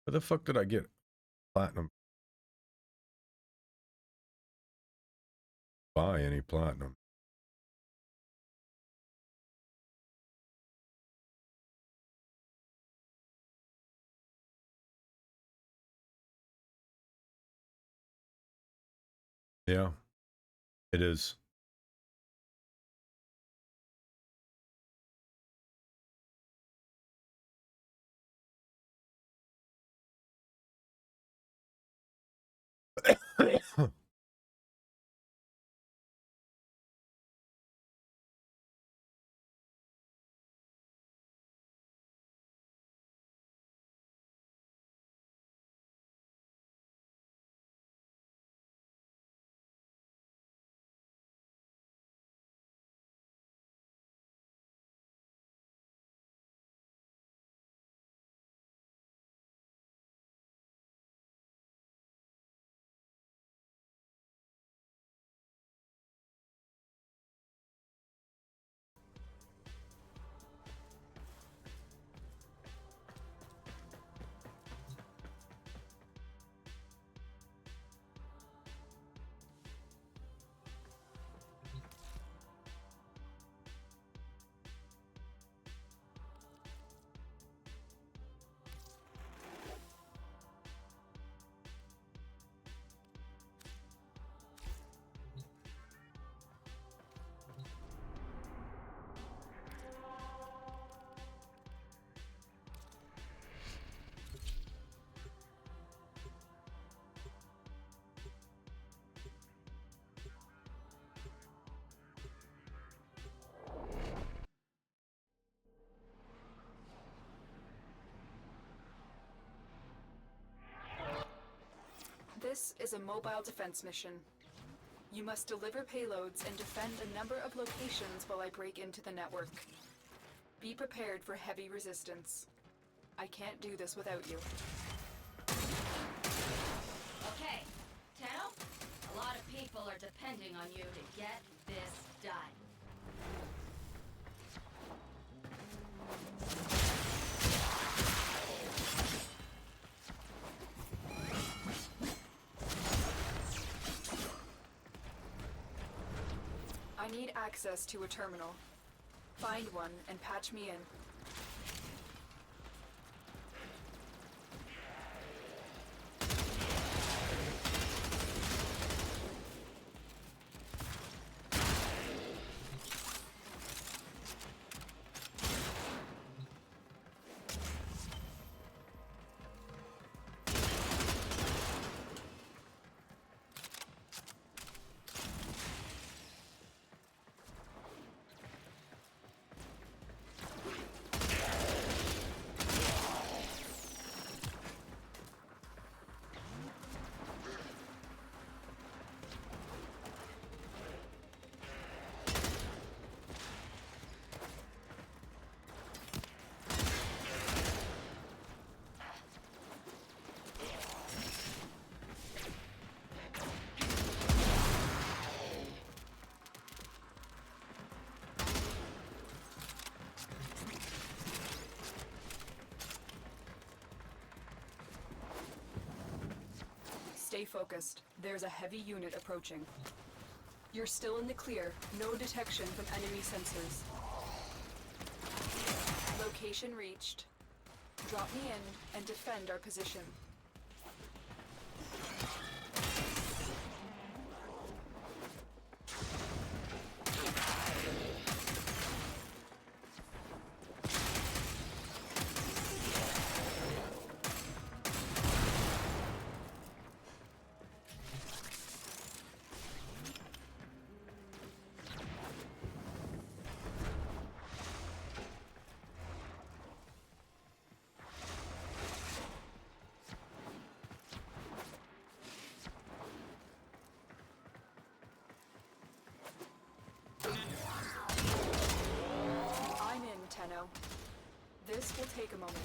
Where the fuck did I get platinum? Buy any platinum? Yeah, it is. This is a mobile defense mission. You must deliver payloads and defend a number of locations while I break into the network. Be prepared for heavy resistance. I can't do this without you. Okay, Tano, a lot of people are depending on you to get this done. I need access to a terminal. Find one and patch me in. Stay focused. There's a heavy unit approaching. You're still in the clear. No detection from enemy sensors. Location reached. Drop me in and defend our position. This will take a moment.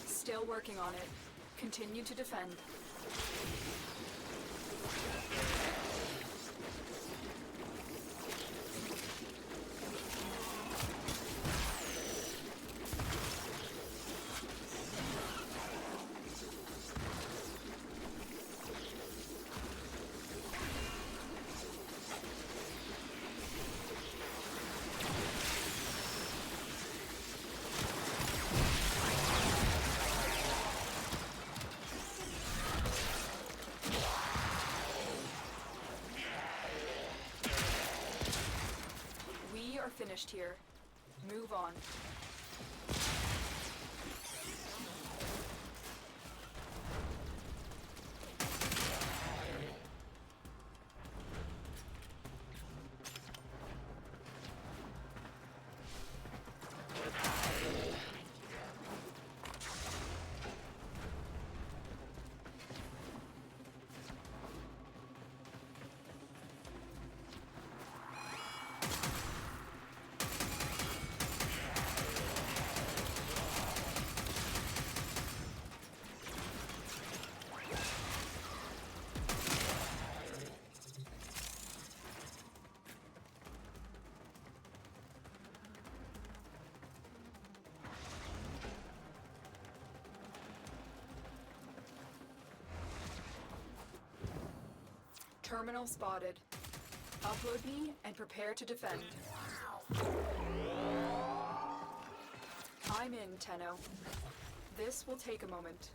Still working on it. Continue to defend. We are finished here. Move on. Terminal spotted. Upload me and prepare to defend. I'm in, Tenno. This will take a moment.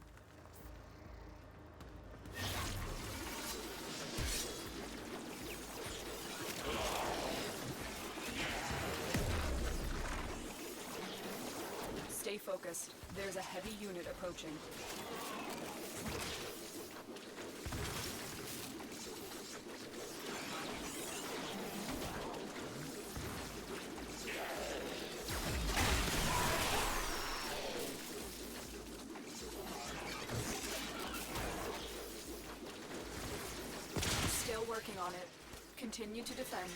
Stay focused. There's a heavy unit approaching. Still working on it. Continue to defend.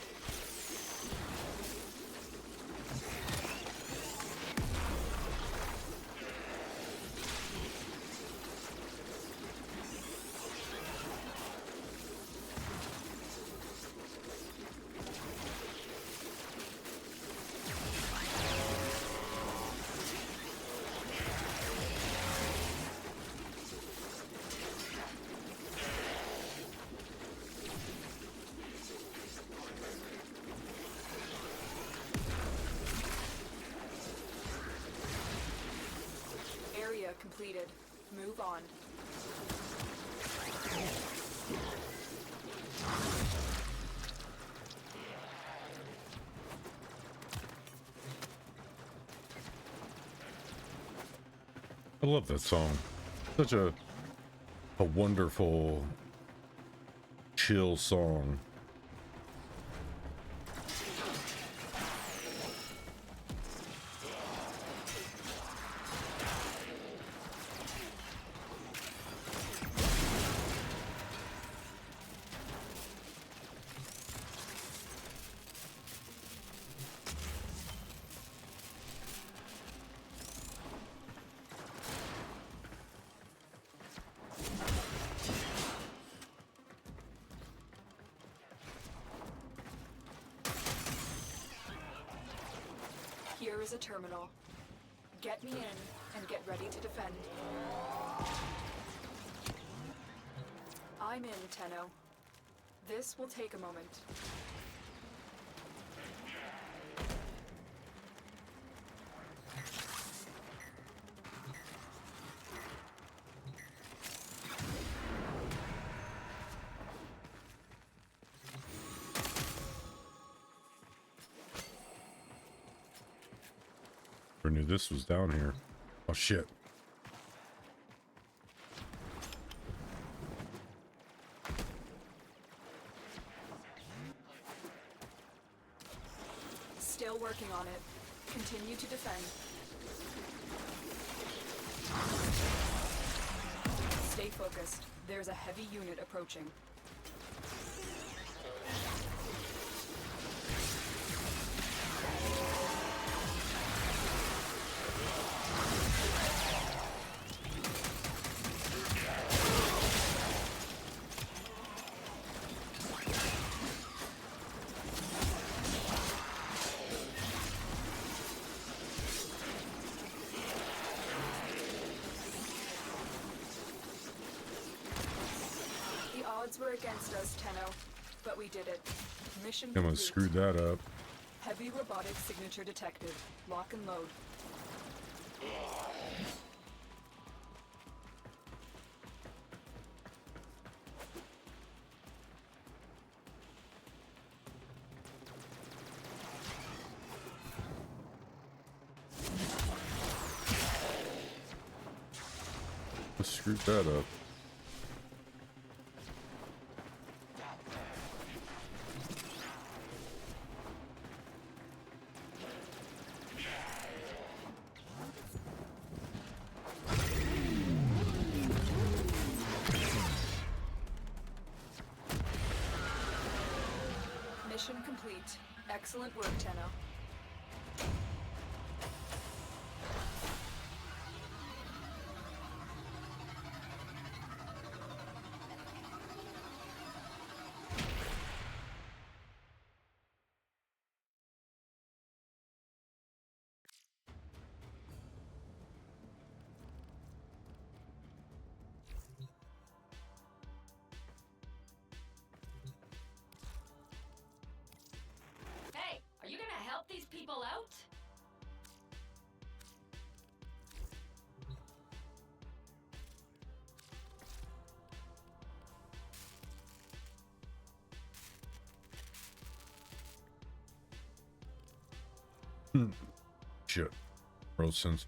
Area completed. Move on. I love that song. Such a wonderful, chill song. Here is a terminal. Get me in and get ready to defend. I'm in, Tenno. This will take a moment. Never knew this was down here. Oh shit. Still working on it. Continue to defend. Stay focused. There's a heavy unit approaching. Odds were against us, Tenno, but we did it. Mission Someone complete. screwed that up. Heavy robotic signature detected. Lock and load. I screwed that up. Mission complete. Excellent work, Tenno. Hey, are you gonna help these people out? Shit. Real sense.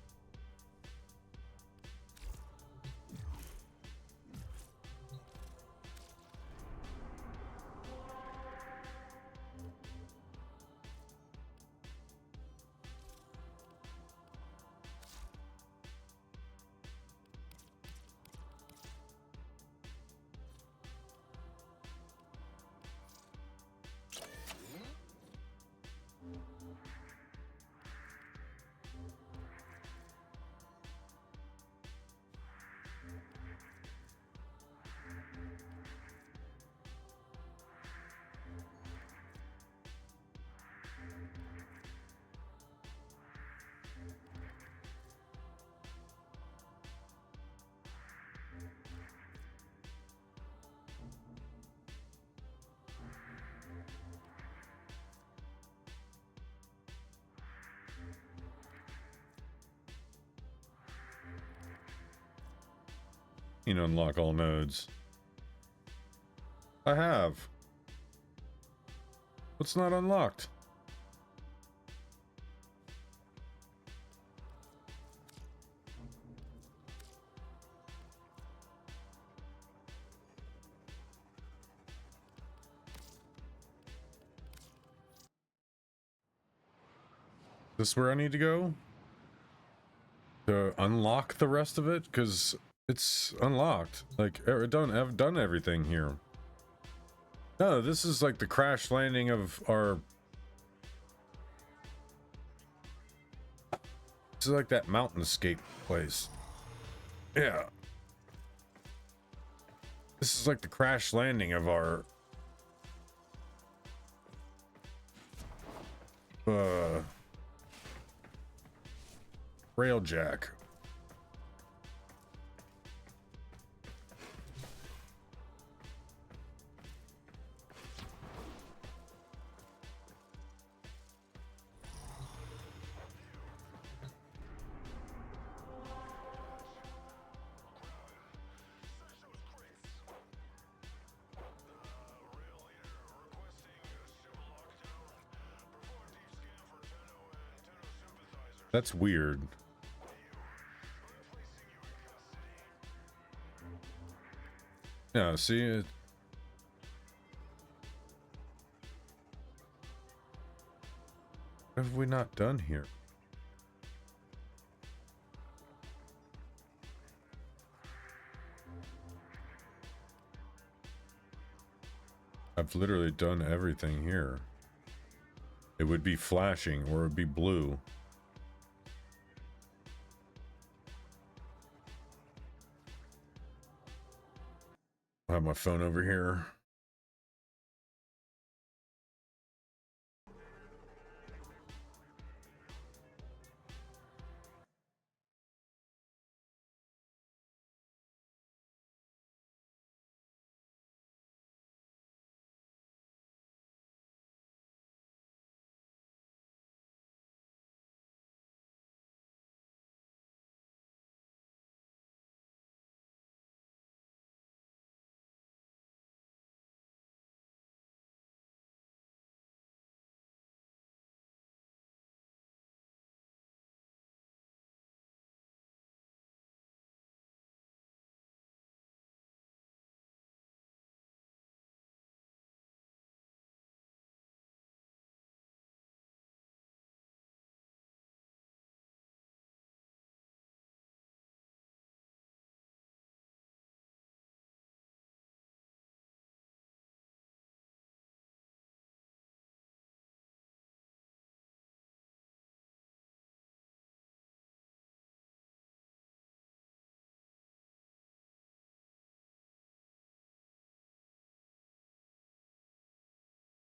You know, unlock all nodes. I have. What's not unlocked? Is this where I need to go? To unlock the rest of it? Because it's unlocked. Like, I've done everything here. No, this is like the crash landing of our... This is like that mountainscape place. Yeah. This is like the crash landing of our... Railjack. That's weird. Yeah, see it. What have we not done here? I've literally done everything here. It would be flashing or it would be blue. I have my phone over here.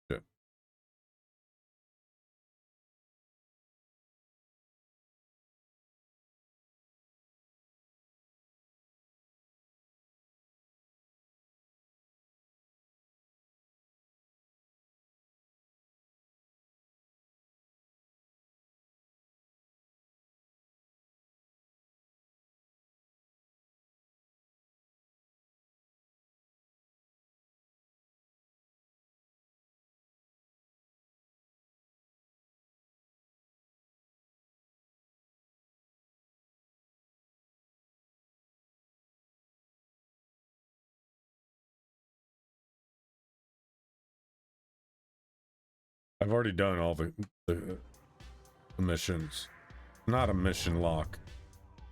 Yeah. I've already done all the missions. Not a mission lock.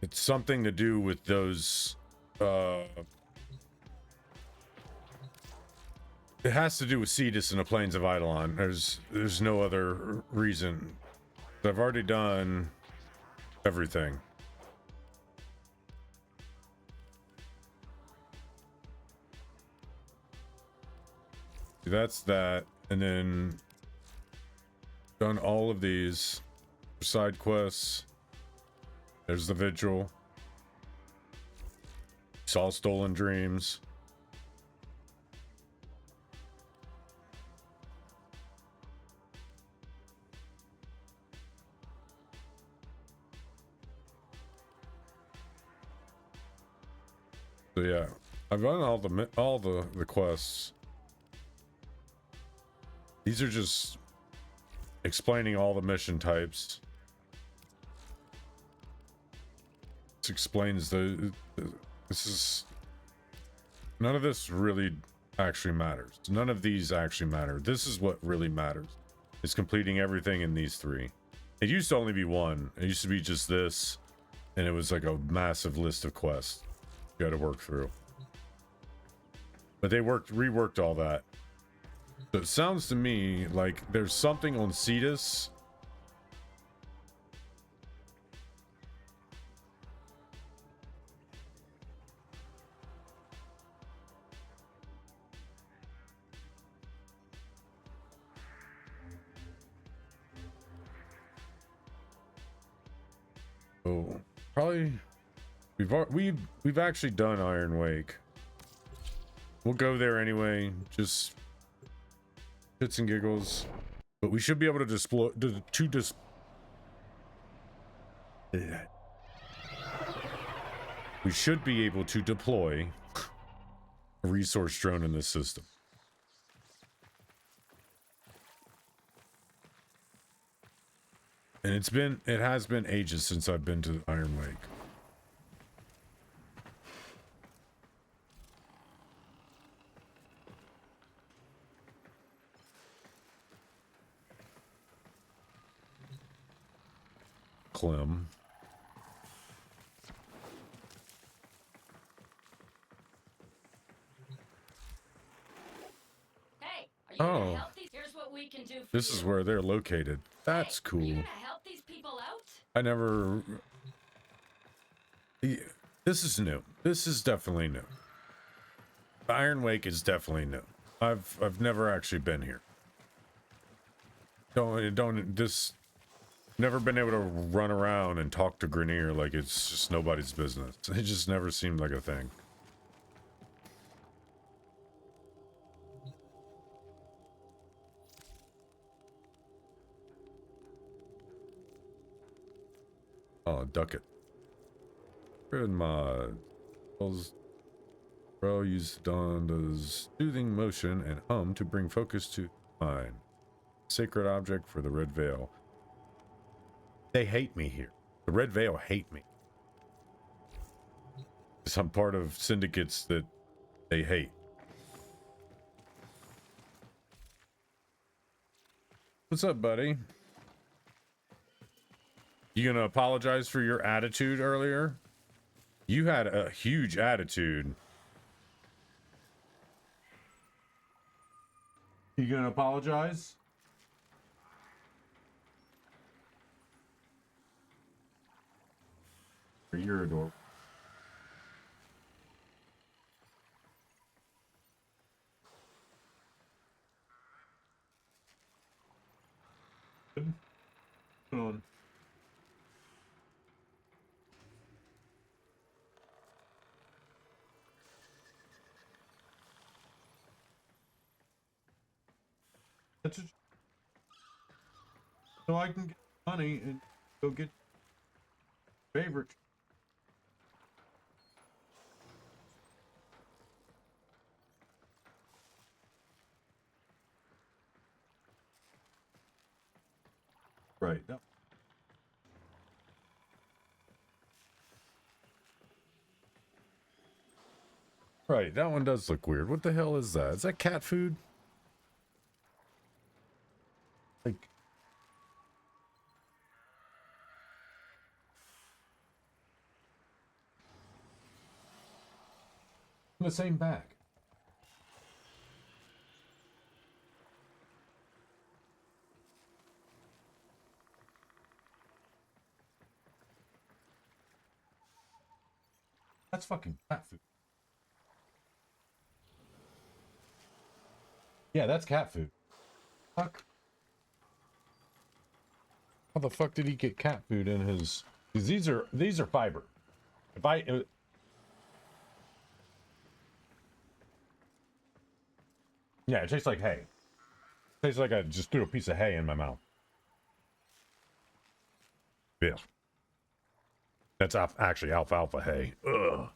It's something to do with those. It has to do with Cetus and the Plains of Eidolon. There's no other reason. I've already done everything. That's that, and then done all of these side quests. There's the vigil. Saw stolen dreams. So yeah, I've done all the quests. These are just explaining all the mission types. This explains this is none of this really actually matters. None of these actually matter. This is what really matters. Is completing everything in these three. It used to only be one. It used to be just this, and it was like a massive list of quests you had to work through. But they reworked all that. So it sounds to me like there's something on Cetus. Oh, probably we've actually done Iron Wake. We'll go there anyway, just shits and giggles. But we should be able to we should be able to deploy a resource drone in this system. And it has been ages since I've been to Iron Lake. Clem. Hey, are you Oh. gonna help these? Here's what we can do for This you. is where they're located. That's Hey, Are you cool. gonna help these people out? I never... This is new. This is definitely new. Iron Lake is definitely new. I've never actually been here. Just never been able to run around and talk to Grenier like it's just nobody's business. It just never seemed like a thing. Oh, duck it. Good mod. Bro used Donda's soothing motion and hum to bring focus to mind. Sacred object for the Red Veil. They hate me here. The Red Veil hate me. I'm part of syndicates that they hate. What's up, buddy? You gonna apologize for your attitude earlier? You had a huge attitude. You gonna apologize? You're adorable. Good. Hold on. That's just so I can get money and go get favorite. Right. No. Right, that one does look weird. What the hell is that? Is that cat food? Like... in the same bag. That's fucking cat food. Yeah, that's cat food. Fuck. How the fuck did he get cat food in his... 'cause these are fiber. If I... yeah, it tastes like hay. It tastes like I just threw a piece of hay in my mouth. Yeah. That's actually alfalfa hay. Ugh.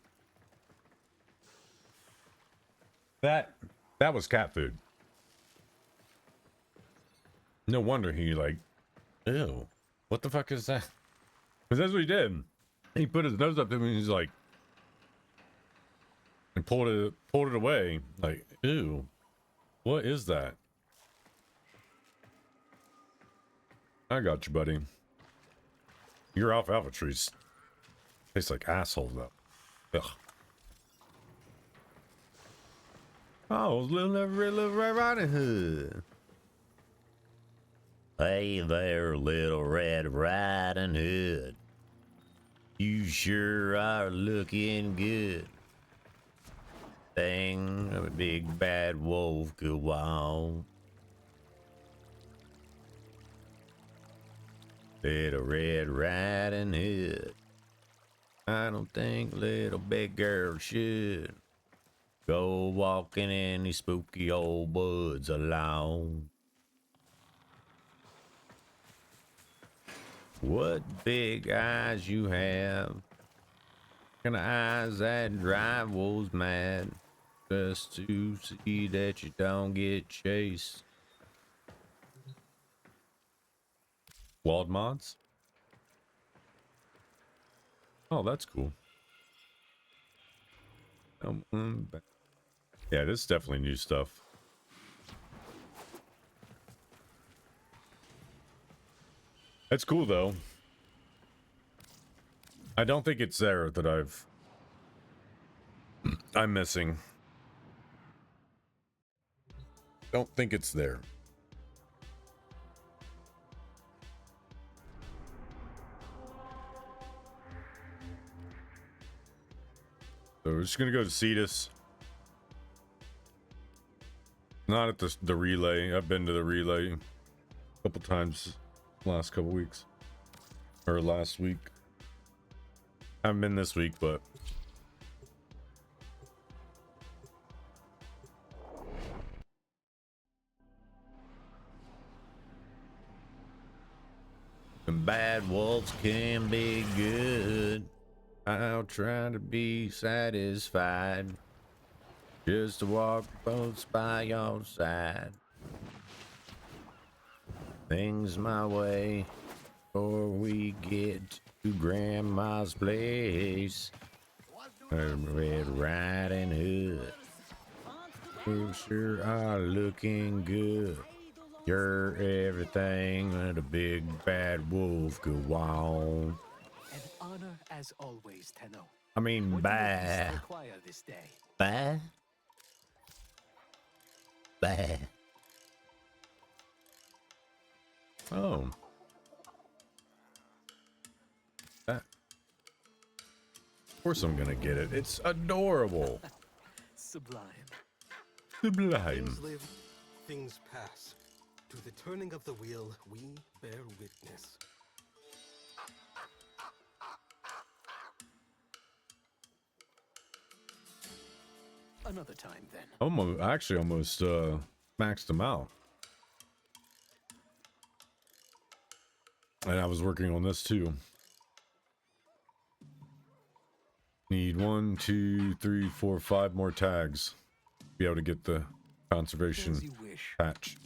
That was cat food. No wonder he like, ew, what the fuck is that? Because that's what he did. He put his nose up to me and he's like, and pulled it away. Like, ew, what is that? I got you, buddy. Your alfalfa trees taste like assholes though. Ugh. Oh, little Red Riding Hood. Hey there, little Red Riding Hood. You sure are looking good. Thing of a big bad wolf could walk. Little Red Riding Hood. I don't think little big girl should go walking in these spooky old woods alone. What big eyes you have. Kind of eyes that drive wolves mad. Just to see that you don't get chased. Walled mods? Oh, that's cool. Yeah, this is definitely new stuff. That's cool though. I don't think it's there that I'm missing. Don't think it's there. So we're just gonna go to Cetus. Not at the relay. I've been to the relay a couple times last couple weeks. Or last week. I haven't been this week, but bad wolves can be good. I'll try to be satisfied. Just to walk boats by your side. Things my way before we get to Grandma's place. Red Riding Hood. You sure are looking good. You're everything that a big bad wolf could want. An honor as always, Tenno. I mean, What do you bad. require this day? Bad? Bad. Oh. That. Of course I'm gonna get it. It's adorable. Sublime. Sublime. Things live, things pass. To the turning of the wheel, we bear witness. Another time then. Almost, actually, almost maxed them out. And I was working on this too. Need 1, 2, 3, 4, 5 more tags. Be able to get the conservation As you wish. patch.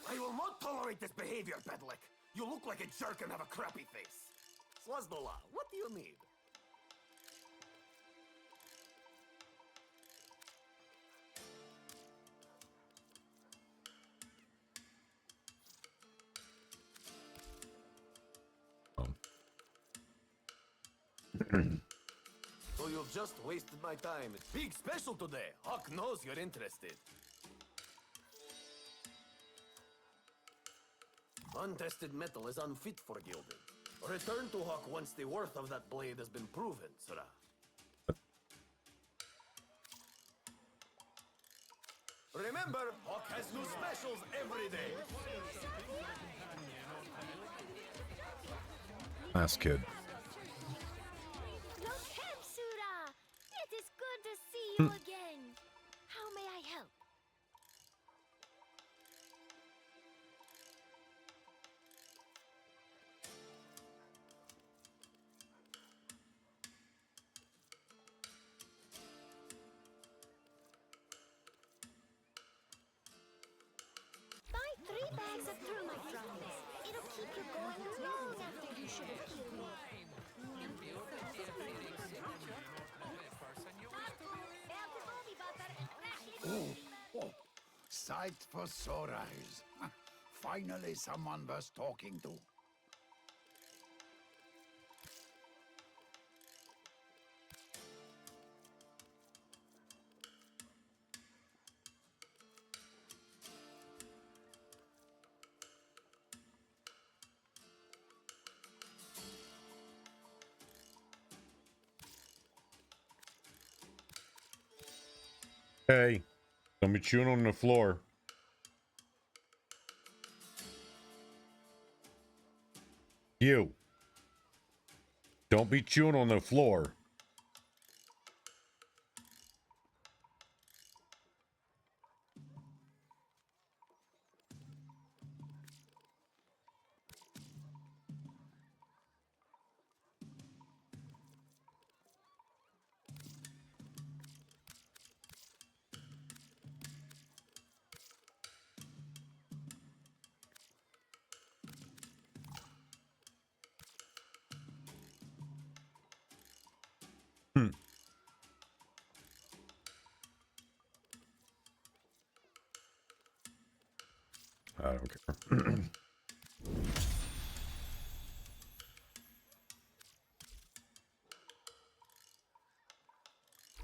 I will not tolerate this behavior, Bedlick. You look like a jerk and have a crappy face. Swazdola, what do you need? So you've just wasted my time. It's big special today. Hawk knows you're interested. Untested metal is unfit for gilding. Return to Hawk once the worth of that blade has been proven, Sura. Remember, Hawk has new specials every day. Last kid. Look, Sura! It is good to see you again. How may I help? Buy 3 bags of thermite from me. It'll keep you going long after you should have killed me. Oh, sight for sore eyes. Finally, someone worth talking to. Hey, don't be chewing on the floor. You. Don't be chewing on the floor. I don't care.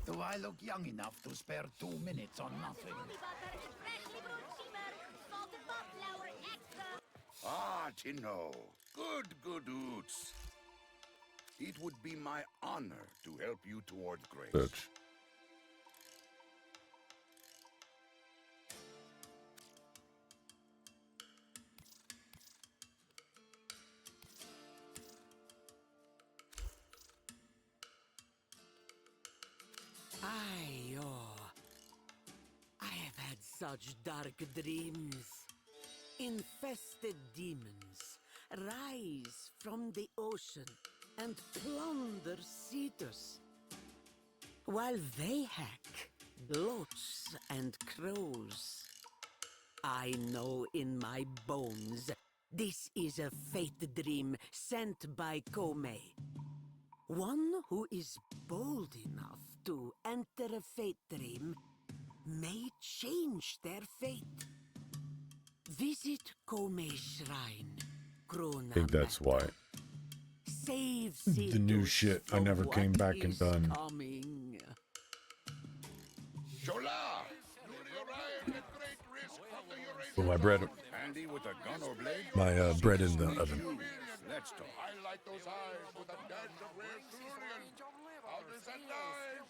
Do I look young enough to spare 2 minutes on nothing? Ah, Tino. Good oots. It would be my honor to help you toward grace. Bitch. I have had such dark dreams. Infested demons rise from the ocean and plunder cedars, while they hack loach and crows. I know in my bones this is a fate dream sent by Kome. One who is bold enough to enter a fate dream may change their fate. Visit Kome's shrine, Krona. I think that's why. Save The new shit I never came back and done. Coming. Shola! Newly arrived at great risk from the Eurasian Well, my bread, Handy with a gun or blade? my bread in the oven. Let's talk. I like those eyes with a dash of rare cerulean. How does that knife?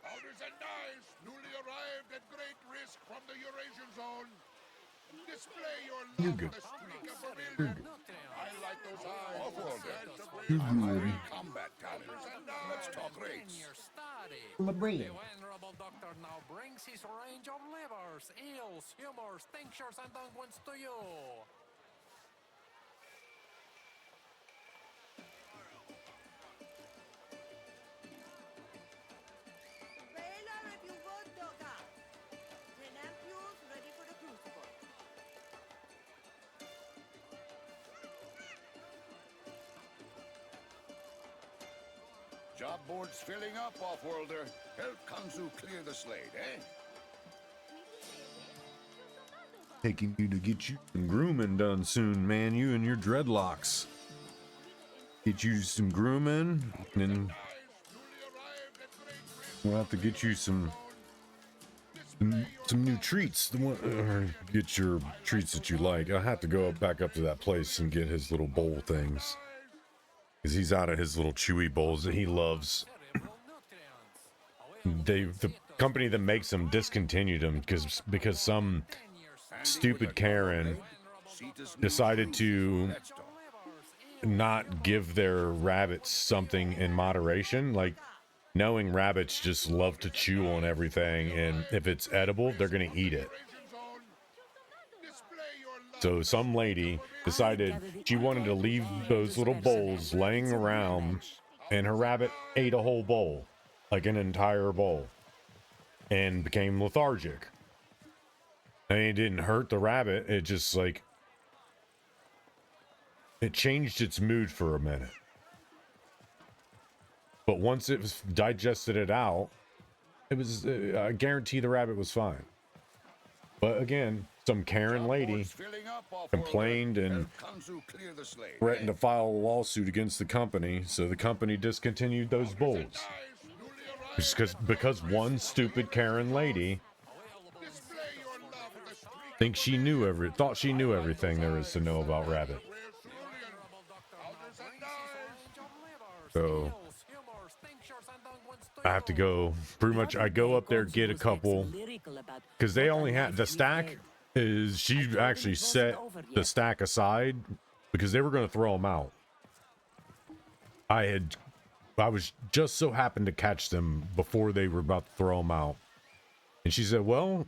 Powders and knives, newly arrived at great risk from the Eurasian zone. Display your love good. with a streak of vermilion. I like those eyes. I'm hiring combat talent. Let's talk rates. The venerable doctor now brings his range of livers, eels, humors, tinctures, and unguents to you. Job board's filling up, Offworlder. Help Kanzu clear the slate, eh? Taking you to get you some grooming done soon, man. You and your dreadlocks. Get you some grooming, and we'll have to get you some new treats. Or get your treats that you like. I'll have to go back up to that place and get his little bowl things. Because he's out of his little chewy bowls that he loves. The company that makes them discontinued them because some stupid Karen decided to not give their rabbits something in moderation. Like, knowing rabbits just love to chew on everything, and if it's edible, they're gonna eat it. So some lady decided she wanted to leave those little bowls laying around, and her rabbit ate a whole bowl, like an entire bowl, and became lethargic. And it didn't hurt the rabbit, it just like, it changed its mood for a minute. But once it was digested it out, it was, I guarantee the rabbit was fine. But again, some Karen lady complained and threatened to file a lawsuit against the company, so the company discontinued those bowls. Just because one stupid Karen lady thought she knew everything there is to know about rabbit. So I have to go, pretty much I go up there, get a couple, because they only had, the stack is, she actually set the stack aside because they were going to throw them out. I was just so happened to catch them before they were about to throw them out. And she said, well,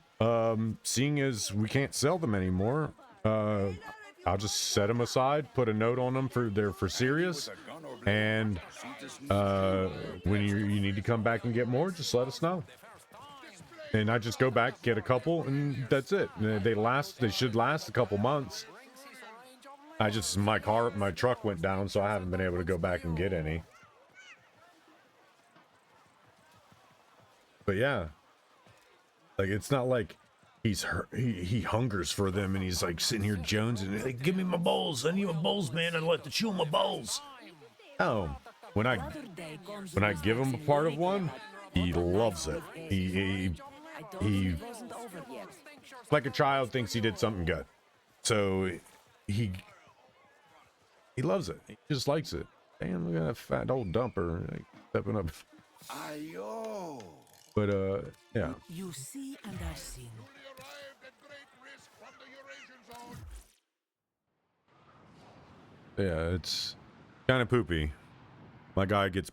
seeing as we can't sell them anymore, I'll just set them aside, put a note on them for they're for serious, and when you need to come back and get more, just let us know. And I just go back, get a couple, and that's it. They should last a couple months. My truck went down, so I haven't been able to go back and get any. But yeah, like it's not like he hungers for them and he's like sitting here jonesing, like, give me my bowls. I need my bowls, man. I'd like to chew my bowls. Oh, when I give him a part of one, he loves it. He like a child thinks he did something good, so he loves it. He just likes it. Damn, look at that fat old dumper, like, stepping up. Ayo. But yeah. You see and I see. Yeah, it's kind of poopy. My guy gets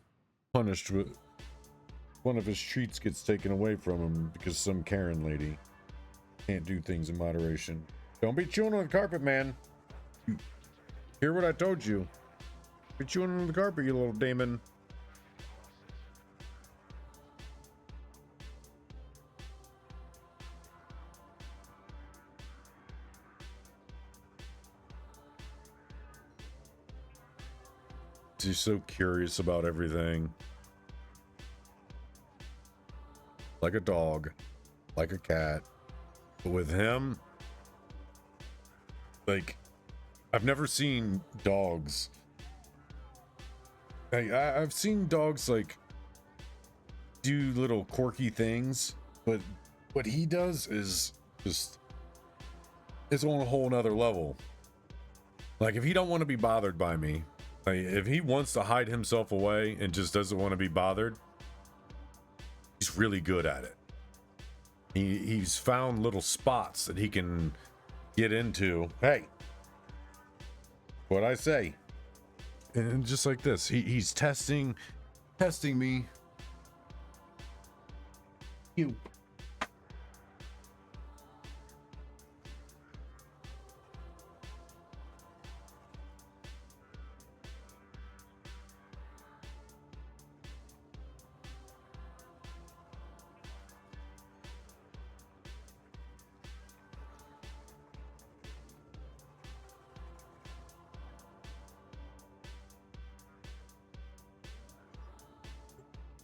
punished with one of his treats gets taken away from him because some Karen lady can't do things in moderation. Don't be chewing on the carpet, man. Hear what I told you. You're chewing on the carpet, you little demon. He's so curious about everything. Like a dog, like a cat. But with him, like, I've never seen dogs. I've seen dogs, like, do little quirky things, but what he does is just, it's on a whole nother level. Like, if he don't want to be bothered by me, like, if he wants to hide himself away and just doesn't want to be bothered, he's really good at it. He's found little spots that he can get into. Hey, what I say. And just like this, he's testing me. You.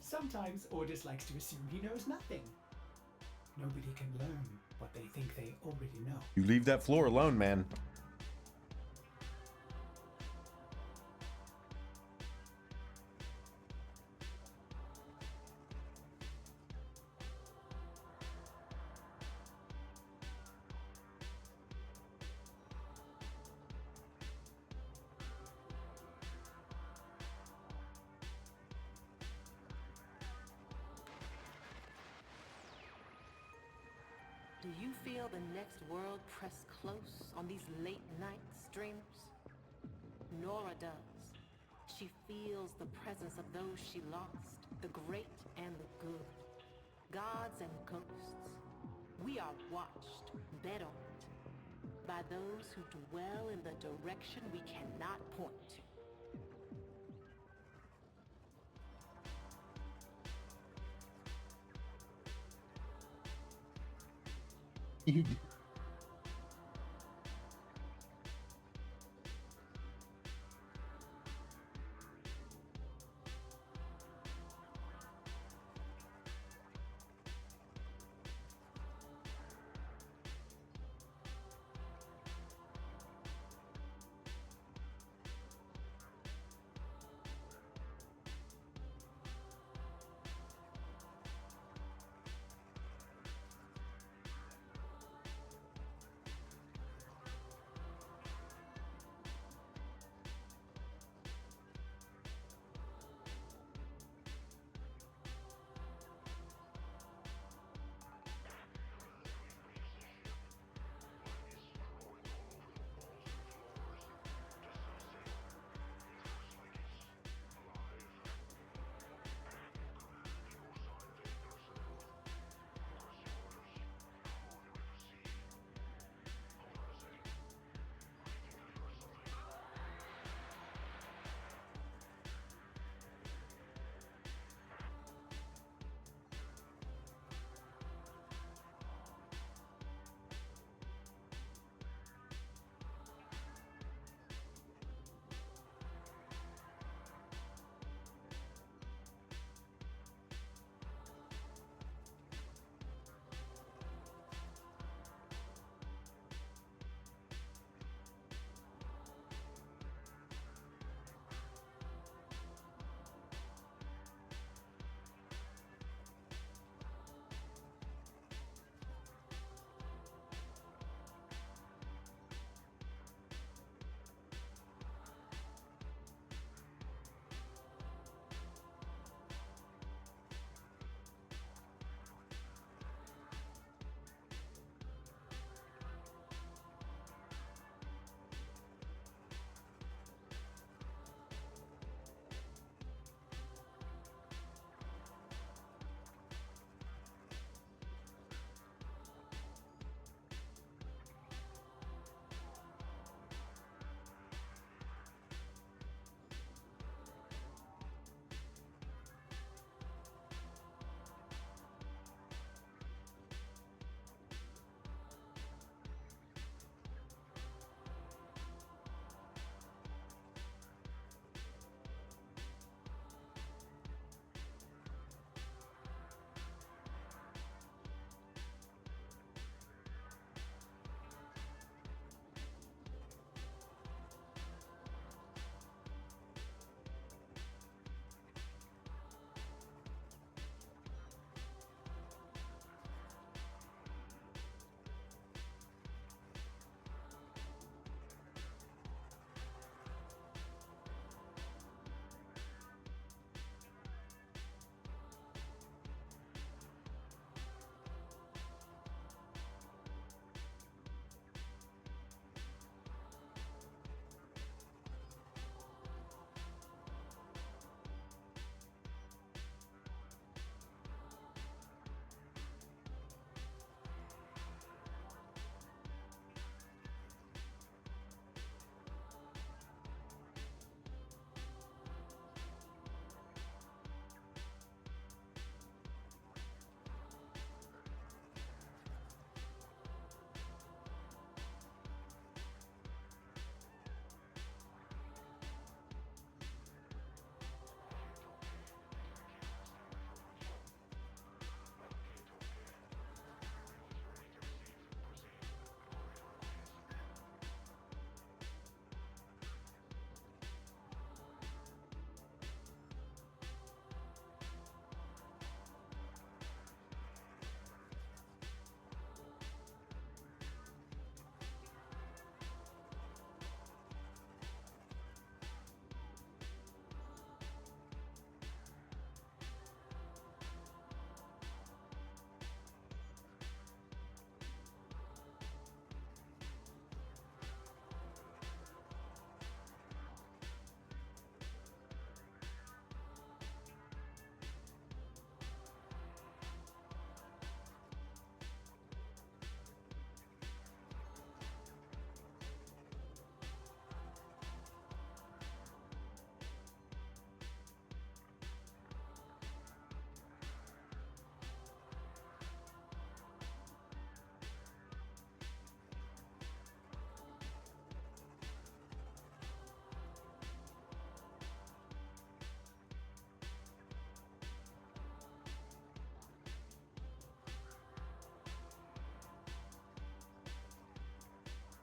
Sometimes Ordis likes to assume he knows nothing. Nobody can learn what they think they already know. You leave that floor alone, man. Do you feel the next world press close on these late night streamers? Nora does. She feels the presence of those she lost, the great and the good, gods and ghosts. We are watched, bet on, by those who dwell in the direction we cannot point to.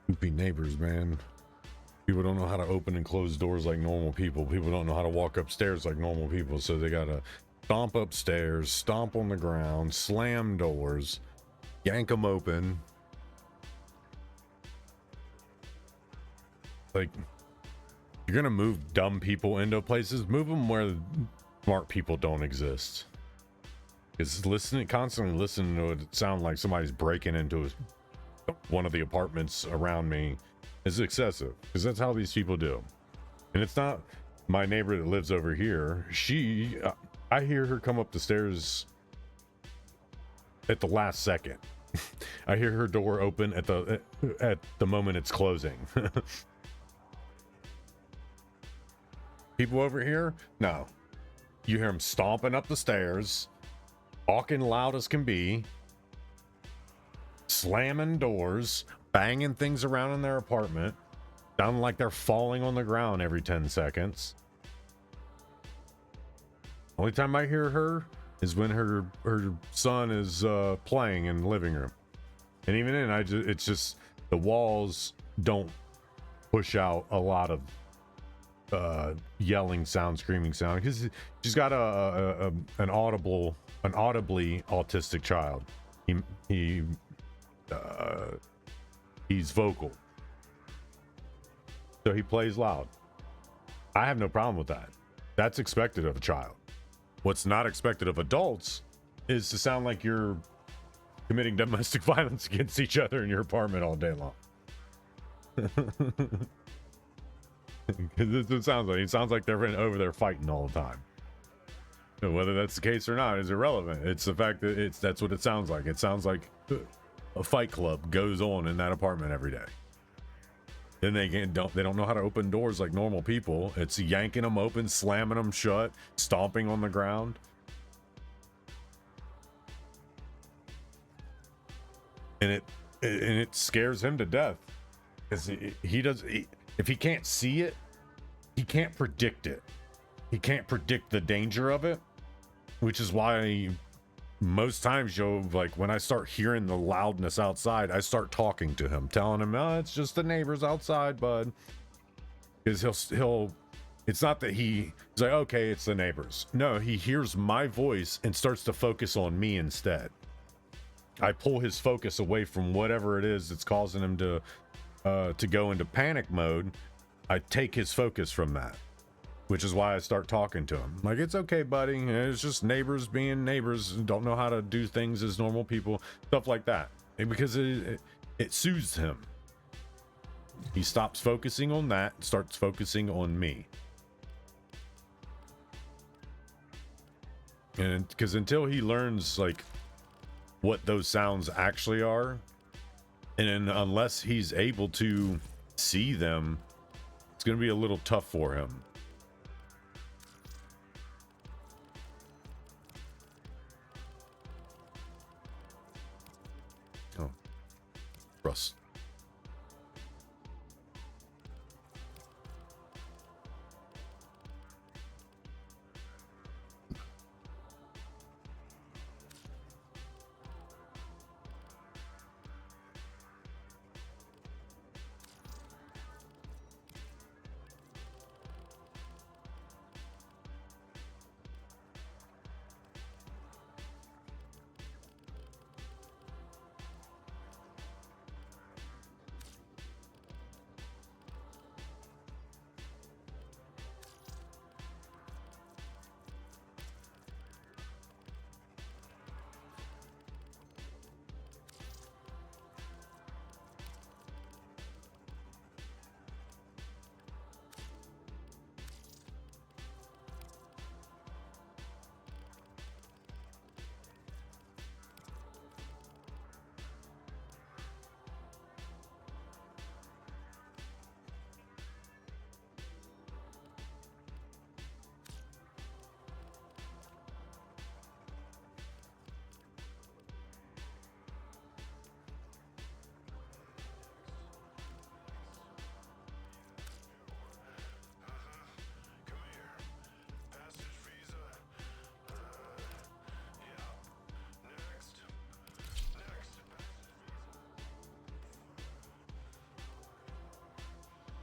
Goofy neighbors, man. People don't know how to open and close doors like normal people. People don't know how to walk upstairs like normal people. So they gotta stomp upstairs, stomp on the ground, slam doors, yank them open. Like, you're gonna move dumb people into places, move them where smart people don't exist. Because constantly listening to it sound like somebody's breaking into one of the apartments around me is excessive. Because that's how these people do. And it's not my neighbor that lives over here. I hear her come up the stairs at the last second. I hear her door open at the moment it's closing. People over here, no. You hear them stomping up the stairs, walking loud as can be, slamming doors, banging things around in their apartment, sounding like they're falling on the ground every 10 seconds. Only time I hear her is when her son is playing in the living room. And even then, it's just the walls don't push out a lot of yelling sound, screaming sound, because she's got an audibly autistic child. He's vocal, so he plays loud. I have no problem with that. That's expected of a child. What's not expected of adults is to sound like you're committing domestic violence against each other in your apartment all day long. It sounds like they're over there fighting all the time. Whether that's the case or not is irrelevant. It's the fact that that's what it sounds like. It sounds like a fight club goes on in that apartment every day. Then they don't know how to open doors like normal people. It's yanking them open, slamming them shut, stomping on the ground. And it scares him to death. Because if he can't see it, he can't predict it. He can't predict the danger of it, which is why most times, when I start hearing the loudness outside, I start talking to him, telling him, "Oh, it's just the neighbors outside, bud." Because it's not that he's like, "Okay, it's the neighbors." No, he hears my voice and starts to focus on me instead. I pull his focus away from whatever it is that's causing him to go into panic mode. I take his focus from that, which is why I start talking to him. Like, it's okay, buddy. It's just neighbors being neighbors and don't know how to do things as normal people, stuff like that. Because it soothes him. He stops focusing on that, starts focusing on me. And because until he learns what those sounds actually are, and unless he's able to see them, it's going to be a little tough for him. Oh, Russ.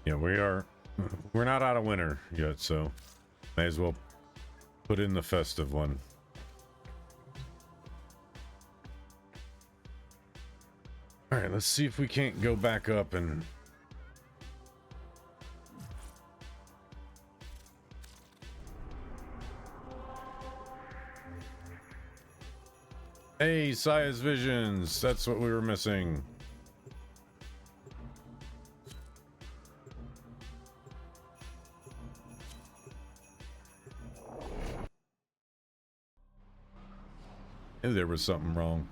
Yeah, we're not out of winter yet, so may as well put in the festive one. All right, let's see if we can't go back up and hey, Saya's visions. That's what we were missing. Knew there was something wrong.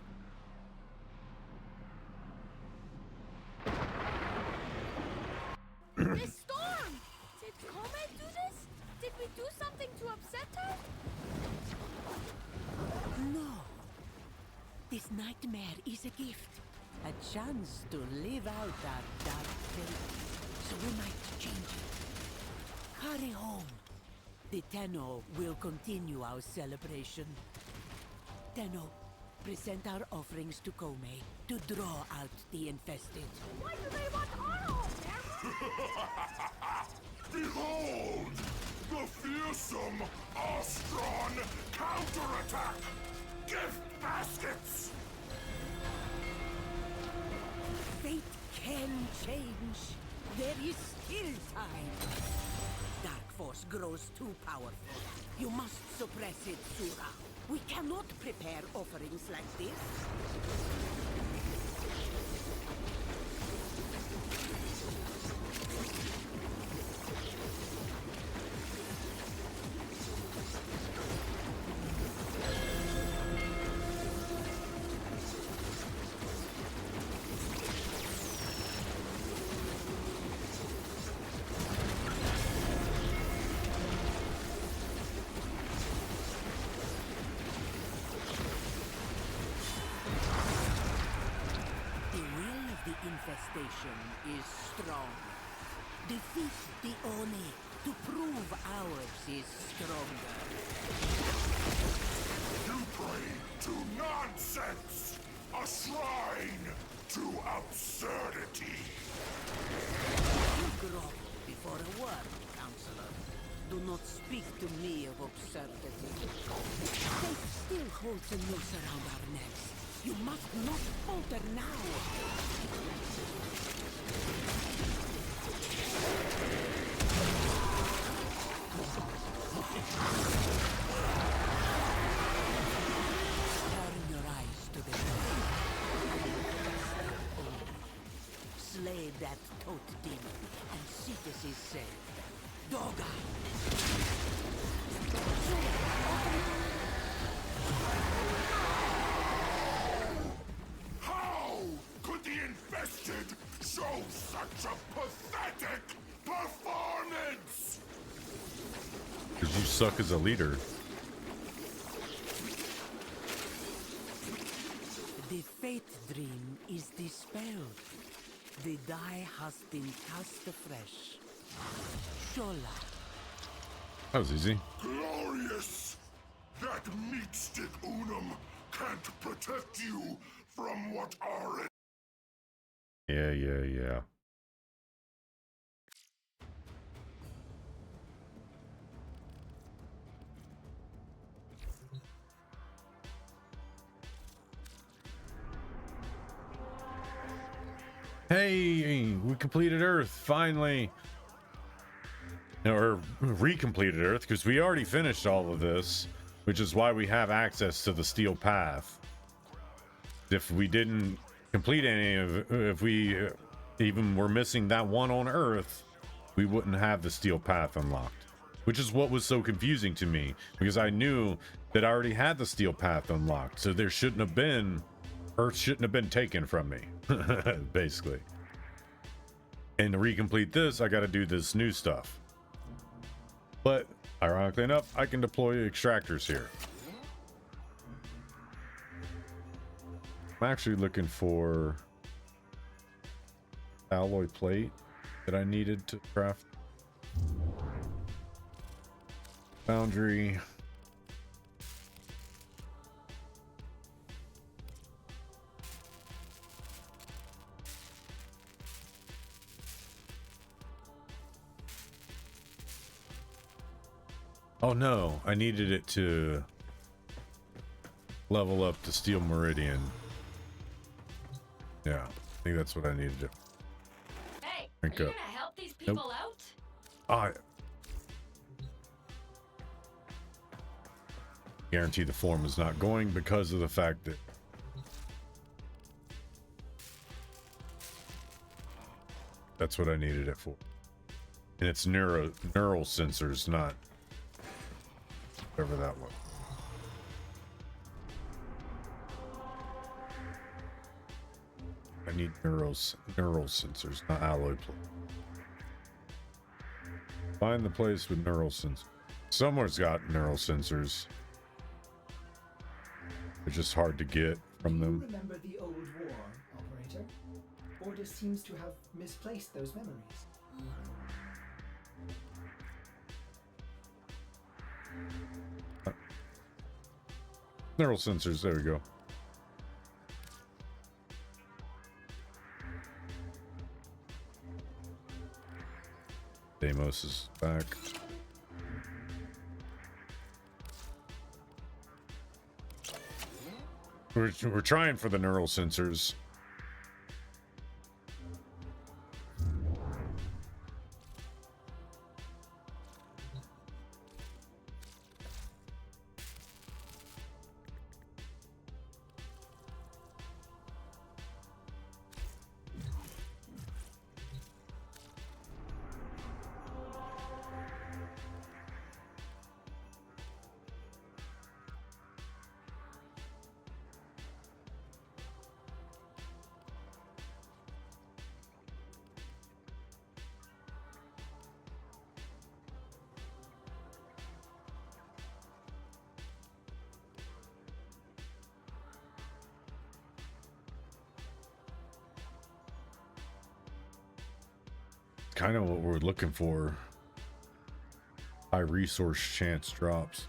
This storm! Did Kome do this? Did we do something to upset her? No. This nightmare is a gift. A chance to live out our dark fate. So we might change it. Hurry home. The Tenno will continue our celebration. Tenno, present our offerings to Kome to draw out the infested. Why do they want our home? Behold! The fearsome Ostron counterattack! Gift baskets! Fate can change. There is still time. Dark force grows too powerful. You must suppress it, Sura. We cannot prepare offerings like this. Infestation is strong. Defeat the Oni to prove ours is stronger. You pray to nonsense! A shrine to absurdity! You grovel before a word, Counselor. Do not speak to me of absurdity. Fate still holds a noose around our necks. You must not falter now. Turn your eyes to the north. Slay that toad demon, and Cetus is saved. Doga! How could the infested show such a pathetic performance? Because you suck as a leader. The fate dream is dispelled. The die has been cast afresh. Shola. That was easy. Glorious! That meat stick Unum can't protect you from what are... Yeah. Hey, we completed Earth, finally. Or recompleted Earth, because we already finished all of this, which is why we have access to the Steel Path. If we didn't complete any of, if we even were missing that one on Earth, we wouldn't have the Steel Path unlocked. Which is what was so confusing to me, because I knew that I already had the Steel Path unlocked, so there shouldn't have been, Earth shouldn't have been taken from me, basically. And to recomplete this, I gotta do this new stuff. But, ironically enough, I can deploy extractors here. I'm actually looking for alloy plate that I needed to craft. Foundry. Oh no, I needed it to level up the Steel Meridian. Yeah, I think that's what I needed to. Hey, Drink are you up. gonna help these people Nope. out? I guarantee the form is not going because of the fact that that's what I needed it for. And it's neural sensors, not whatever that was. I need neural sensors, not alloy plate. Find the place with neural sensors. Somewhere's got neural sensors. They're just hard to get from Do you them. remember the old war, operator? Order seems to have misplaced those memories. Neural sensors, there we go. Deimos is back. We're trying for the neural sensors. Kind of what we're looking for. High resource chance drops.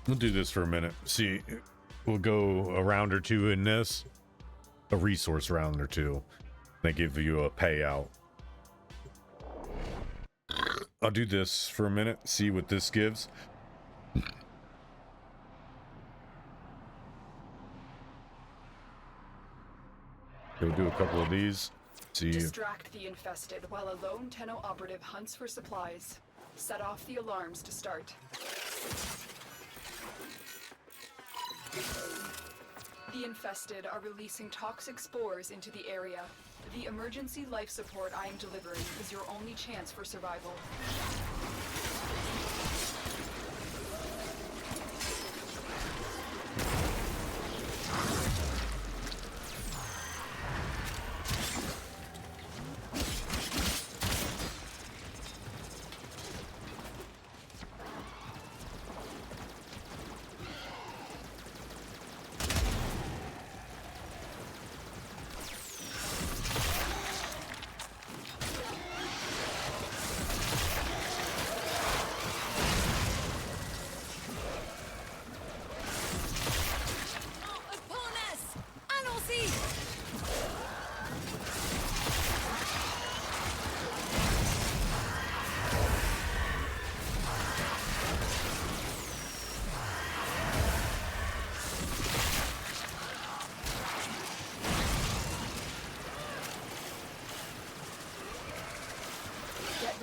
We'll do this for a minute. See, we'll go a round or two in this, a resource round or two. They give you a payout. I'll do this for a minute, see what this gives. We'll do a couple of these. See. Distract the infested while a lone Tenno operative hunts for supplies. Set off the alarms to start. The infested are releasing toxic spores into the area. The emergency life support I am delivering is your only chance for survival.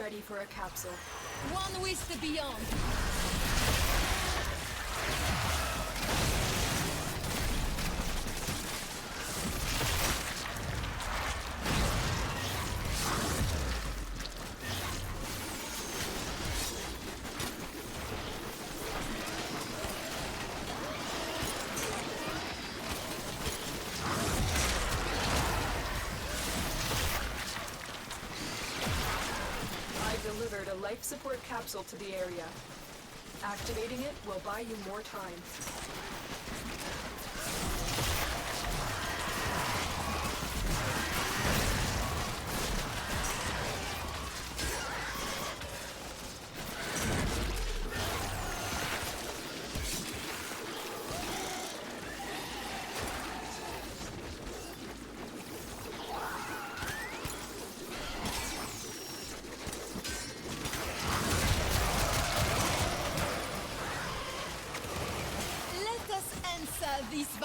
Ready for a capsule. One with the beyond. Delivered a life support capsule to the area. Activating it will buy you more time.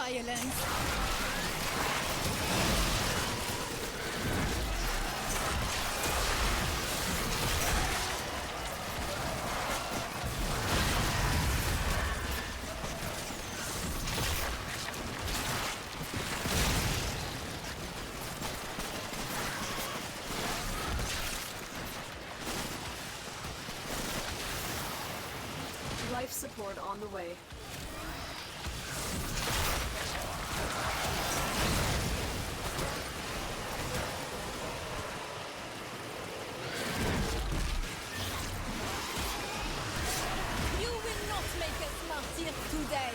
violence. Life support on the way. You will not make us martyr today.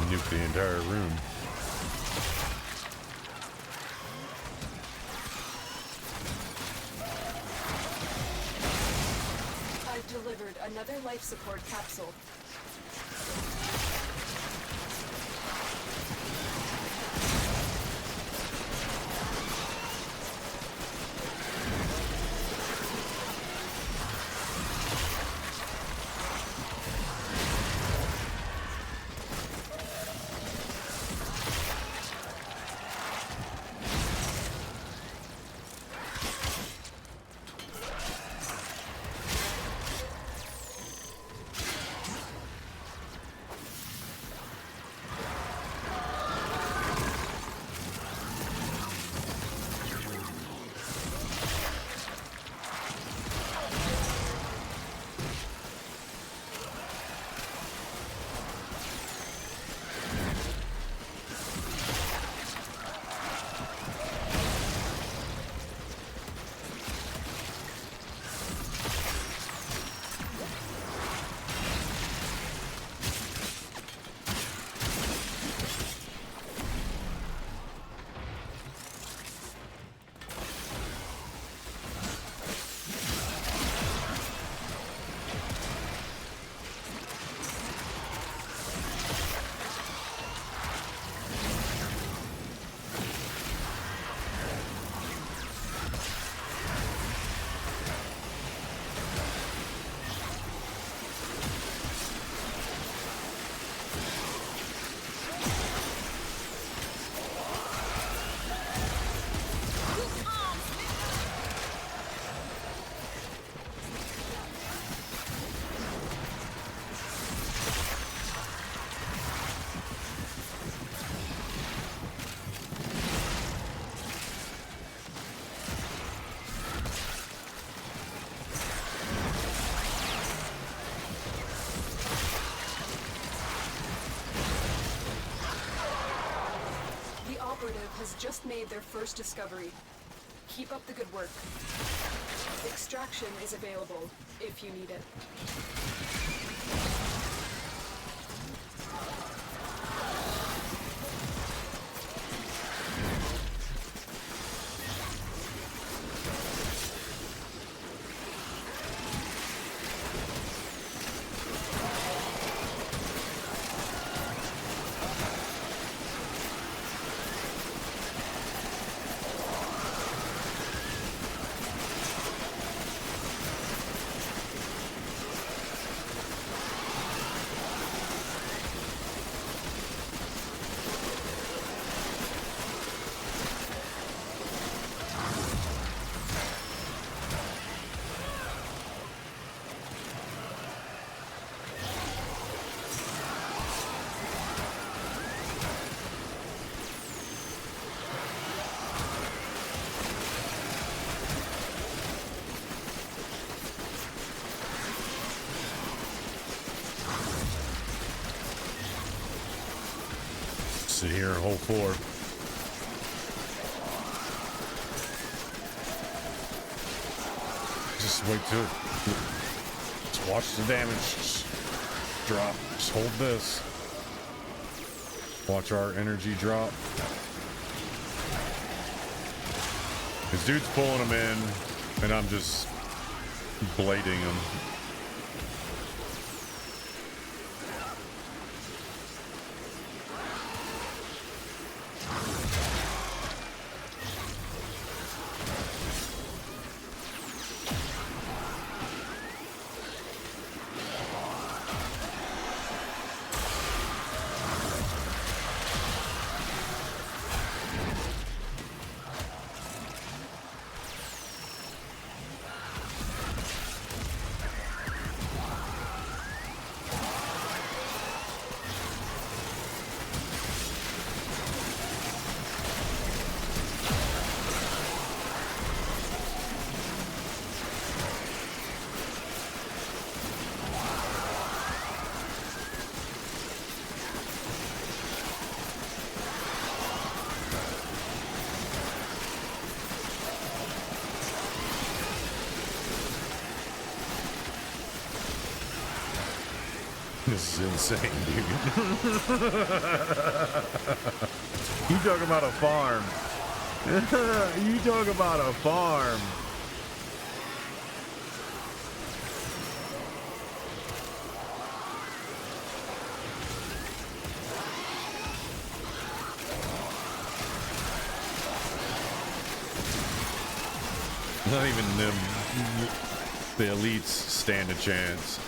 Nuke the entire room. I've delivered another life support capsule. Has just made their first discovery. Keep up the good work. Extraction is available if you need it. Sit here and hold forward. Just wait till just watch the damage. Just drop. Just hold this. Watch our energy drop. This dude's pulling them in, and I'm just blading them. This is insane, dude. You talk about a farm. You talk about a farm. Not even the elites stand a chance.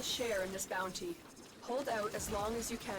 Share in this bounty. Hold out as long as you can.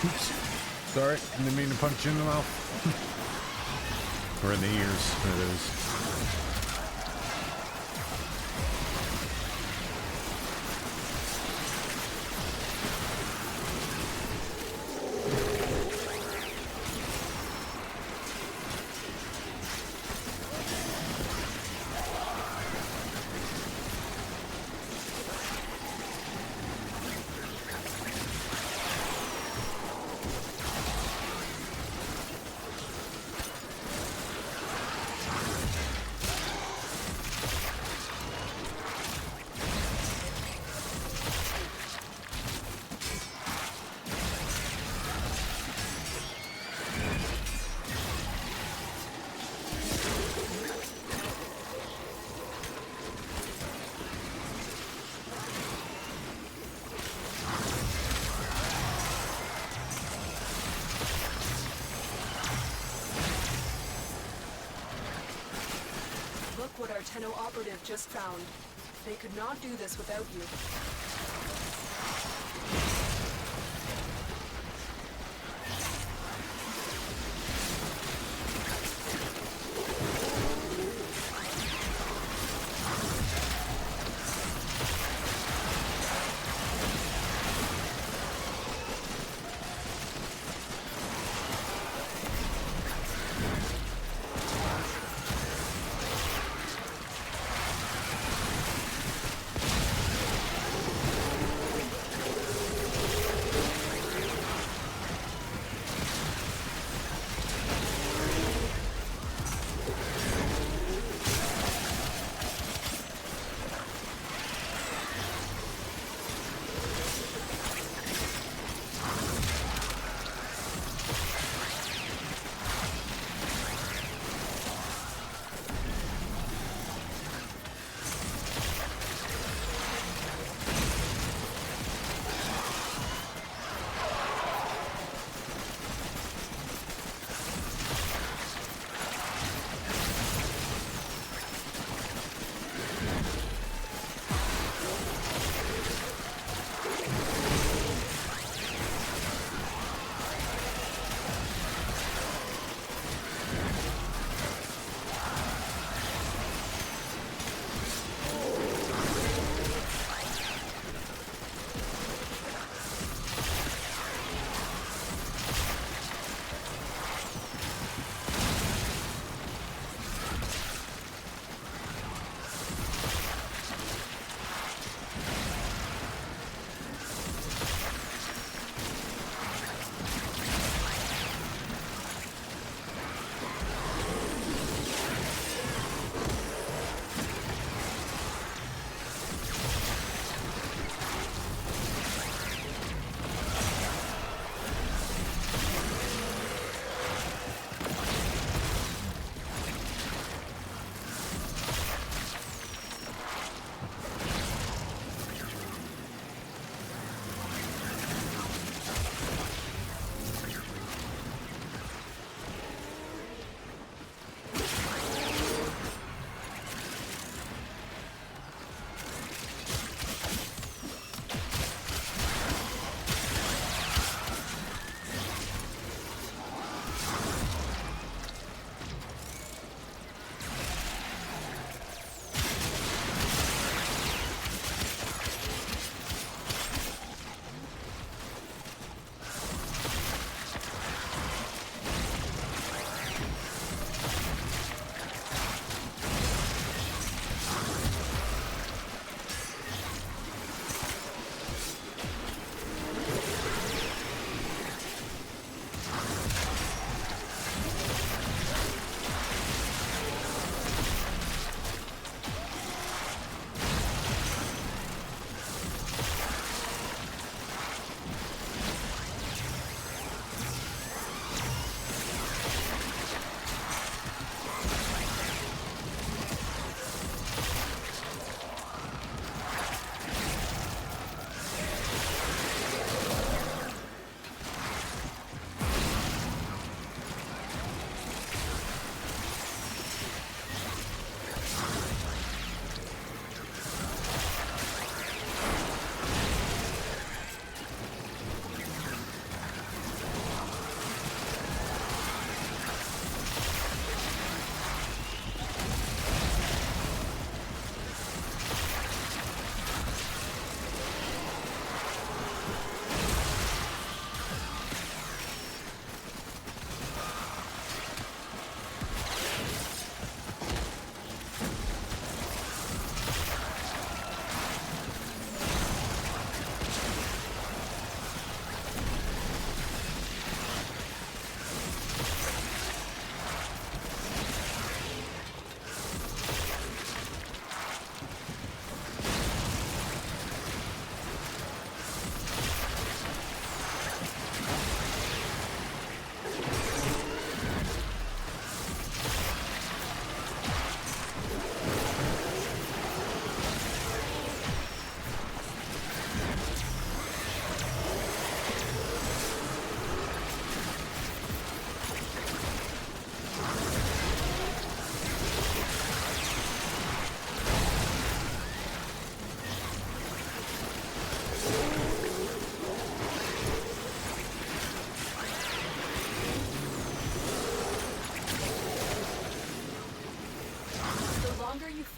Oops. Sorry, I didn't mean to punch you in the mouth. Or in the ears, that is. What our Tenno operative just found. They could not do this without you.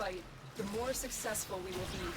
fight, the more successful we will be.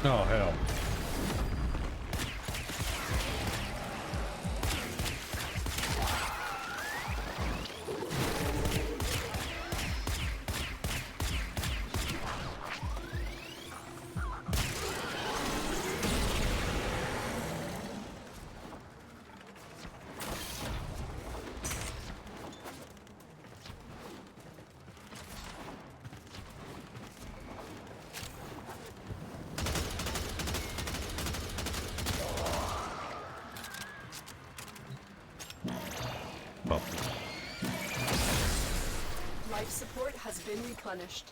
Oh, hell. Life support has been replenished.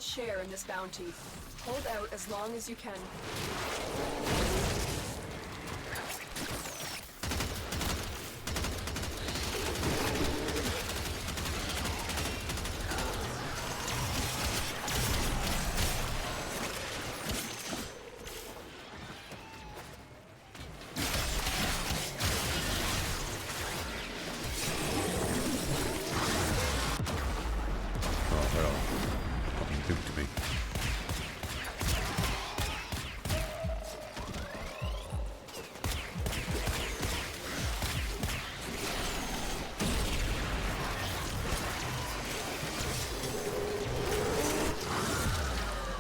share in this bounty. Hold out as long as you can.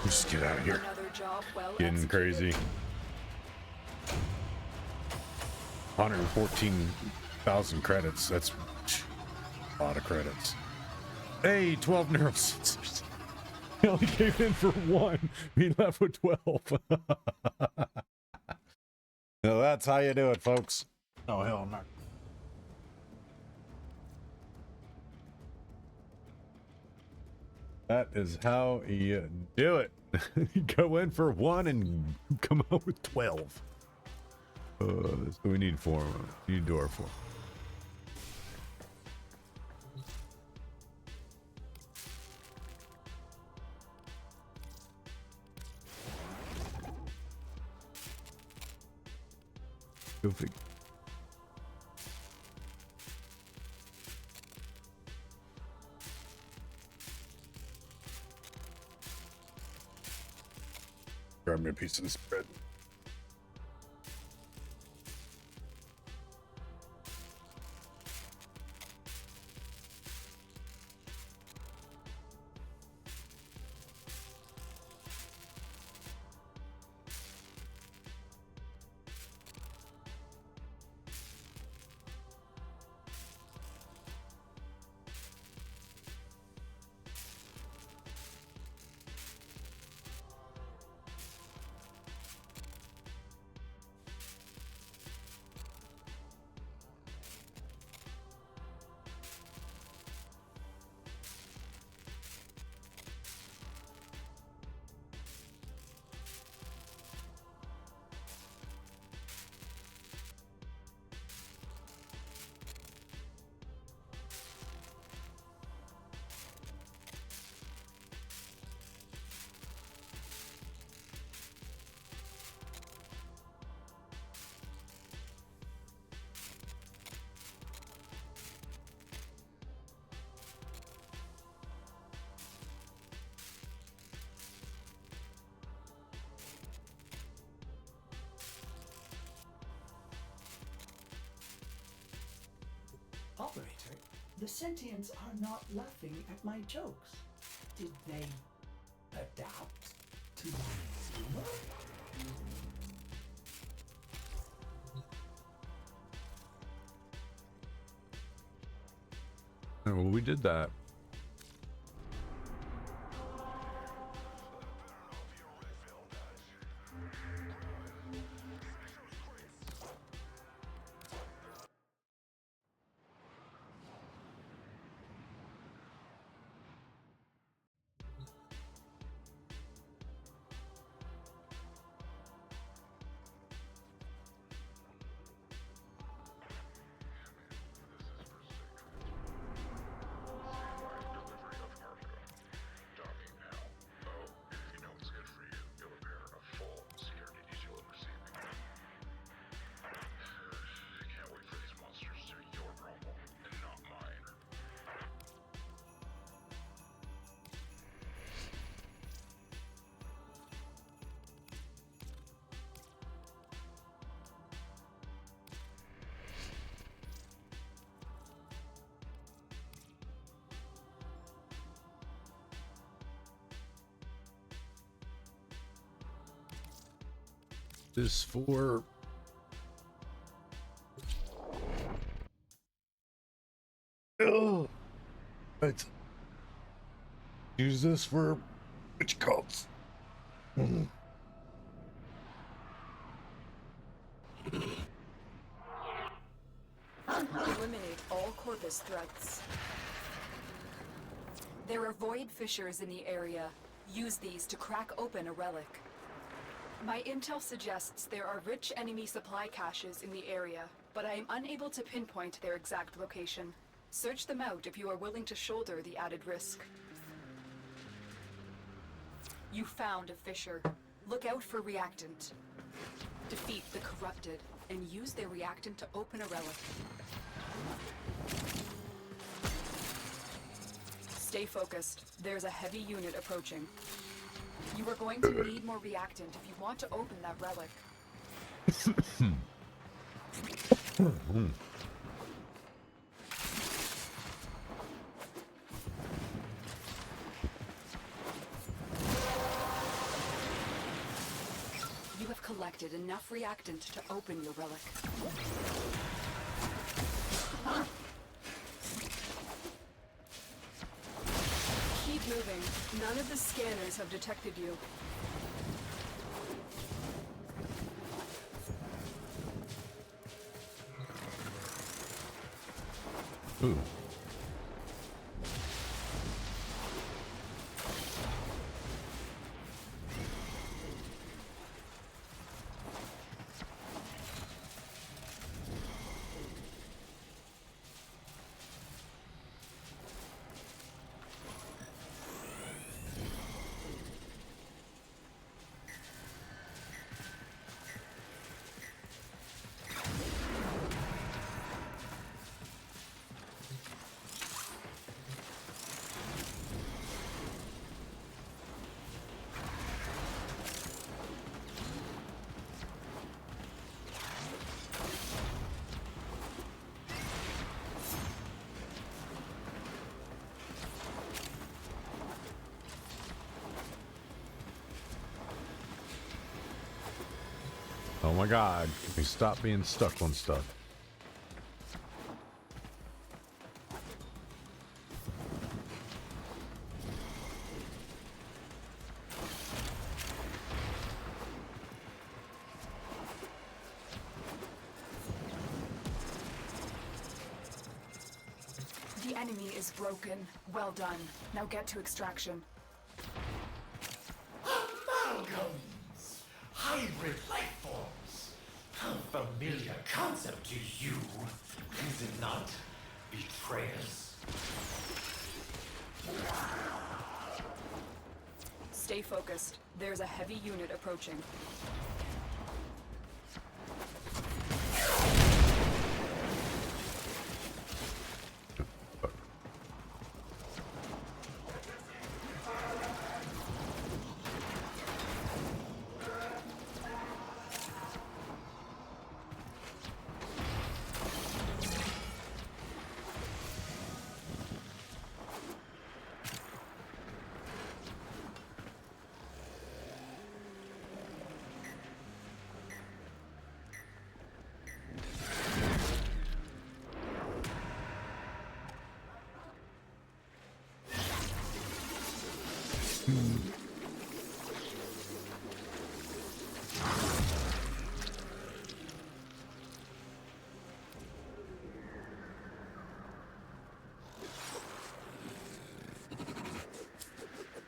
Just get out of here. Another job well Getting executed. crazy. 114,000 credits. That's a lot of credits. Hey, 12 neurosensors. He only came in for 1. We left with 12. Now that's how you do it, folks. Oh, hell no. That is how you do it. You go in for 1 and come out with 12. So we need 4. You need door 4. Go figure. Grab me a piece of this bread. Operator, the sentients are not laughing at my jokes. Did they adapt to my humor? Oh, well, we did that. This for let's use this for what you call it. Eliminate all Corpus threats. There are void fissures in the area. Use these to crack open a relic. My intel suggests there are rich enemy supply caches in the area, but I am unable to pinpoint their exact location. Search them out if you are willing to shoulder the added risk. You found a fissure. Look out for reactant. Defeat the corrupted and use their reactant to open a relic. Stay focused. There's a heavy unit approaching. You are going to need more reactant if you want to open that relic. You have collected enough reactant to open your relic. Keep moving. None of the scanners have detected you. Ooh. Oh my god, can we stop being stuck on stuff? The enemy is broken. Well done. Now get to extraction. Amalgams! Hybrid life forms! How familiar concept to you, is it not, betrayers? Stay focused. There's a heavy unit approaching.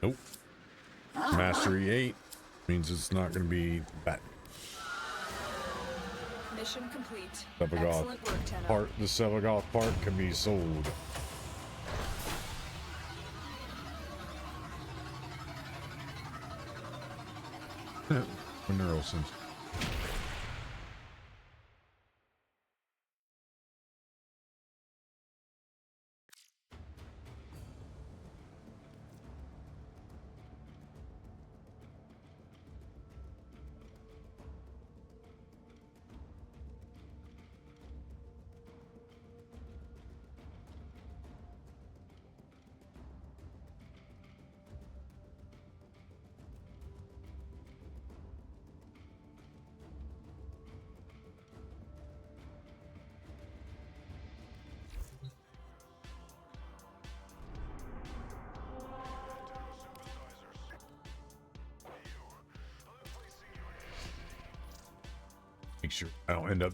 Nope. Mastery 8 means it's not going to be that. Mission complete. Sevagoth Excellent work, Tenno. part, the Sevagoth part can be sold. Mineral sense. Make sure I don't end up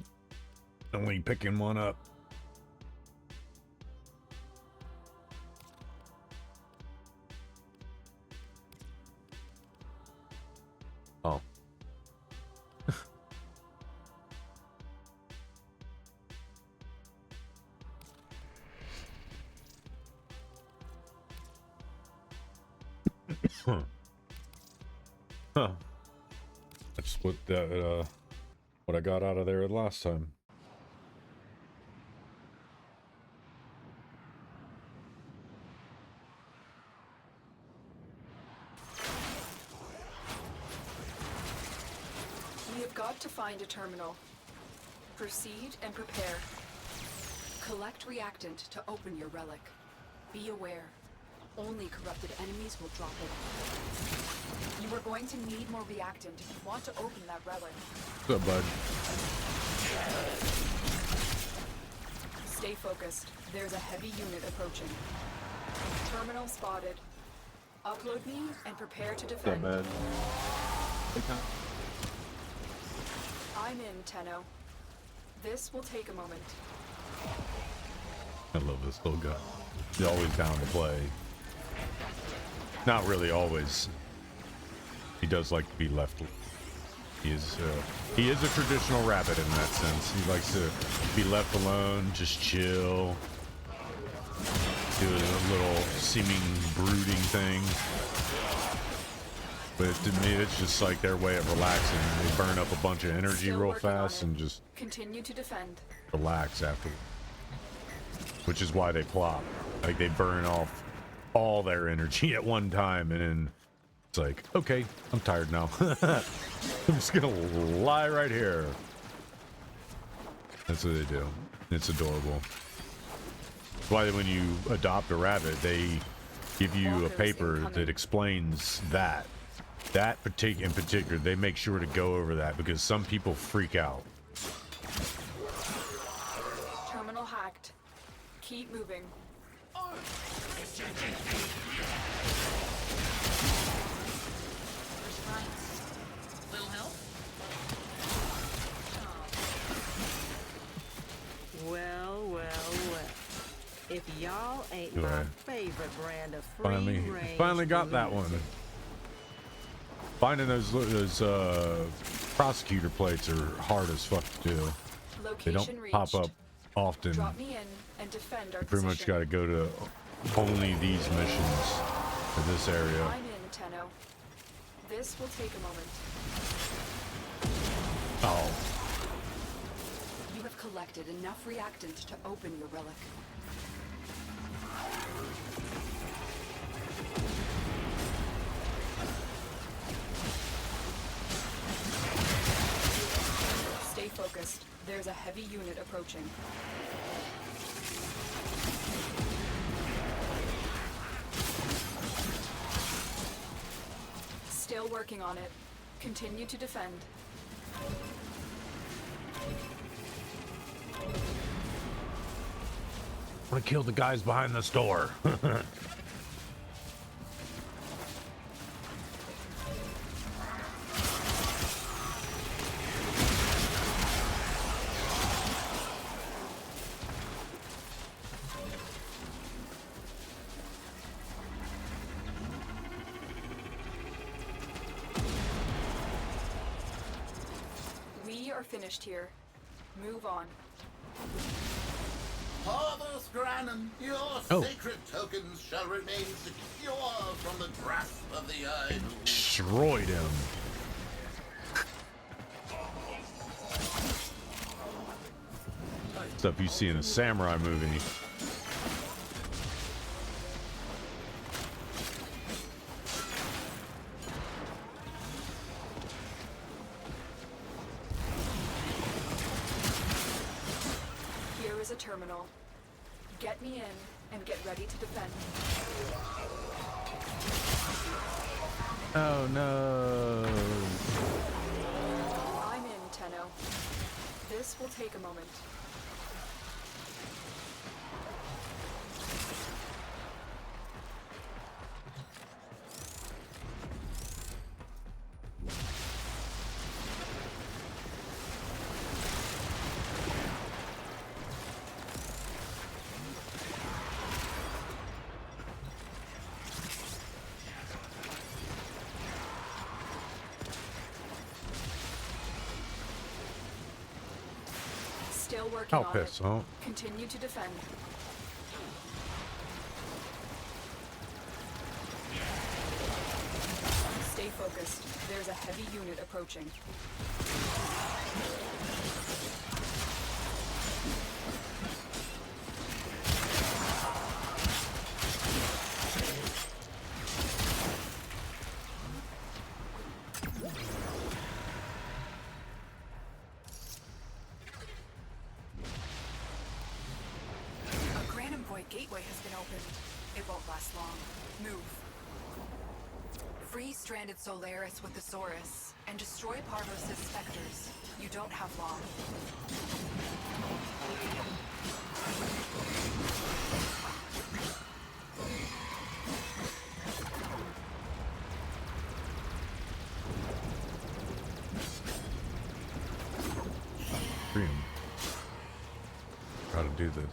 only picking one up. Huh. Huh. That's what that what I got out of there last time. We have got to find a terminal. Proceed and prepare. Collect reactant to open your relic. Be aware. Only corrupted enemies will drop it. You are going to need more reactant if you want to open that relic. What's up, bud? Stay focused. There's a heavy unit approaching. Terminal spotted. Upload me and prepare to defend. Bad. I'm in, Tenno. This will take a moment. I love this little guy. He's always down to play. Not really always. He does like to be left. He is a traditional rabbit in that sense. He likes to be left alone, just chill, do a little seeming brooding thing. But to me, it's just like their way of relaxing. They burn up a bunch of energy real fast and just continue to defend. Relax after. Which is why they plop. Like they burn off all their energy at one time, and then it's like, okay, I'm tired now. I'm just gonna lie right here. That's what they do. It's adorable. That's why when you adopt a rabbit, they give you a paper that explains that. That in particular, they make sure to go over that because some people freak out. Terminal hacked. Keep moving. Little help? Well, well, well. If y'all ain't my favorite brand of free-range Finally got that one. Finding those prosecutor plates are hard as fuck to do. They don't pop up often. Drop me in and defend our You pretty much got to go to only these missions for this area. I'm in, Tenno. This will take a moment. Oh. You have collected enough reactant to open your relic. Stay focused. There's a heavy unit approaching. Still working on it. Continue to defend. I want to kill the guys behind the store. We are finished here. Move on. Father Scrannon, your sacred tokens shall remain secure from the grasp of the idol. Destroyed him. Stuff you see in a samurai movie. Here is a terminal. Get me in and get ready to defend. Oh no. I'm in, Tenno. This will take a moment. Still working on piss, it. huh? Continue to defend. focused. There's a heavy unit approaching. A Granum Void gateway has been opened. It won't last long. Move. Free stranded Solaris with Thesaurus and destroy Parvos' specters. You don't have long. Dream. How to do this.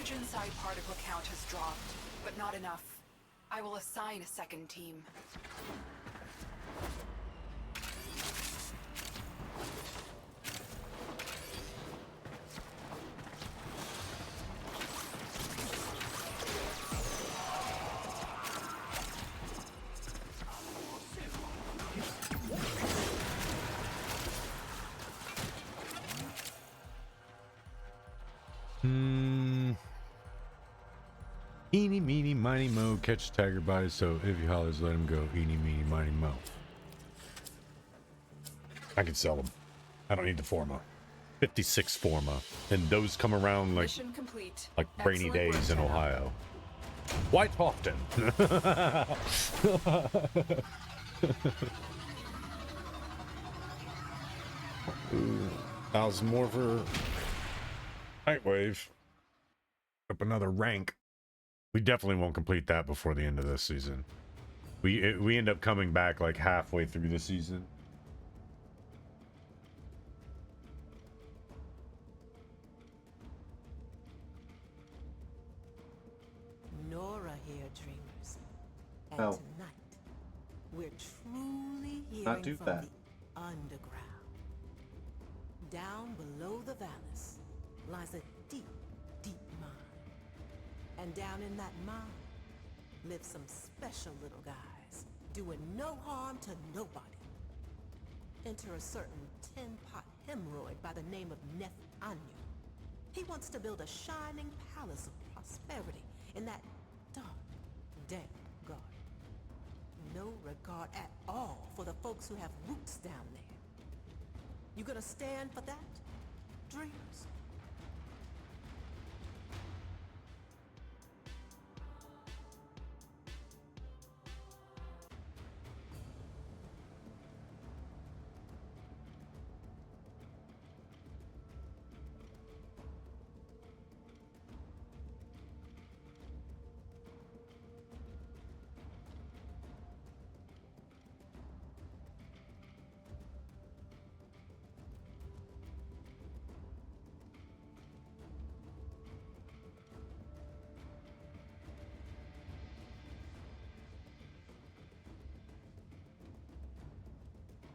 Inside particle count has dropped, but not enough. I will assign a second team. Eeny, meeny, miny, mo. Catch a tiger by his toe. If he hollers, let him go. Eeny, meeny, miny, mo. I can sell them. I don't need the Forma. 56 Forma. And those come around like Mission complete. like rainy Excellent days work, in Jenna. Ohio. White often. Ooh, 1,000 more for Nightwave. Up another rank. We definitely won't complete that before the end of this season. We end up coming back like halfway through the season. Nora here, dreamers. And Oh. tonight, we're truly Not hearing do from that. the underground. Down below the valleys lies a deep, deep mine. And down in that mine live some special little guys, doing no harm to nobody. Enter a certain tin-pot hemorrhoid by the name of Nef Anu. He wants to build a shining palace of prosperity in that dark, damp garden. No regard at all for the folks who have roots down there. You gonna stand for that, dreamers?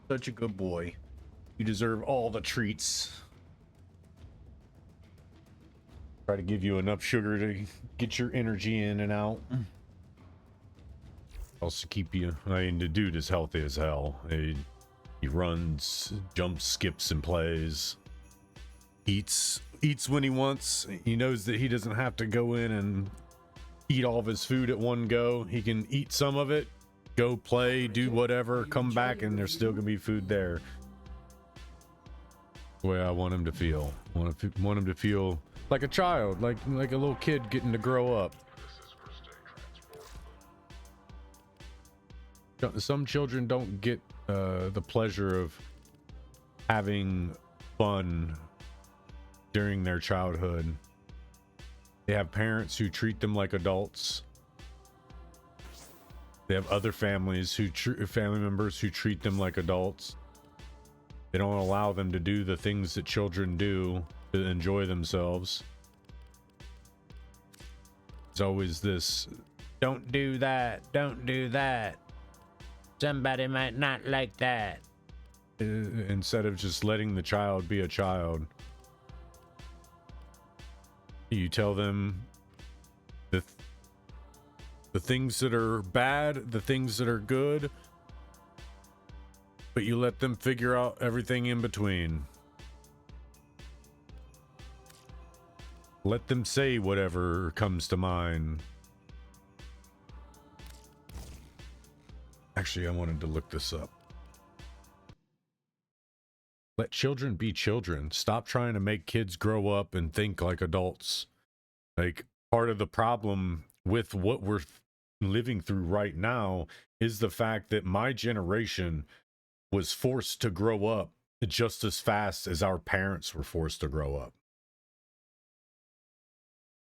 Such a good boy. You deserve all the treats. Try to give you enough sugar to get your energy in and out. Also keep you, I mean, the dude is healthy as hell. He runs, jumps, skips, and plays. Eats when he wants. He knows that he doesn't have to go in and eat all of his food at one go. He can eat some of it, go play, do whatever, come back, and there's still gonna be food there. The way I want him to feel. Want him to feel like a child, like a little kid getting to grow up. Some children don't get the pleasure of having fun during their childhood. They have parents who treat them like adults. They have other families family members who treat them like adults. They don't allow them to do the things that children do to enjoy themselves. There's always this, don't do that, don't do that. Somebody might not like that. Instead of just letting the child be a child. You tell them the things that are bad, the things that are good, but you let them figure out everything in between. Let them say whatever comes to mind. Actually, I wanted to look this up. Let children be children. Stop trying to make kids grow up and think like adults. Like, part of the problem with what we're living through right now is the fact that my generation was forced to grow up just as fast as our parents were forced to grow up.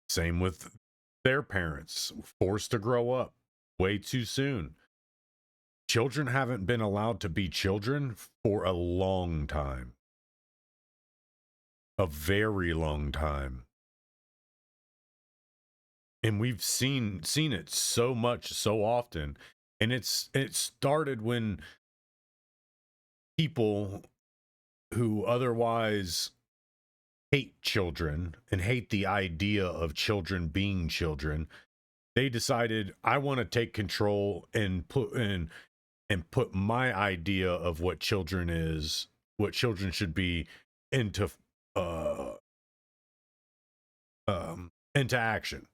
Same with their parents, forced to grow up way too soon. Children haven't been allowed to be children for a long time. A very long time. And we've seen it so much, so often. And it started when people who otherwise hate children and hate the idea of children being children, they decided, I want to take control and put my idea of what children is, what children should be, into action.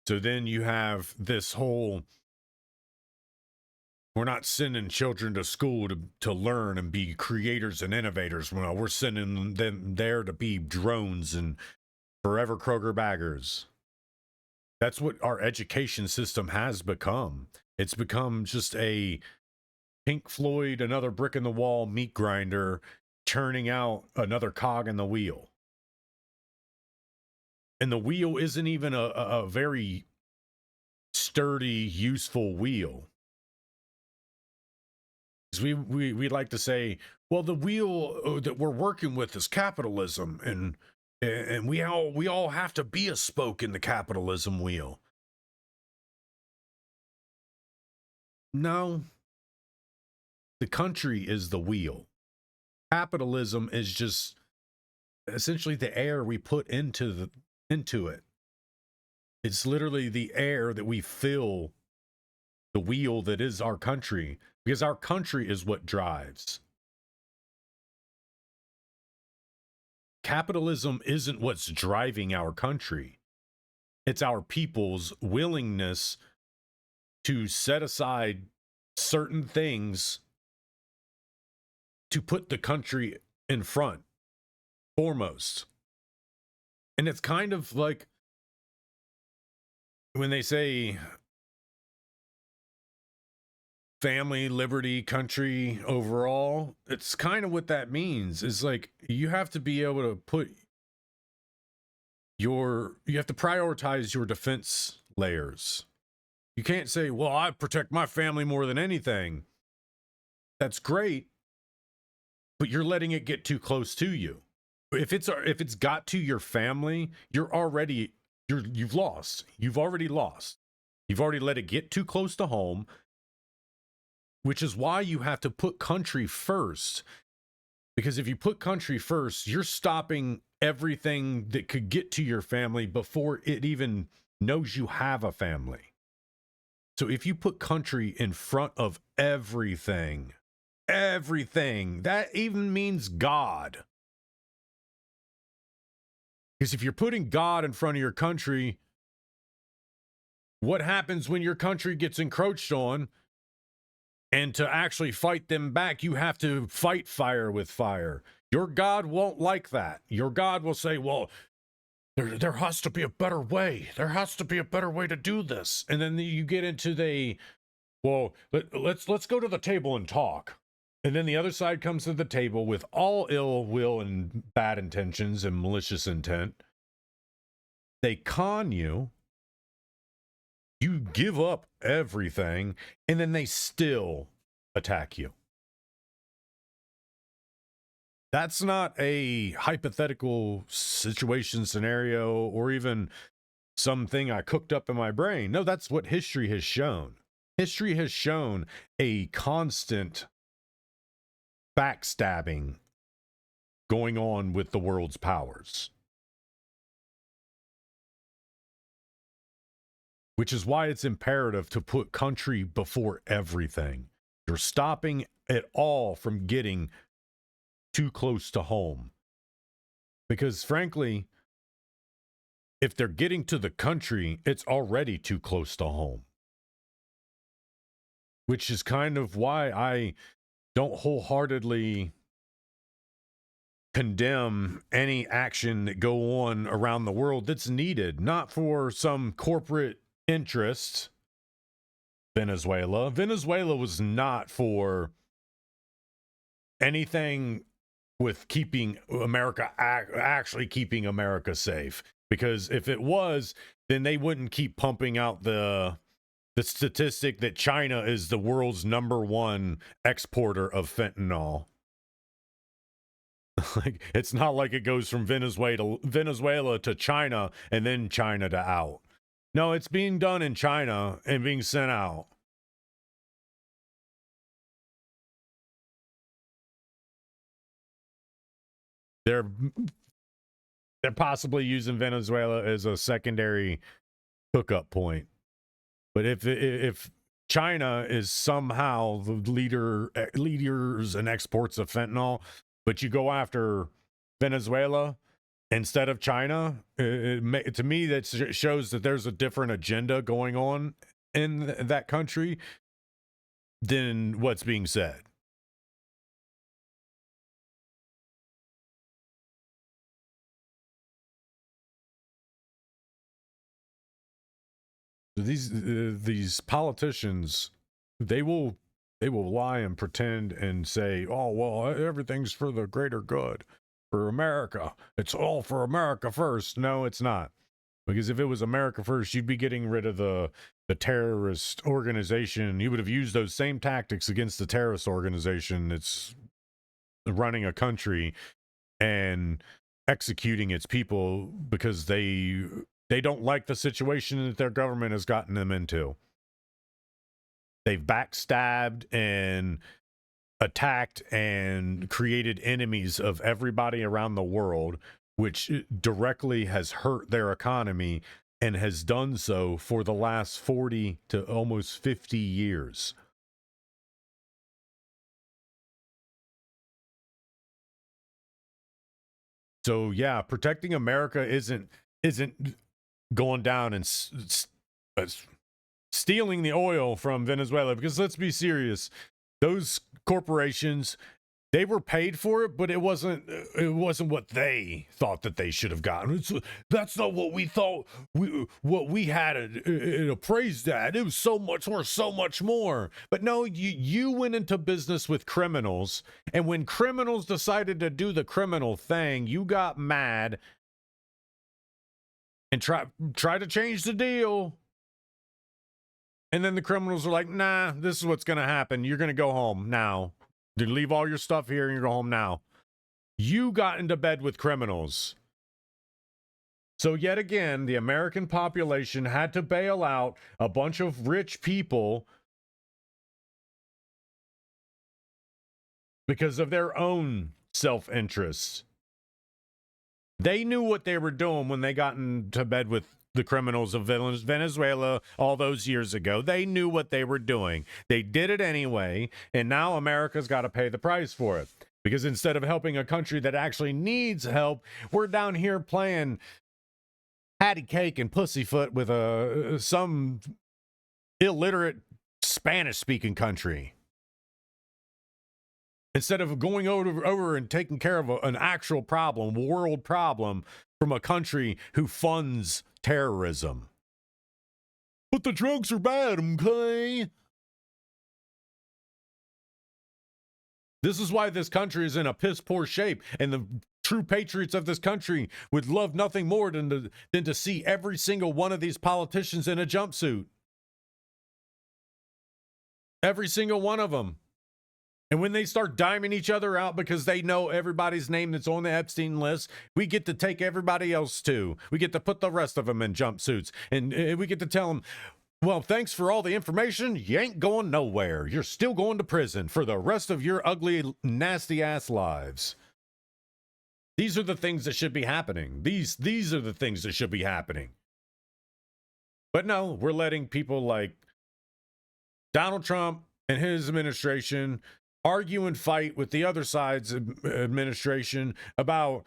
So then you have this whole, we're not sending children to school to learn and be creators and innovators. Well, we're sending them there to be drones and forever Kroger baggers. That's what our education system has become. It's become just a Pink Floyd, another brick in the wall meat grinder, churning out another cog in the wheel. And the wheel isn't even a very sturdy, useful wheel. Because we like to say, well, the wheel that we're working with is capitalism, and we all have to be a spoke in the capitalism wheel. No. The country is the wheel. Capitalism is just essentially the air we put into it. It's literally the air that we fill the wheel that is our country, because our country is what drives. Capitalism isn't what's driving our country. It's our people's willingness to set aside certain things to put the country in front, foremost. And it's kind of like when they say family, liberty, country overall, it's kind of what that means. Is like, you have to be able to you have to prioritize your defense layers. You can't say, well, I protect my family more than anything. That's great, but you're letting it get too close to you. If it's got to your family, you've lost. You've already lost. You've already let it get too close to home, which is why you have to put country first. Because if you put country first, you're stopping everything that could get to your family before it even knows you have a family. So if you put country in front of everything, that even means God. Because if you're putting God in front of your country, what happens when your country gets encroached on? And to actually fight them back, you have to fight fire with fire. Your God won't like that. Your God will say, well, there has to be a better way. There has to be a better way to do this. And then you get into let's go to the table and talk. And then the other side comes to the table with all ill will and bad intentions and malicious intent. They con you. You give up everything, and then they still attack you. That's not a hypothetical situation, scenario, or even something I cooked up in my brain. No, that's what history has shown. History has shown a constant backstabbing going on with the world's powers. Which is why it's imperative to put country before everything. You're stopping it all from getting too close to home. Because frankly, if they're getting to the country, it's already too close to home. Which is kind of why I don't wholeheartedly condemn any action that go on around the world that's needed, not for some corporate interest. Venezuela was not for anything with keeping America, actually keeping America safe. Because if it was, then they wouldn't keep pumping out the statistic that China is the world's #1 exporter of fentanyl. Like, it's not like it goes from Venezuela to China and then China to out. No, it's being done in China and being sent out. They're possibly using Venezuela as a secondary hookup point. But if China is somehow the leaders in exports of fentanyl, but you go after Venezuela instead of China, to me that shows that there's a different agenda going on in that country than what's being said. These politicians, they will lie and pretend and say, oh, well, everything's for the greater good, for America. It's all for America first. No, it's not. Because if it was America first, you'd be getting rid of the terrorist organization. You would have used those same tactics against the terrorist organization that's running a country and executing its people because they don't like the situation that their government has gotten them into. They've backstabbed and attacked and created enemies of everybody around the world, which directly has hurt their economy and has done so for the last 40 to almost 50 years. So yeah, protecting America isn't going down and stealing the oil from Venezuela, because let's be serious, those corporations, they were paid for it, but it wasn't what they thought that they should have gotten. That's not what we thought. What we had it appraised at. It was so much worth so much more. But no, you went into business with criminals, and when criminals decided to do the criminal thing, you got mad and try to change the deal. And then the criminals are like, nah, this is what's going to happen. You're going to go home now. You leave all your stuff here and you go home now. You got into bed with criminals. So yet again, the American population had to bail out a bunch of rich people because of their own self-interest. They knew what they were doing when they got into bed with the criminals of Venezuela all those years ago. They knew what they were doing. They did it anyway, and now America's got to pay the price for it. Because instead of helping a country that actually needs help, we're down here playing patty cake and pussyfoot with some illiterate Spanish-speaking country. Instead of going over and taking care of an actual problem, world problem, from a country who funds terrorism. But the drugs are bad, okay? This is why this country is in a piss poor shape, and the true patriots of this country would love nothing more than to see every single one of these politicians in a jumpsuit. Every single one of them. And when they start diming each other out because they know everybody's name that's on the Epstein list, we get to take everybody else too. We get to put the rest of them in jumpsuits. And we get to tell them, well, thanks for all the information. You ain't going nowhere. You're still going to prison for the rest of your ugly, nasty-ass lives. These are the things that should be happening. These are the things that should be happening. But no, we're letting people like Donald Trump and his administration argue and fight with the other side's administration about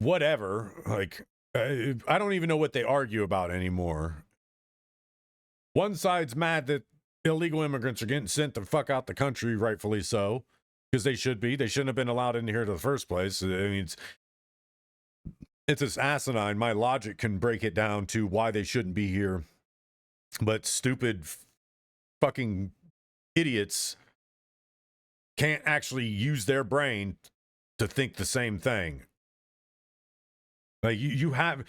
whatever. Like, I don't even know what they argue about anymore. One side's mad that illegal immigrants are getting sent the fuck out the country, rightfully so, because they should be. They shouldn't have been allowed in here in the first place. I mean, it's just asinine. My logic can break it down to why they shouldn't be here. But stupid fucking idiots can't actually use their brain to think the same thing. Like you have,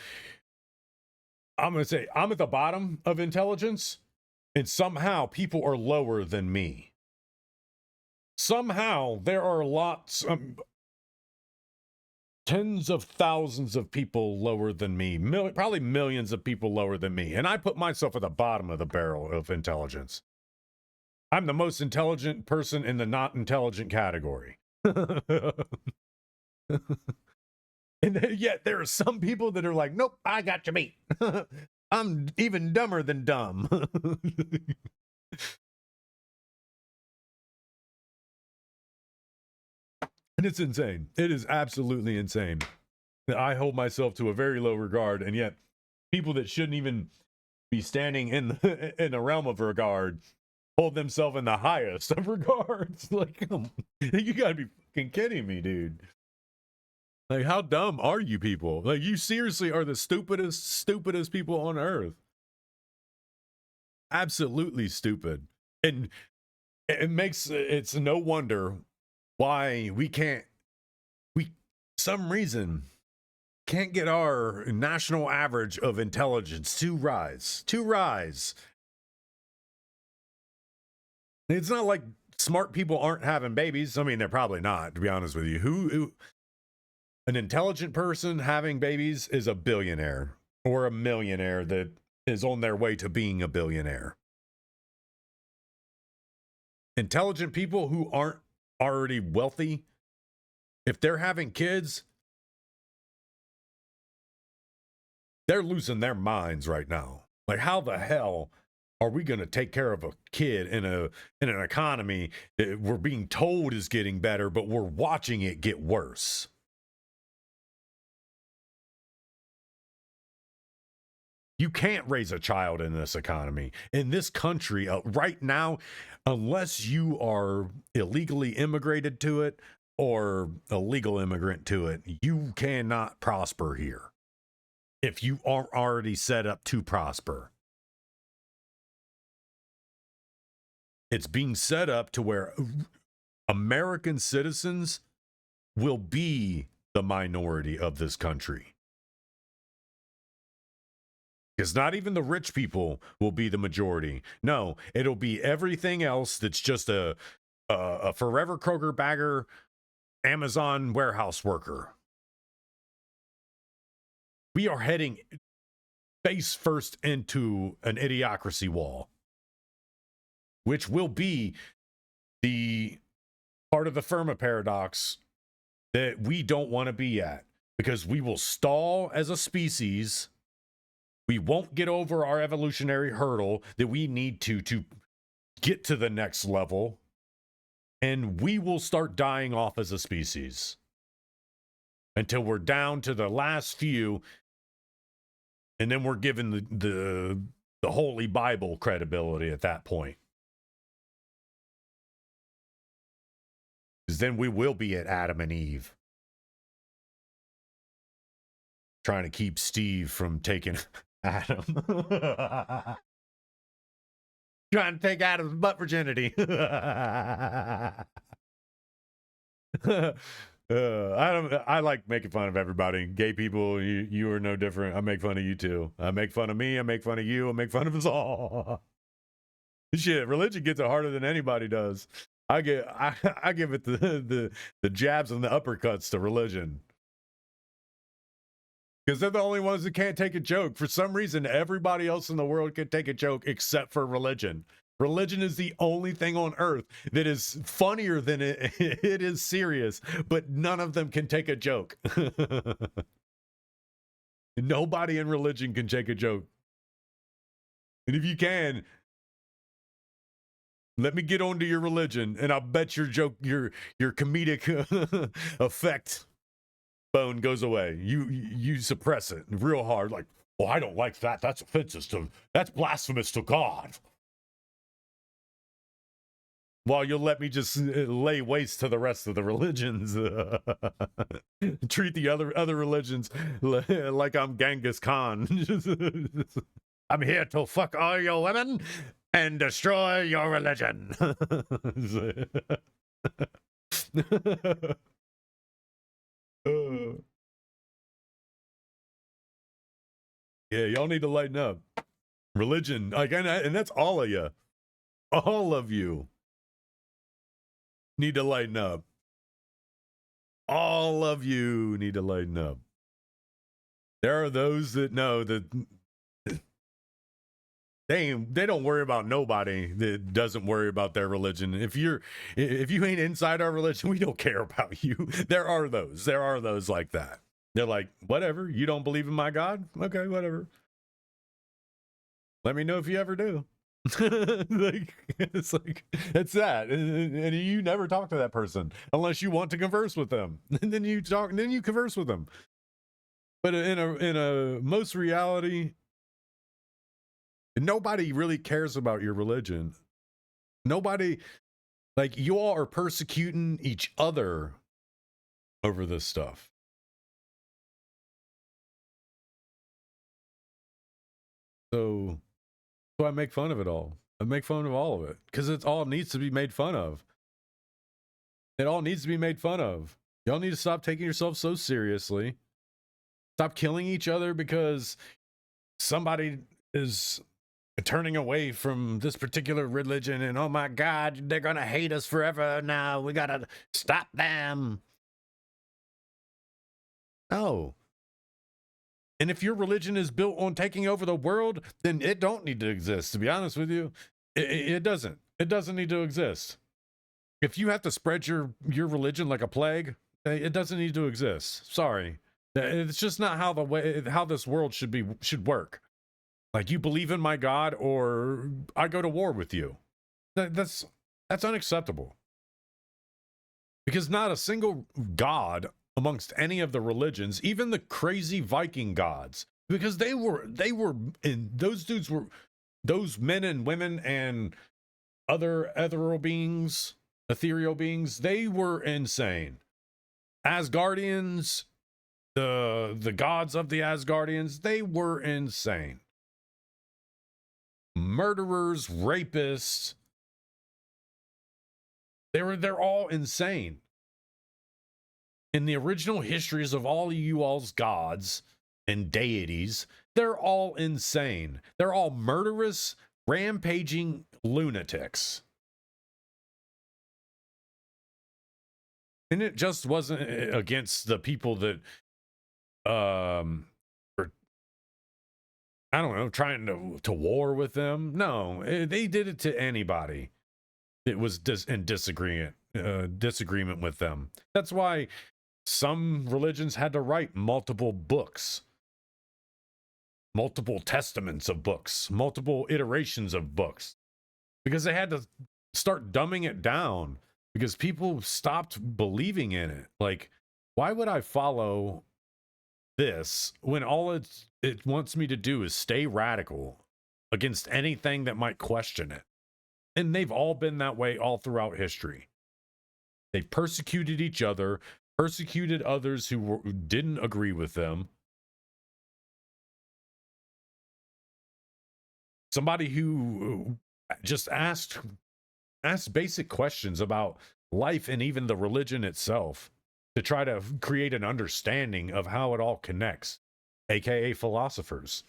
I'm going to say, I'm at the bottom of intelligence, and somehow people are lower than me. Somehow there are lots, tens of thousands of people lower than me, probably millions of people lower than me. And I put myself at the bottom of the barrel of intelligence. I'm the most intelligent person in the not intelligent category. And yet there are some people that are like, nope, I got you beat. I'm even dumber than dumb. And it's insane. It is absolutely insane. I hold myself to a very low regard, and yet people that shouldn't even be standing in the realm of regard hold themselves in the highest of regards. Like, you gotta be fucking kidding me, dude. Like, how dumb are you people? Like, you seriously are the stupidest people on earth. Absolutely stupid. And it's no wonder why we some reason can't get our national average of intelligence to rise. It's not like smart people aren't having babies. I mean, they're probably not, to be honest with you. Who an intelligent person having babies is a billionaire or a millionaire that is on their way to being a billionaire. Intelligent people who aren't already wealthy, if they're having kids, they're losing their minds right now. Like, how the hell are we going to take care of a kid in an economy that we're being told is getting better, but we're watching it get worse? You can't raise a child in this economy. In this country, right now, unless you are illegally immigrated to it or a legal immigrant to it, you cannot prosper here if you aren't already set up to prosper. It's being set up to where American citizens will be the minority of this country. Because not even the rich people will be the majority. No, it'll be everything else that's just a forever Kroger bagger, Amazon warehouse worker. We are heading face first into an idiocracy wall, which will be the part of the Fermi paradox that we don't want to be at, because we will stall as a species. We won't get over our evolutionary hurdle that we need to get to the next level, and we will start dying off as a species until we're down to the last few, and then we're given the Holy Bible credibility at that point. Because then we will be at Adam and Eve, trying to keep Steve from taking Adam. Trying to take Adam's butt virginity. I like making fun of everybody. Gay people, you are no different. I make fun of you too. I make fun of me. I make fun of you. I make fun of us all. Shit, religion gets it harder than anybody does. I give it the jabs and the uppercuts to religion. Because they're the only ones that can't take a joke. For some reason, everybody else in the world can take a joke except for religion. Religion is the only thing on earth that is funnier than it is serious, but none of them can take a joke. Nobody in religion can take a joke. And if you can, let me get onto your religion, and I'll bet your joke, your comedic effect bone goes away. You suppress it real hard, like, well, I don't like that. That's offensive to, that's blasphemous to God. While you'll let me just lay waste to the rest of the religions. Treat the other religions like I'm Genghis Khan. I'm here to fuck all your women and destroy your religion. Yeah, y'all need to lighten up. Religion, like, and that's all of you. All of you need to lighten up. All of you need to lighten up. There are those that know that they don't worry about nobody that doesn't worry about their religion. If you ain't inside our religion, we don't care about you. There are those like that. They're like, whatever, you don't believe in my God? Okay, whatever. Let me know if you ever do. It's like, it's that. And you never talk to that person unless you want to converse with them. And then you talk, and then you converse with them. But in a most reality, nobody really cares about your religion. Nobody, like, you all are persecuting each other over this stuff. So I make fun of it all. I make fun of all of it because it all needs to be made fun of. It all needs to be made fun of. Y'all need to stop taking yourself so seriously. Stop killing each other because somebody is turning away from this particular religion and, oh my God, they're gonna hate us forever now. We gotta stop them. No. And if your religion is built on taking over the world, then it don't need to exist, to be honest with you. It doesn't. It doesn't need to exist. If you have to spread your religion like a plague, it doesn't need to exist. Sorry. It's just not how this world should work. Like, you believe in my God or I go to war with you. That's unacceptable. Because not a single God amongst any of the religions, even the crazy Viking gods, because they were in, those dudes were, those men and women and other ethereal beings, they were insane. Asgardians, the gods of the Asgardians, they were insane. Murderers, rapists, they're all insane. In the original histories of all you all's gods and deities, they're all insane. They're all murderous, rampaging lunatics. And it just wasn't against the people that, were, I don't know, trying to war with them. No, they did it to anybody that was in disagreement with them. That's why some religions had to write multiple books, multiple testaments of books, multiple iterations of books, because they had to start dumbing it down because people stopped believing in it. Like, why would I follow this when all it wants me to do is stay radical against anything that might question it? And they've all been that way all throughout history. They've persecuted each other, persecuted others who didn't agree with them. Somebody who just ask basic questions about life and even the religion itself to try to create an understanding of how it all connects, aka philosophers.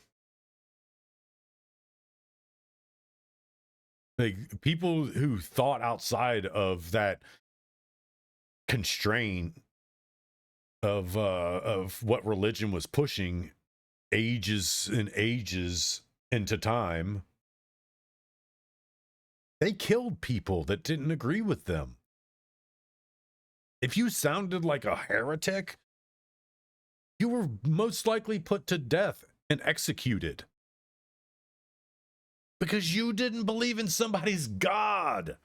Like people who thought outside of that constraint of what religion was pushing ages and ages into time, they killed people that didn't agree with them. If you sounded like a heretic, you were most likely put to death and executed because you didn't believe in somebody's God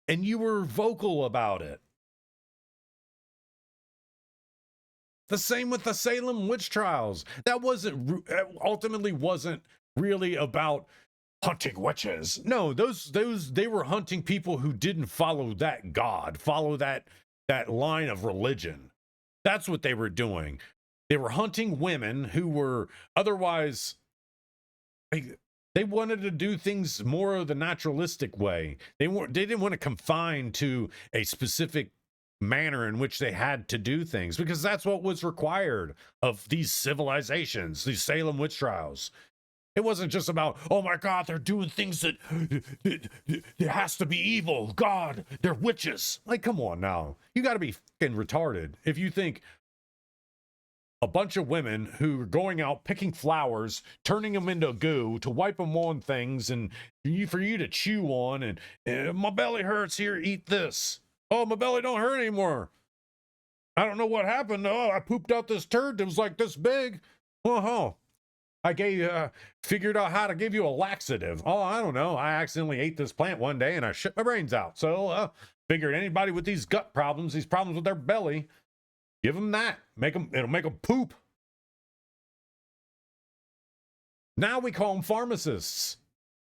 and you were vocal about it. The same with the Salem witch trials. That ultimately wasn't really about hunting witches. No, they were hunting people who didn't follow that God, follow that line of religion. That's what they were doing. They were hunting women who were otherwise, they wanted to do things more of the naturalistic way. They didn't want to confine to a specific manner in which they had to do things, because that's what was required of these civilizations, these Salem witch trials. It wasn't just about, oh my God, they're doing things that it has to be evil. God, they're witches. Like, come on now. You got to be fucking retarded if you think a bunch of women who are going out picking flowers, turning them into goo to wipe them on things and for you to chew on, and my belly hurts here, eat this. Oh, my belly don't hurt anymore. I don't know what happened. Oh, I pooped out this turd that was like this big. I figured out how to give you a laxative. Oh, I don't know. I accidentally ate this plant one day and I shit my brains out. So figured anybody with these gut problems, these problems with their belly, give them that. It'll make them poop. Now we call them pharmacists.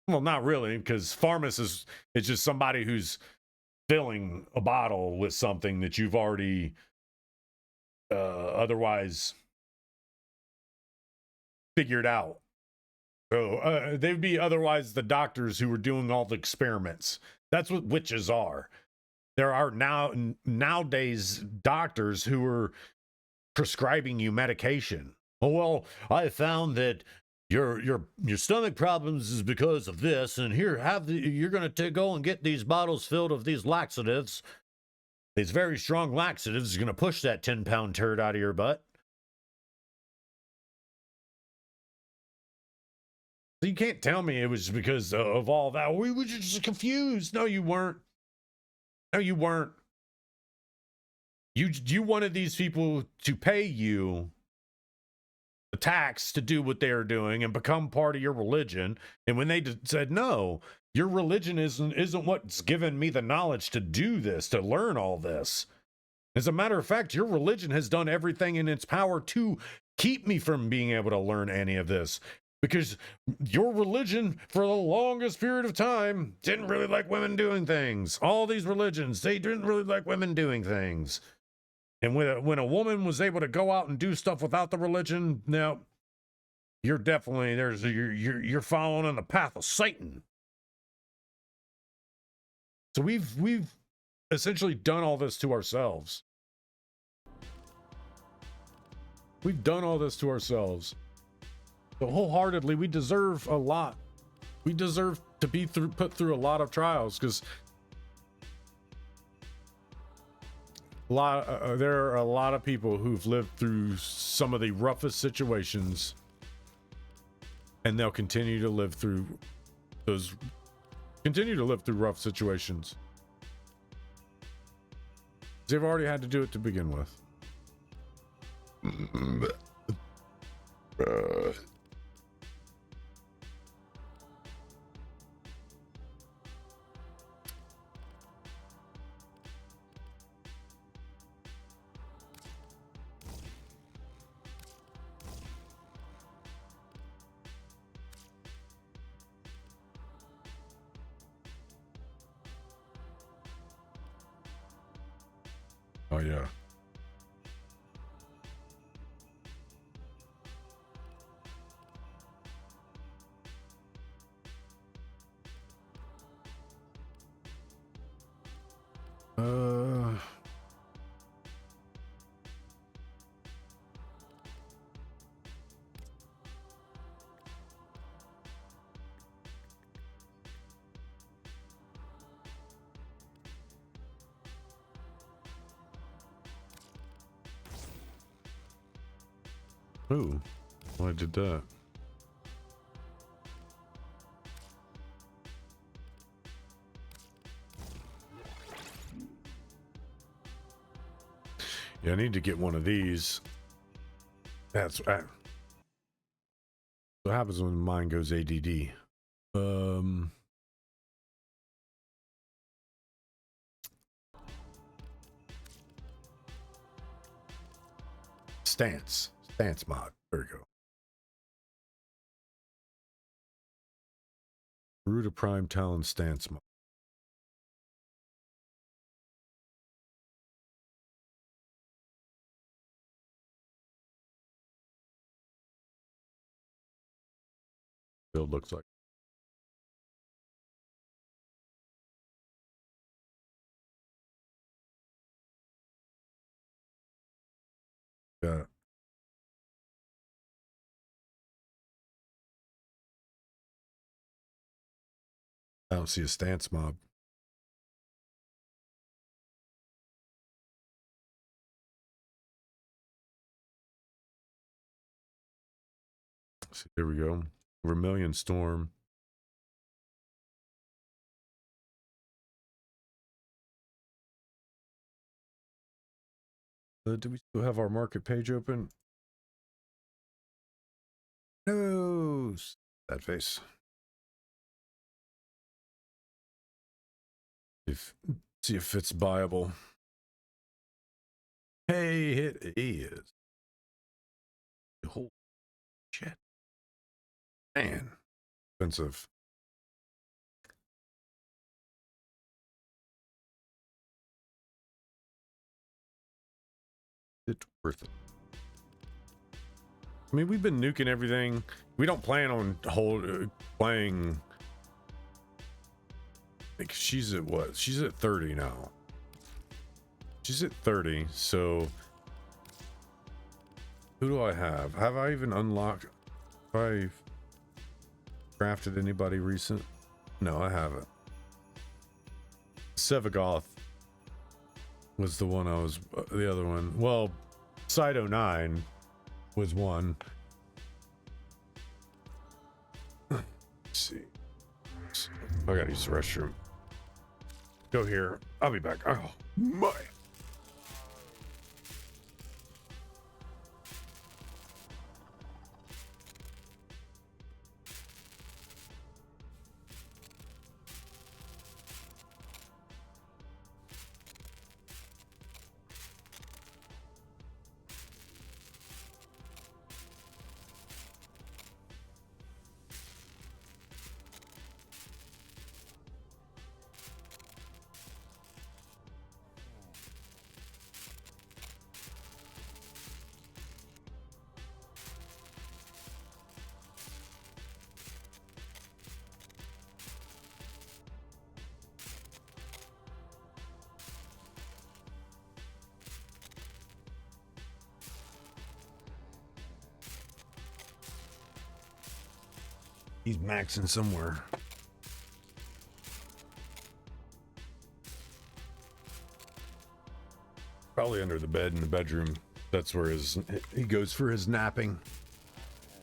Well, not really, because pharmacist is just somebody who's filling a bottle with something that you've already otherwise figured out. So they'd be otherwise the doctors who were doing all the experiments. That's what witches are. There are nowadays doctors who are prescribing you medication. Oh, well, I found that your stomach problems is because of this, and here you're going to go and get these bottles filled of these laxatives. These very strong laxatives are going to push that 10-pound turd out of your butt. So you can't tell me it was because of all that. We were just confused. No, you weren't. No, you weren't. You wanted these people to pay you the tax to do what they are doing and become part of your religion. And when they said, no, your religion isn't what's given me the knowledge to do this, to learn all this. As a matter of fact, your religion has done everything in its power to keep me from being able to learn any of this. Because your religion, for the longest period of time, didn't really like women doing things. All these religions, they didn't really like women doing things. And when a woman was able to go out and do stuff without the religion, now you're definitely you're following on the path of Satan. So we've essentially done all this to ourselves. We've done all this to ourselves. So wholeheartedly, we deserve a lot. We deserve to be put through a lot of trials, because there are a lot of people who've lived through some of the roughest situations, and they'll continue to live through rough situations. They've already had to do it to begin with. Oh, yeah. Ooh, well, I did that. Yeah, I need to get one of these. That's what happens when mine goes ADD. Stance mod. There we go. Root of Prime Talon stance mod. Build looks like. Got it. I don't see a stance mob. So here we go. Vermilion Storm. Do we still have our market page open? No, that face. See if it's buyable. Hey, it is. Holy shit. Man, expensive. It's worth it. I mean, we've been nuking everything. We don't plan on playing. Like, she's at what? She's at 30 now. She's at 30, so who do I have? Have I even unlocked? Have I crafted anybody recent? No, I haven't. Sevagoth was the one I was, the other one. Well, Cyto 9 was one. Let's see. I gotta use the restroom. Go here. I'll be back. Oh, my. He's maxing somewhere. Probably under the bed in the bedroom. That's where he goes for his napping.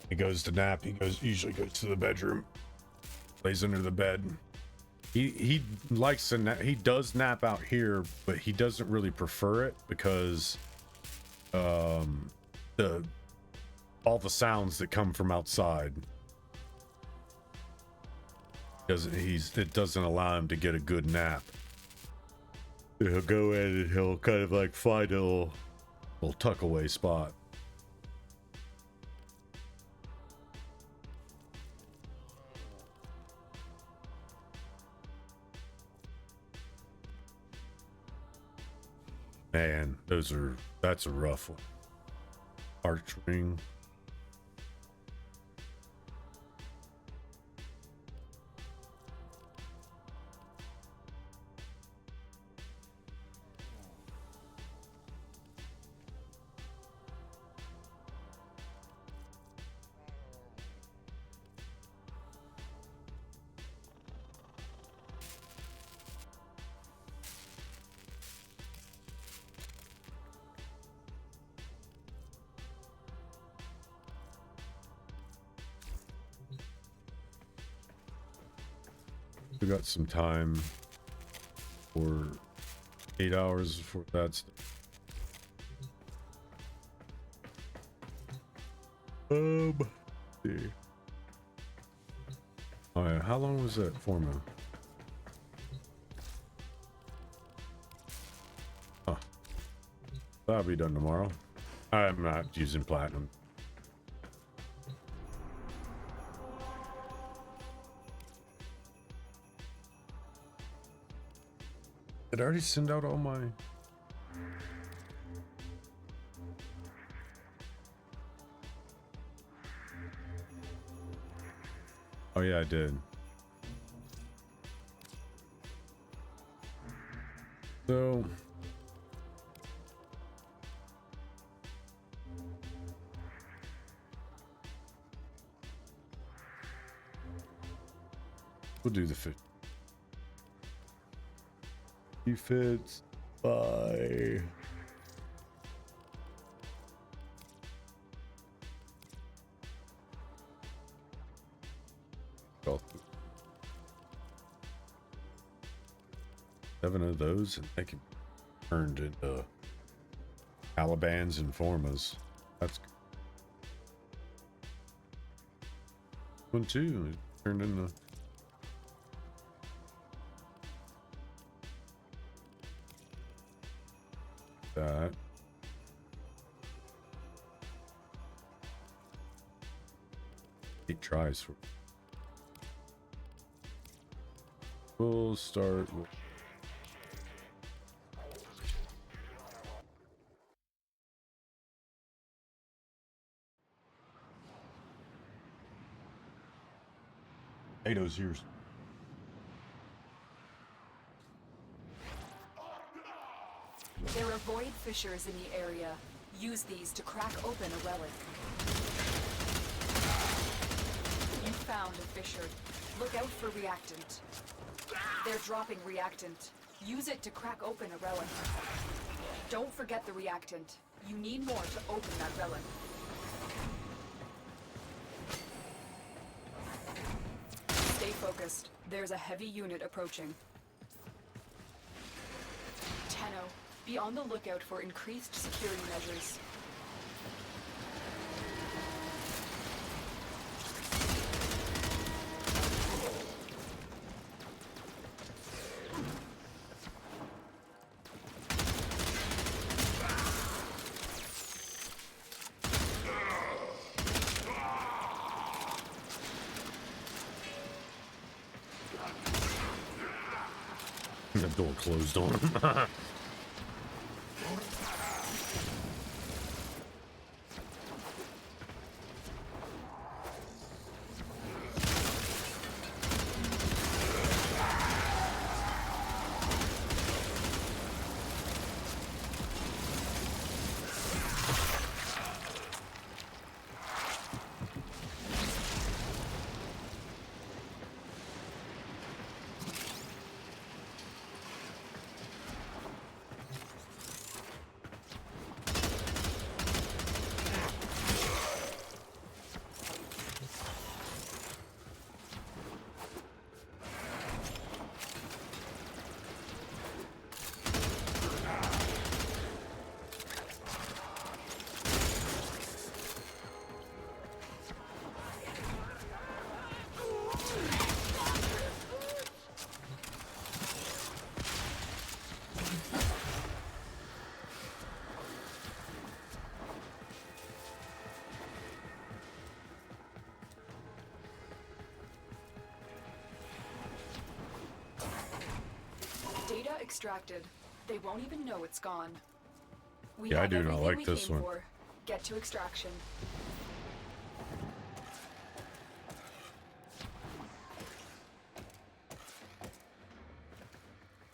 He goes to nap. Usually goes to the bedroom. Lays under the bed. He likes to nap. He does nap out here, but he doesn't really prefer it because all the sounds that come from outside. It doesn't allow him to get a good nap. He'll go in and he'll kind of like find a little tuck away spot. Man, that's a rough one. Arch ring. We got some time for 8 hours before that's see. Oh yeah, how long was that formula? Huh. That'll be done tomorrow. I'm not using platinum. Did I already send out all my... Oh yeah, I did. So... we'll do the 50. He fits by... well, 7 of those, and they can be turned into Alabans and Formas. That's good. One too, turned into... that. He tries for... we'll start with... potatoes here. There are void fissures in the area. Use these to crack open a relic. You found a fissure. Look out for reactant. They're dropping reactant. Use it to crack open a relic. Don't forget the reactant. You need more to open that relic. Stay focused. There's a heavy unit approaching. Tenno, be on the lookout for increased security measures. The door closed on him. Data extracted. They won't even know it's gone. We Yeah, I have do not everything like we this came one. for. Get to extraction.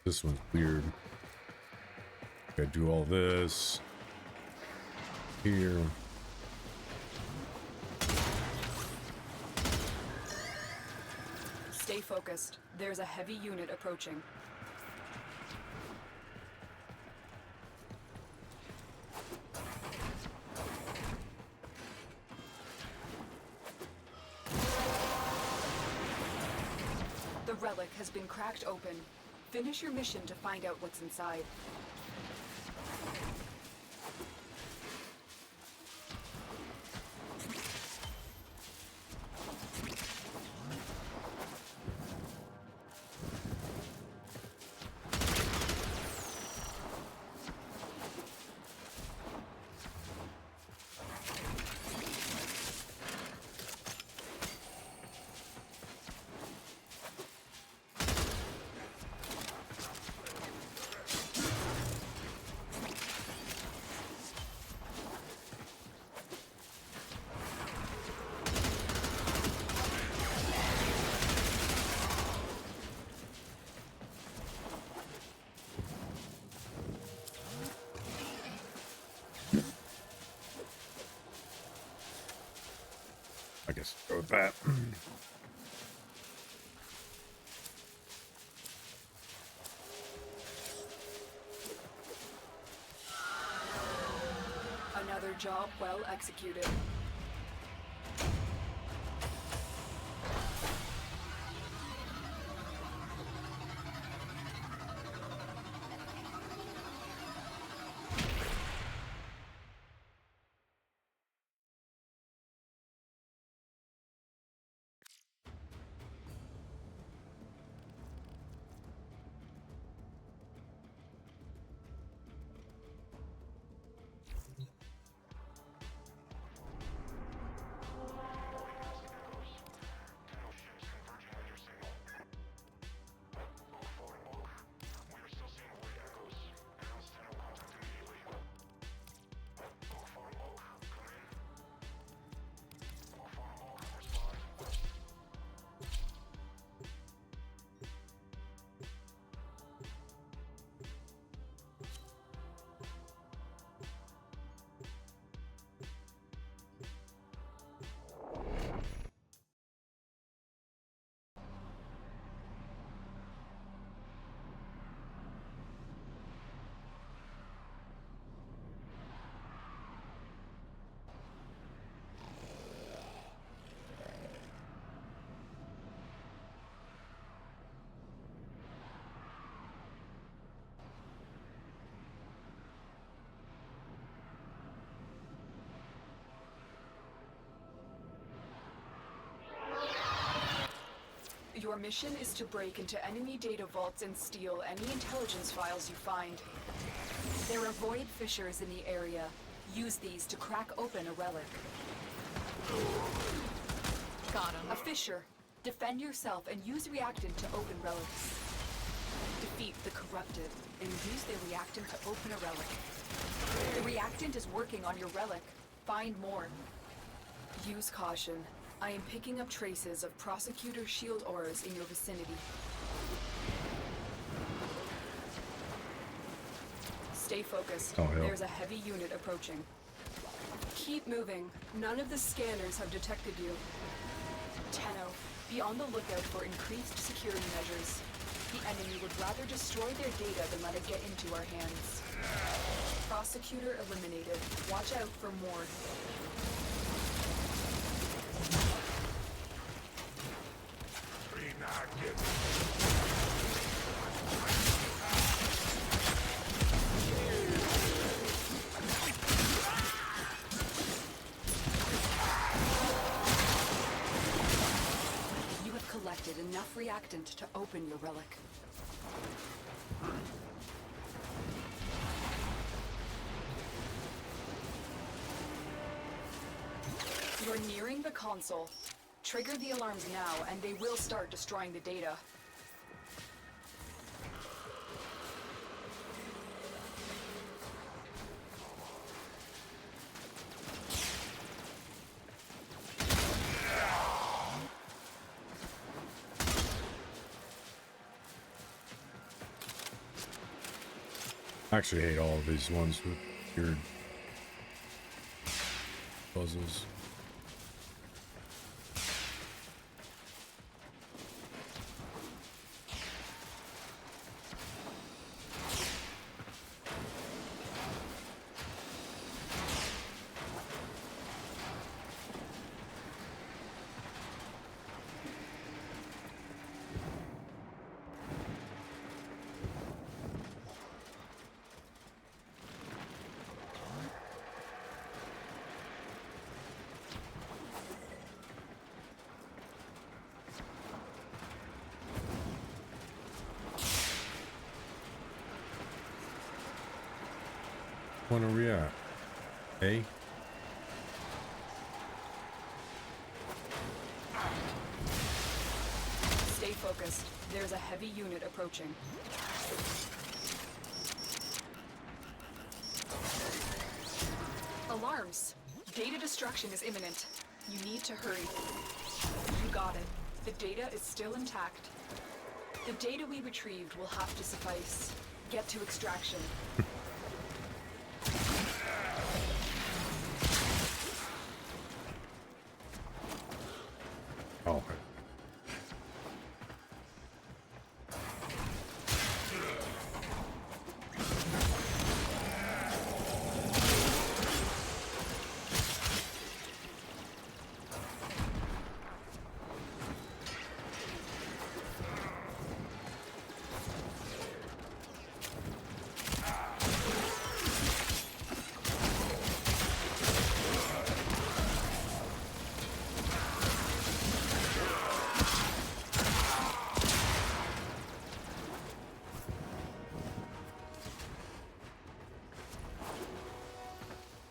This one's weird. Gotta do all this here. Stay focused. There's a heavy unit approaching. The relic has been cracked open. Finish your mission to find out what's inside. I guess go with that. Another job well executed. Your mission is to break into enemy data vaults and steal any intelligence files you find. There are void fissures in the area. Use these to crack open a relic. Got him. A fissure. Defend yourself and use reactant to open relics. Defeat the corrupted and use the reactant to open a relic. The reactant is working on your relic. Find more. Use caution. I am picking up traces of Prosecutor shield auras in your vicinity. Stay focused. Oh, hell. There's a heavy unit approaching. Keep moving. None of the scanners have detected you. Tenno, be on the lookout for increased security measures. The enemy would rather destroy their data than let it get into our hands. Prosecutor eliminated. Watch out for more. You have collected enough reactant to open your relic. You're nearing the console. Trigger the alarms now, and they will start destroying the data. I actually hate all of these ones with weird puzzles. one are we at? A? Stay focused. There's a heavy unit approaching. Alarms! Data destruction is imminent. You need to hurry. You got it. The data is still intact. The data we retrieved will have to suffice. Get to extraction. Oh.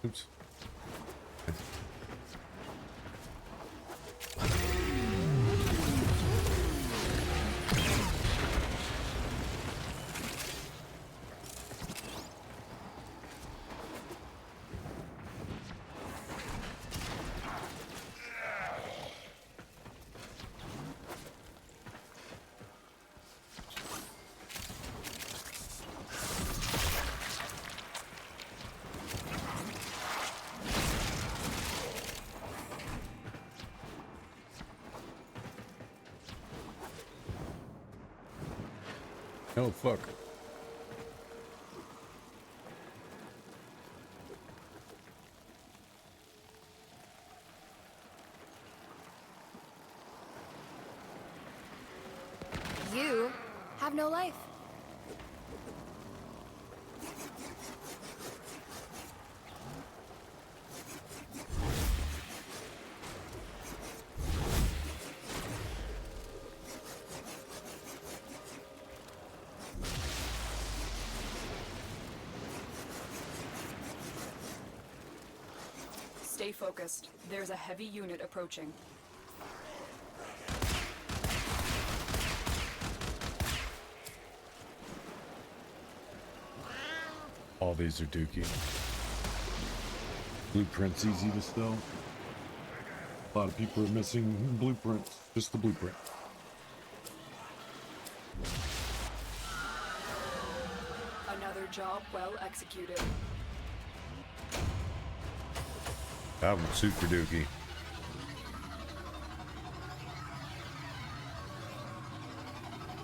Oops. Oh, fuck. You have no life. Stay focused. There's a heavy unit approaching. All these are dookie. Blueprint's easy to steal. A lot of people are missing blueprints. Just the blueprint. Another job well executed. That one's super dookie.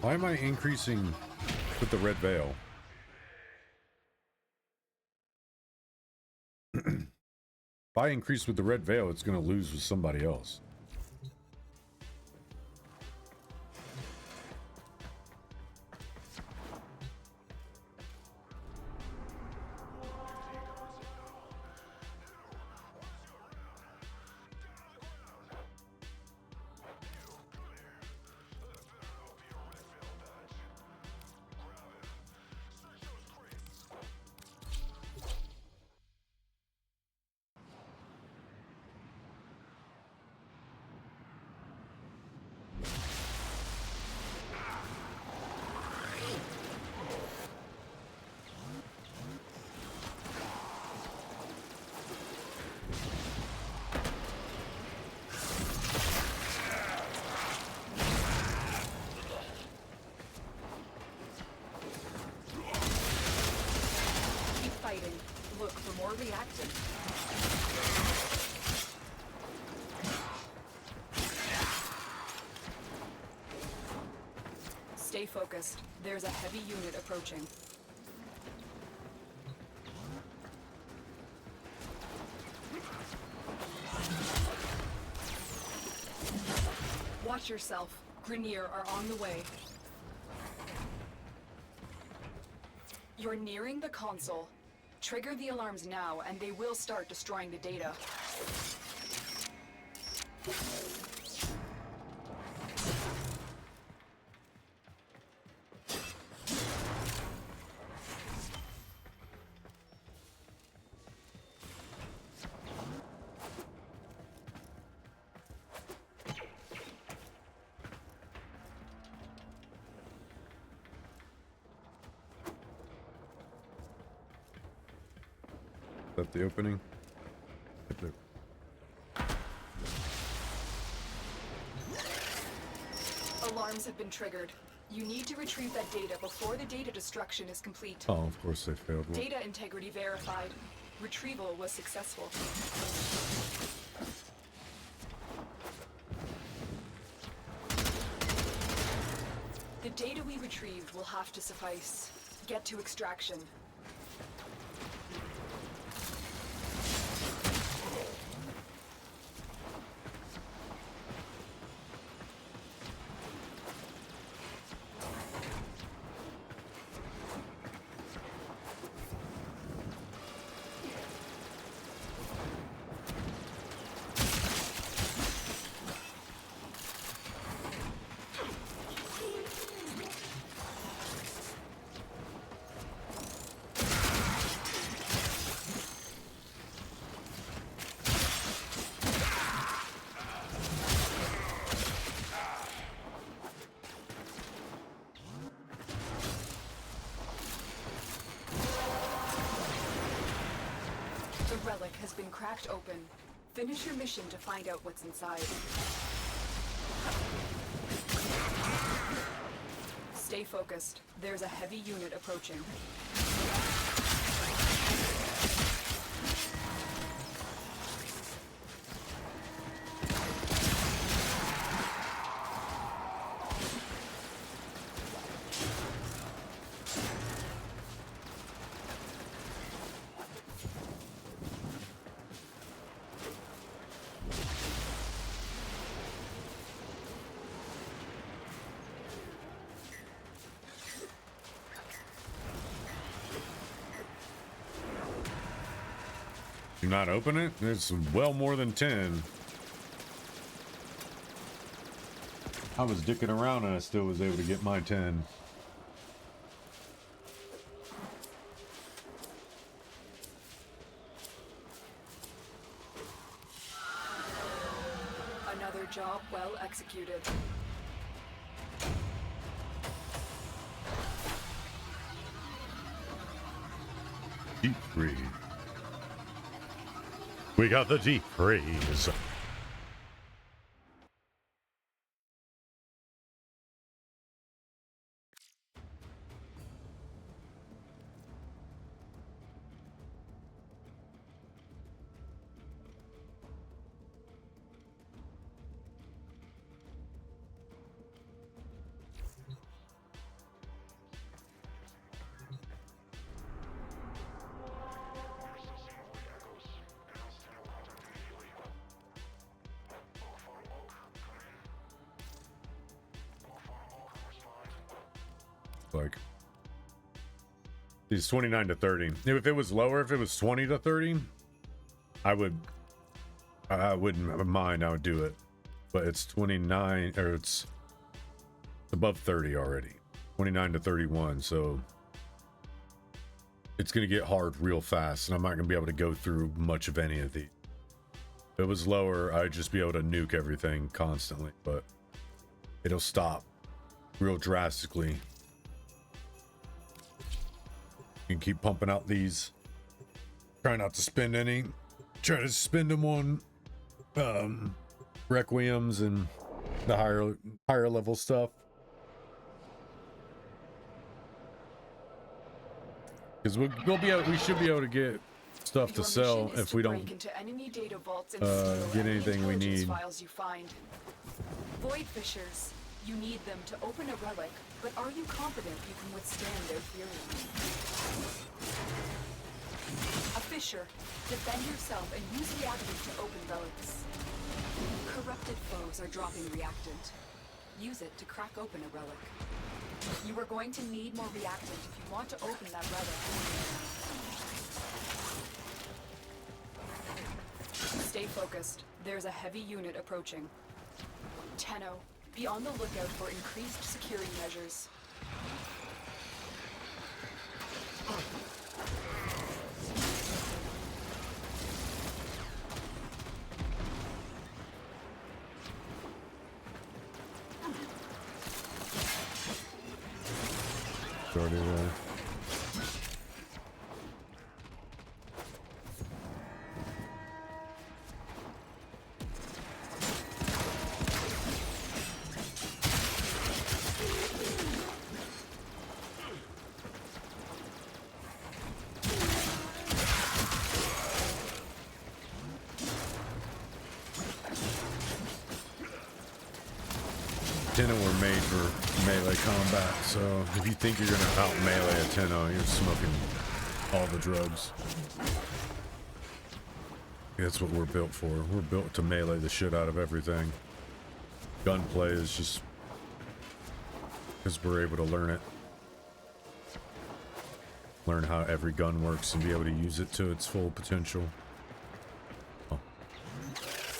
Why am I increasing with the red veil? If I increase with the red veil, it's going to lose with somebody else. Look for more reactant. Stay focused. There's a heavy unit approaching. Watch yourself. Grenier are on the way. You're nearing the console. Trigger the alarms now, and they will start destroying the data. that the opening? Right there. Alarms have been triggered. You need to retrieve that data before the data destruction is complete. Oh, of course they failed. Well, Data integrity verified. Retrieval was successful. The data we retrieved will have to suffice. Get to extraction. The relic has been cracked open. Finish your mission to find out what's inside. Stay focused. There's a heavy unit approaching. Do not open it? It's well more than 10. I was dicking around and I still was able to get my 10. Another job well executed. Deep freeze. We got the deep freeze. Like these 29 to 30. If it was lower, if it was 20 to 30, I wouldn't mind. I would do it, but it's 29 or it's above 30 already. 29 to 31, so it's gonna get hard real fast, and I'm not gonna be able to go through much of any of these. If it was lower, I'd just be able to nuke everything constantly, but it'll stop real drastically. You can keep pumping out these. Try not to spend any. Try to spend them on Requiems and the higher level stuff. Because we should be able to get stuff to sell if we don't get anything we need. Files you find. Void fishers. You need them to open a relic, but are you confident you can withstand their fury? A fisher. Defend yourself and use reactant to open relics. Corrupted foes are dropping reactant. Use it to crack open a relic. You are going to need more reactant if you want to open that relic. Stay focused. There's a heavy unit approaching. Tenno. Be on the lookout for increased security measures. Tenno were made for melee combat, so if you think you're gonna out melee a Tenno, you're smoking all the drugs. That's what we're built for. We're built to melee the shit out of everything. Gunplay is just because we're able to learn it. Learn how every gun works and be able to use it to its full potential. Oh.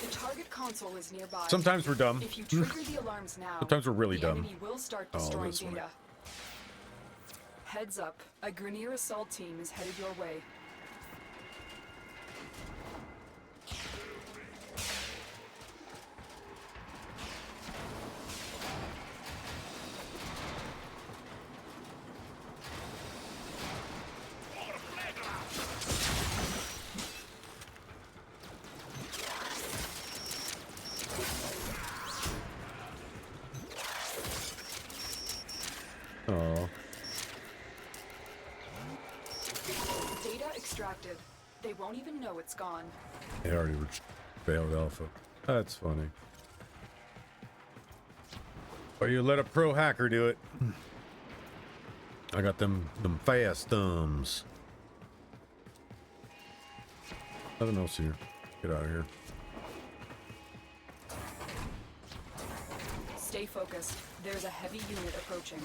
The target console is nearby. Sometimes we're dumb. If you trigger the alarms now, Sometimes we're really dumb. The enemy will start destroying data. Heads up, a Grineer assault team is headed your way. Oh. Data extracted. They won't even know it's gone. They already failed alpha. That's funny. Or you let a pro hacker do it. I got them fast thumbs. Nothing else here. Get out of here. Stay focused. There's a heavy unit approaching.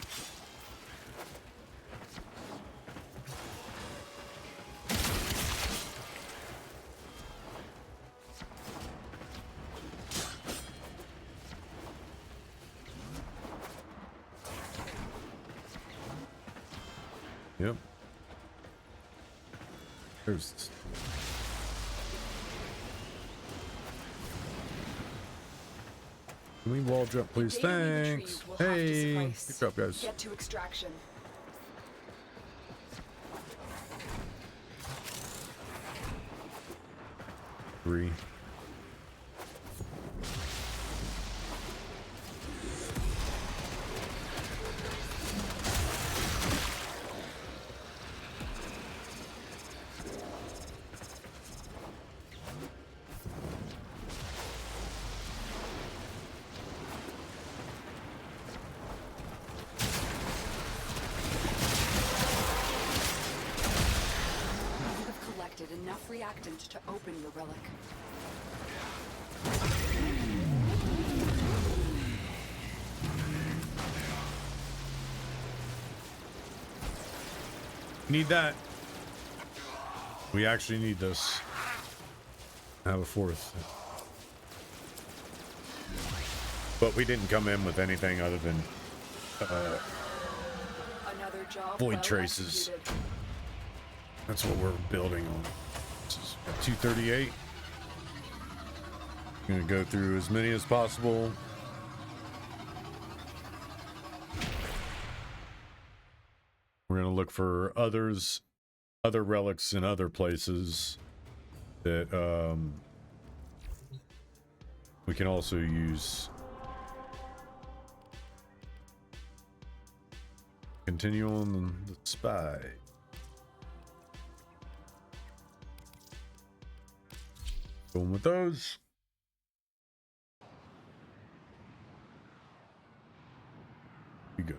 Yep. There's... Can we wall jump, please? Thanks. Hey, good job, guys. Get to extraction. Three. Enough reactant to open your relic. Need that. We actually need this. Have a fourth. But we didn't come in with anything other than Another job void well traces. executed. That's what we're building on. This is 238. Gonna go through as many as possible. We're gonna look for other relics in other places that we can also use. Continue on the spy. Going with those. Be good.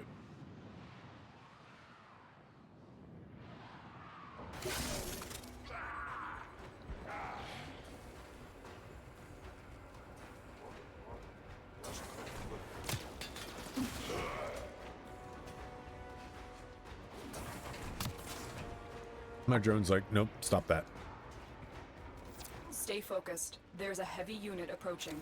My drone's like, nope, stop that. Stay focused. There's a heavy unit approaching.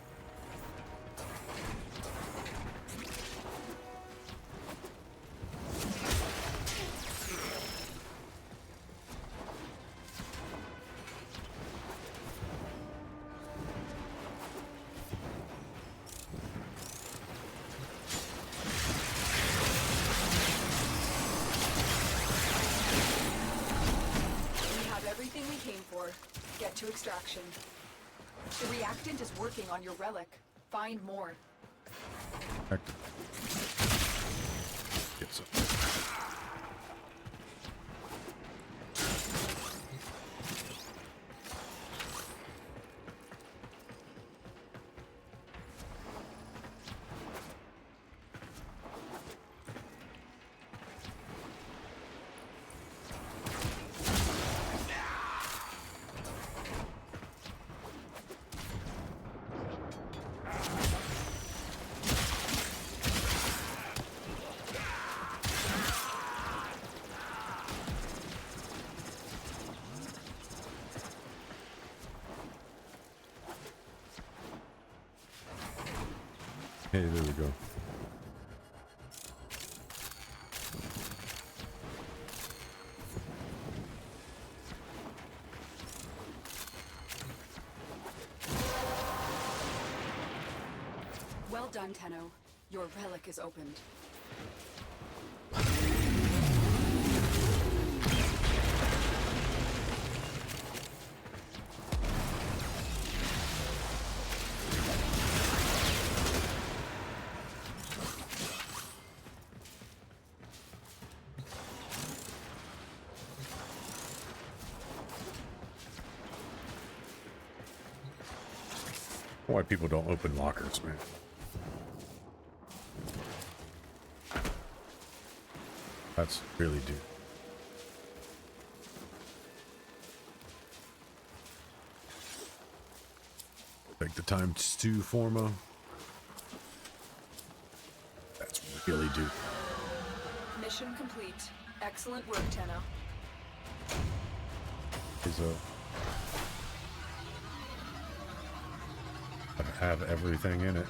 We have everything we came for. Get to extraction. The reactant is working on your relic. Find more. Get some. Hey, there we go. Well done, Tenno. Your relic is opened. Why people don't open lockers, man. That's really do. Take the time to stew, Forma. That's really do. Mission complete. Excellent work, Tenno. So, I have everything in it.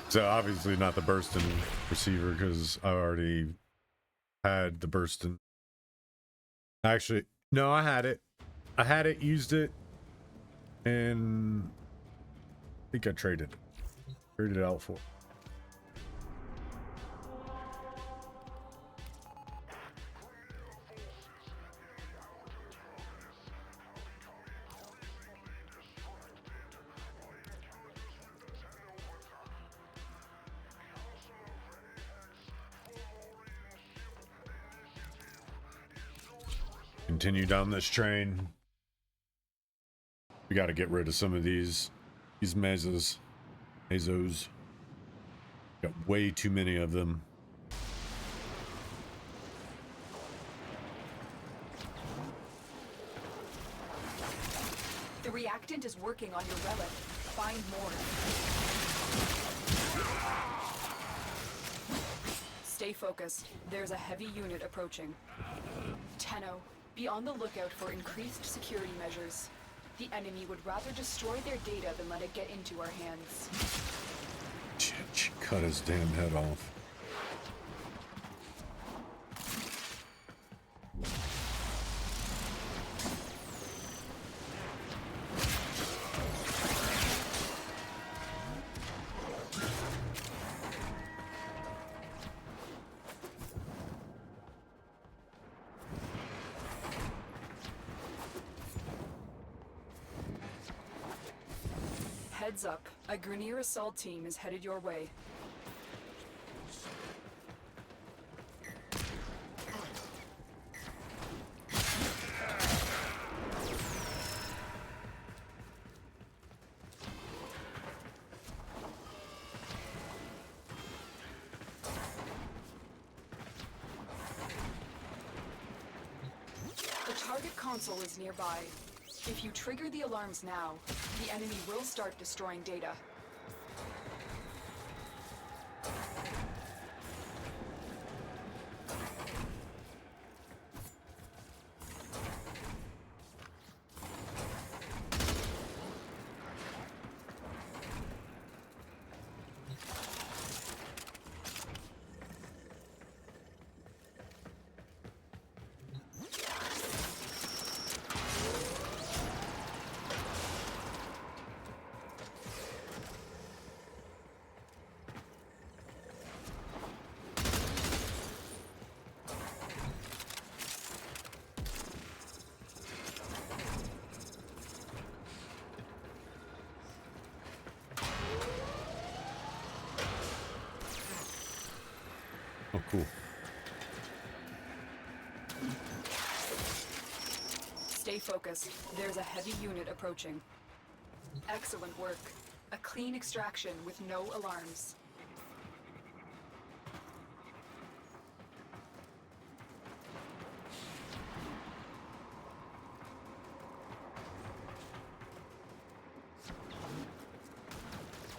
So obviously not the bursting receiver because I already had the bursting. Actually, no, I had it. I had it, used it, and I think I traded it out for. Continue down this train. We got to get rid of some of these mezos. Got way too many of them. The reactant is working on your relic. Find more. Stay focused. There's a heavy unit approaching. Tenno, be on the lookout for increased security measures. The enemy would rather destroy their data than let it get into our hands. She cut his damn head off. Heads up, a Grineer assault team is headed your way. The target console is nearby. If you trigger the alarms now, the enemy will start destroying data. Oh, cool. Stay focused. There's a heavy unit approaching. Excellent work. A clean extraction with no alarms.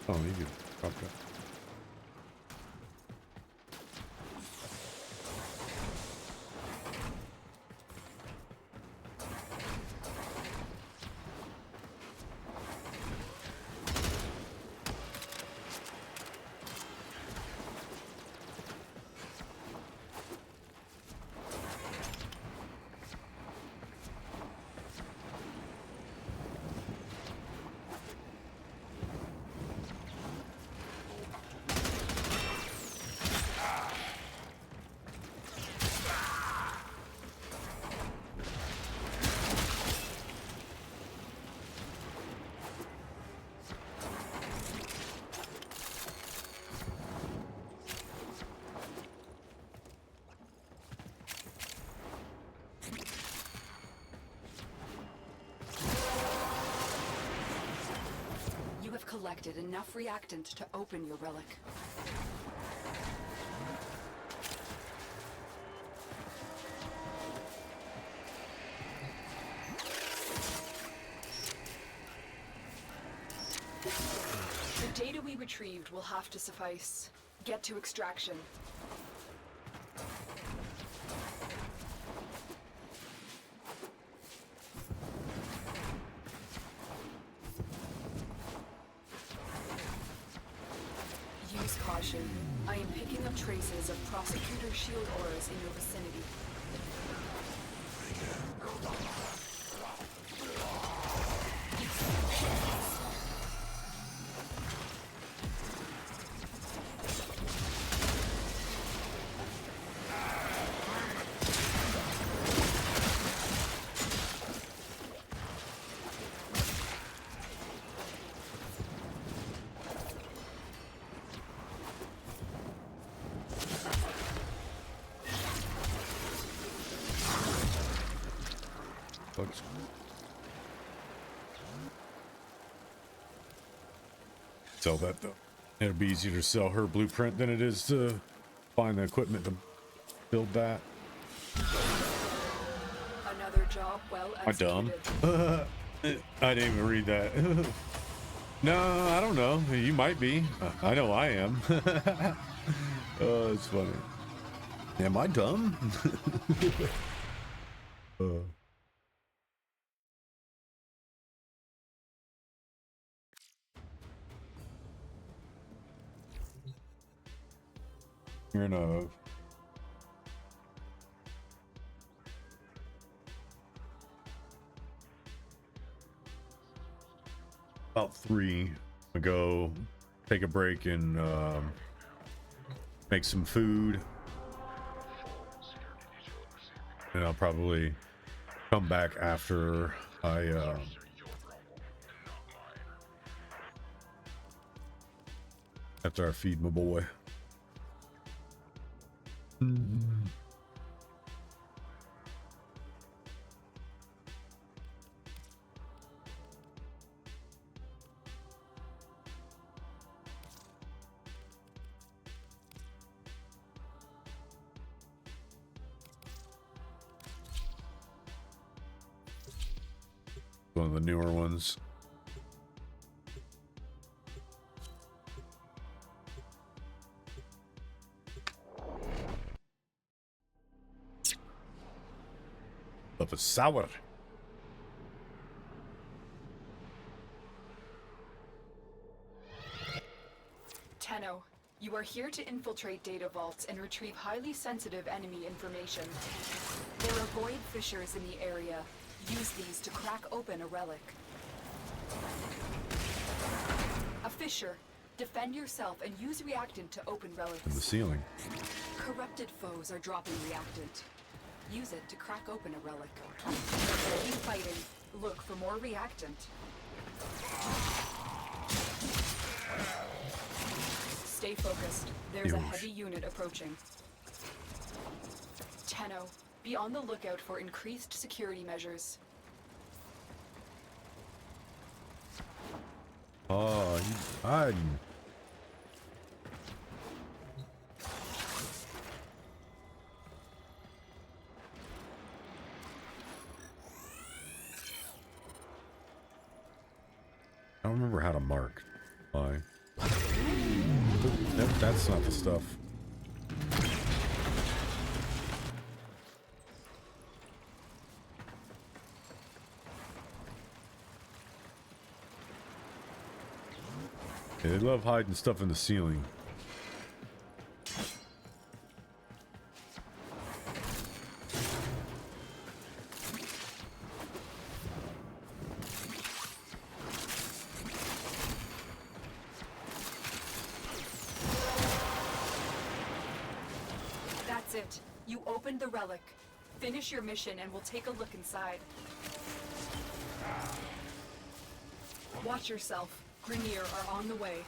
Oh, you can drop that. collected enough reactant to open your relic. The data we retrieved will have to suffice. Get to extraction. Use caution. I am picking up traces of prosecutor shield auras in your vicinity. Sell that though. It'll be easier to sell her blueprint than it is to find the equipment to build that. Another job well executed. I'm dumb. I didn't even read that. No, I don't know. You might be. I know I am. Oh, it's funny. Am I dumb? You're enough. About 3 ago, take a break and make some food. And I'll probably come back after I feed my boy. One of the newer ones. Of a sour. Tenno, you are here to infiltrate data vaults and retrieve highly sensitive enemy information. There are void fissures in the area. Use these to crack open a relic. A fissure. Defend yourself and use reactant to open relics. In the ceiling. Corrupted foes are dropping reactant. Use it to crack open a relic. Keep fighting. Look for more reactant. Stay focused. There's a heavy unit approaching. Tenno, be on the lookout for increased security measures. Oh, he's hiding. I don't remember how to mark. Why? That's not the stuff. Yeah, they love hiding stuff in the ceiling. That's it. You opened the relic. Finish your mission and we'll take a look inside. Watch yourself. Grineer are on the way.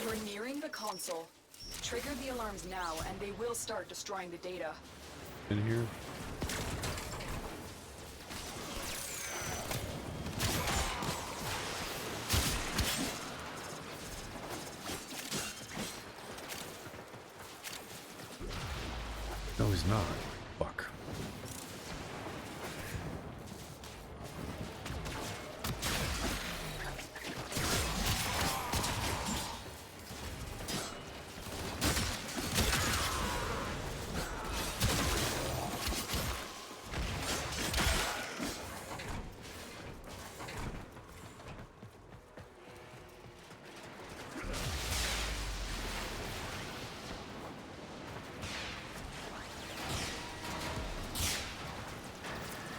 You're nearing the console. Trigger the alarms now and they will start destroying the data. In here? No, he's not. Fuck.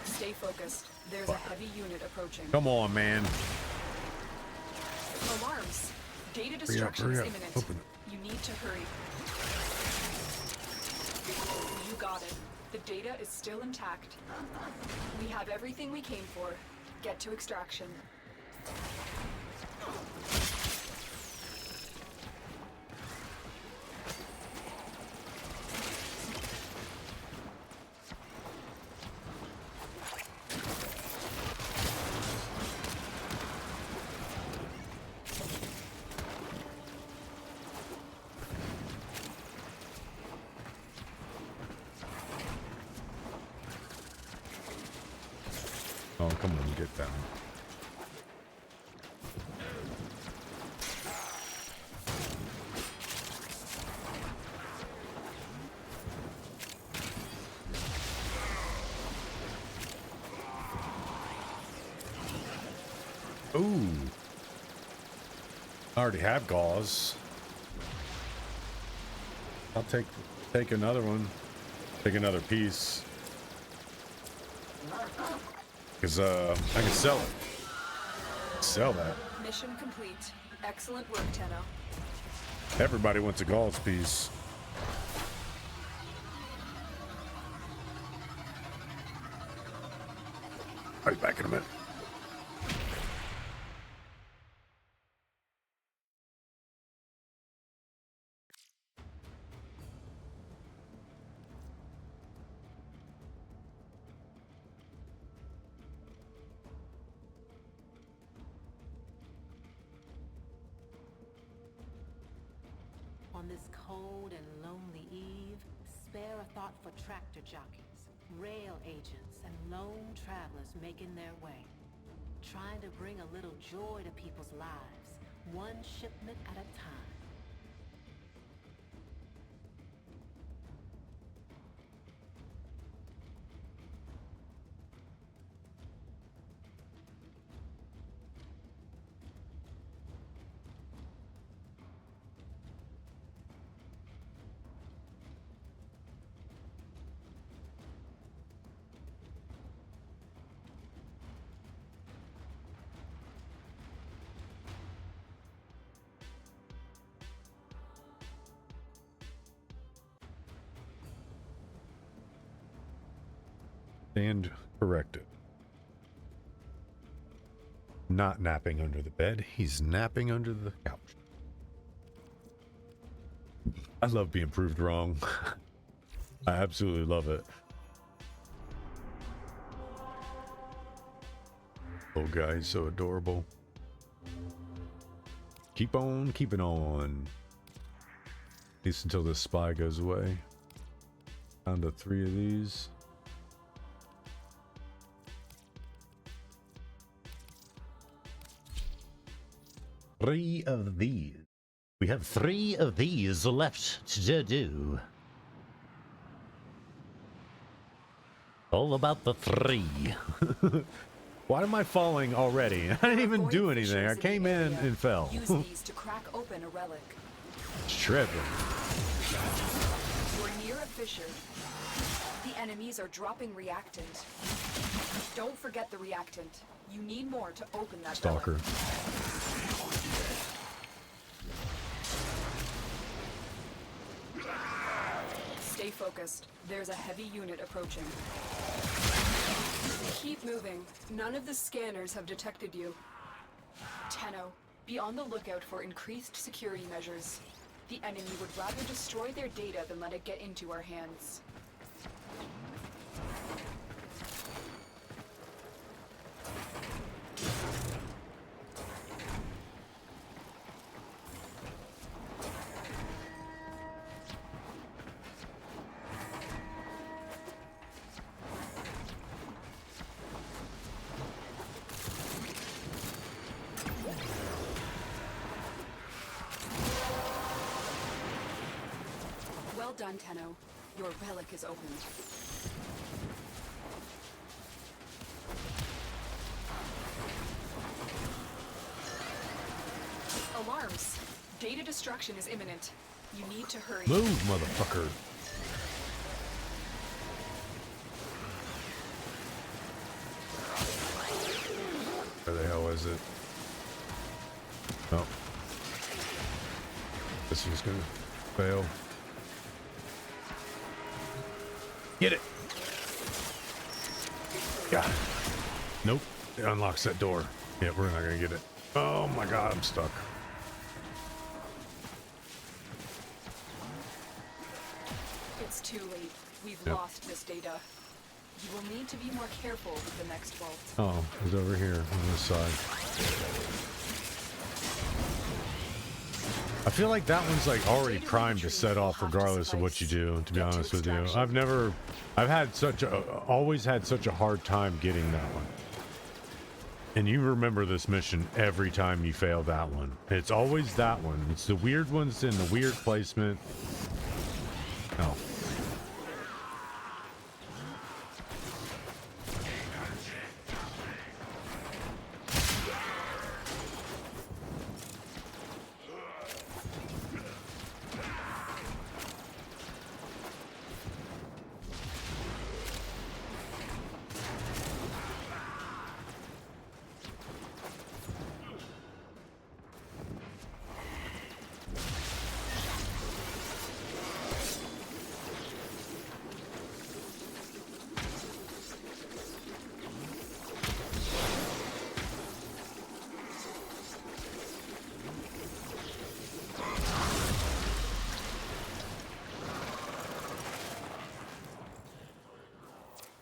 Stay focused. There's a heavy unit approaching. Come on, man. Alarms. Data destruction is imminent. Open You need to hurry. You got it. The data is still intact. We have everything we came for. Get to extraction. Oh, come on, get down. Ooh. I already have gauze. I'll take another one. Take another piece. Because I can sell it. Sell that. Mission complete. Excellent work, Tenno. Everybody wants a gauze piece. I'll be back in a minute. On this cold and lonely eve, spare a thought for tractor jockeys, rail agents, and lone travelers making their way. Trying to bring a little joy to people's lives, one shipment at a time. Stand corrected. Not napping under the bed. He's napping under the couch. I love being proved wrong. I absolutely love it. Oh, guy, he's so adorable. Keep on keeping on. At least until this spy goes away. Down to 3 of these. Three of these. We have 3 of these left to do. All about the 3. Why am I falling already? I didn't even do anything. I came in and fell. Use these to crack open a relic. Tripping. We're near a fissure. The enemies are dropping reactant. Don't forget the reactant. You need more to open that Stalker. relic. Stay focused. There's a heavy unit approaching. Keep moving. None of the scanners have detected you. Tenno, be on the lookout for increased security measures. The enemy would rather destroy their data than let it get into our hands. Well done, Tenno. Your relic is opened. Alarms. Data destruction is imminent. You need to hurry. Move, motherfucker. Where the hell is it? Oh. This is gonna fail. Get it! Got it. Nope. It unlocks that door. Yeah, we're not gonna get it. Oh my god, I'm stuck. It's too late. We've Yep. lost this data. You will need to be more careful with the next vault. Oh, it's over here on this side. I feel like that one's like already primed to set off regardless of what you do, to be honest with you. I've had such a, always had such a hard time getting that one. And you remember this mission every time you fail that one. It's always that one. It's the weird ones in the weird placement. Oh.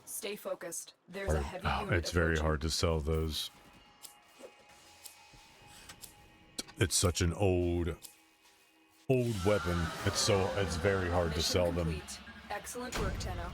Stay focused. There's a heavy unit It's very approaching. hard to sell those. It's such an old weapon. It's very hard to sell them. Complete. Excellent work, Tenno.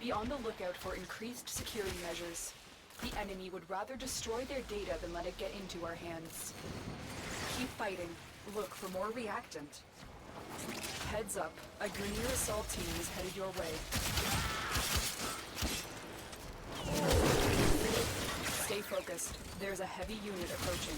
Be on the lookout for increased security measures. The enemy would rather destroy their data than let it get into our hands. Keep fighting. Look for more reactant. Heads up, a Grineer assault team is headed your way. Stay focused. There's a heavy unit approaching.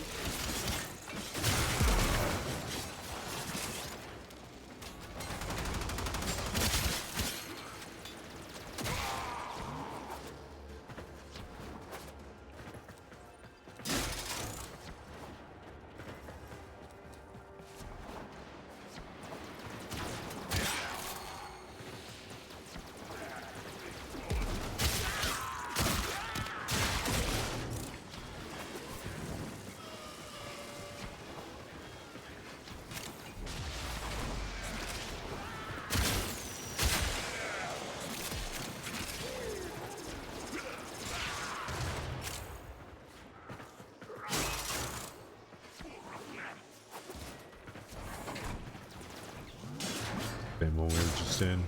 Same one we were just in.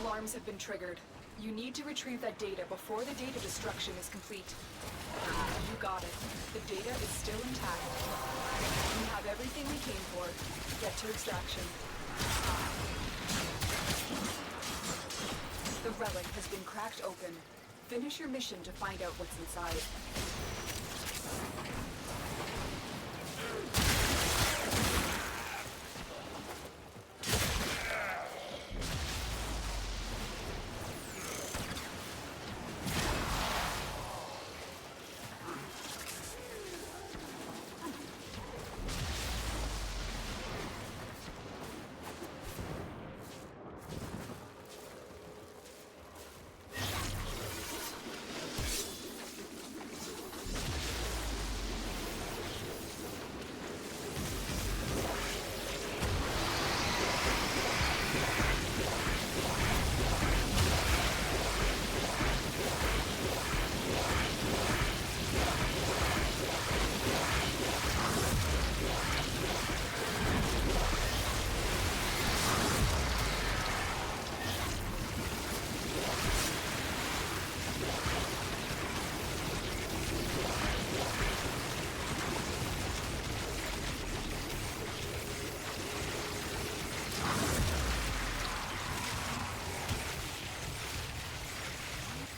Alarms have been triggered. You need to retrieve that data before the data destruction is complete. You got it. The data is still intact. We have everything we came for. Get to extraction. The relic has been cracked open. Finish your mission to find out what's inside.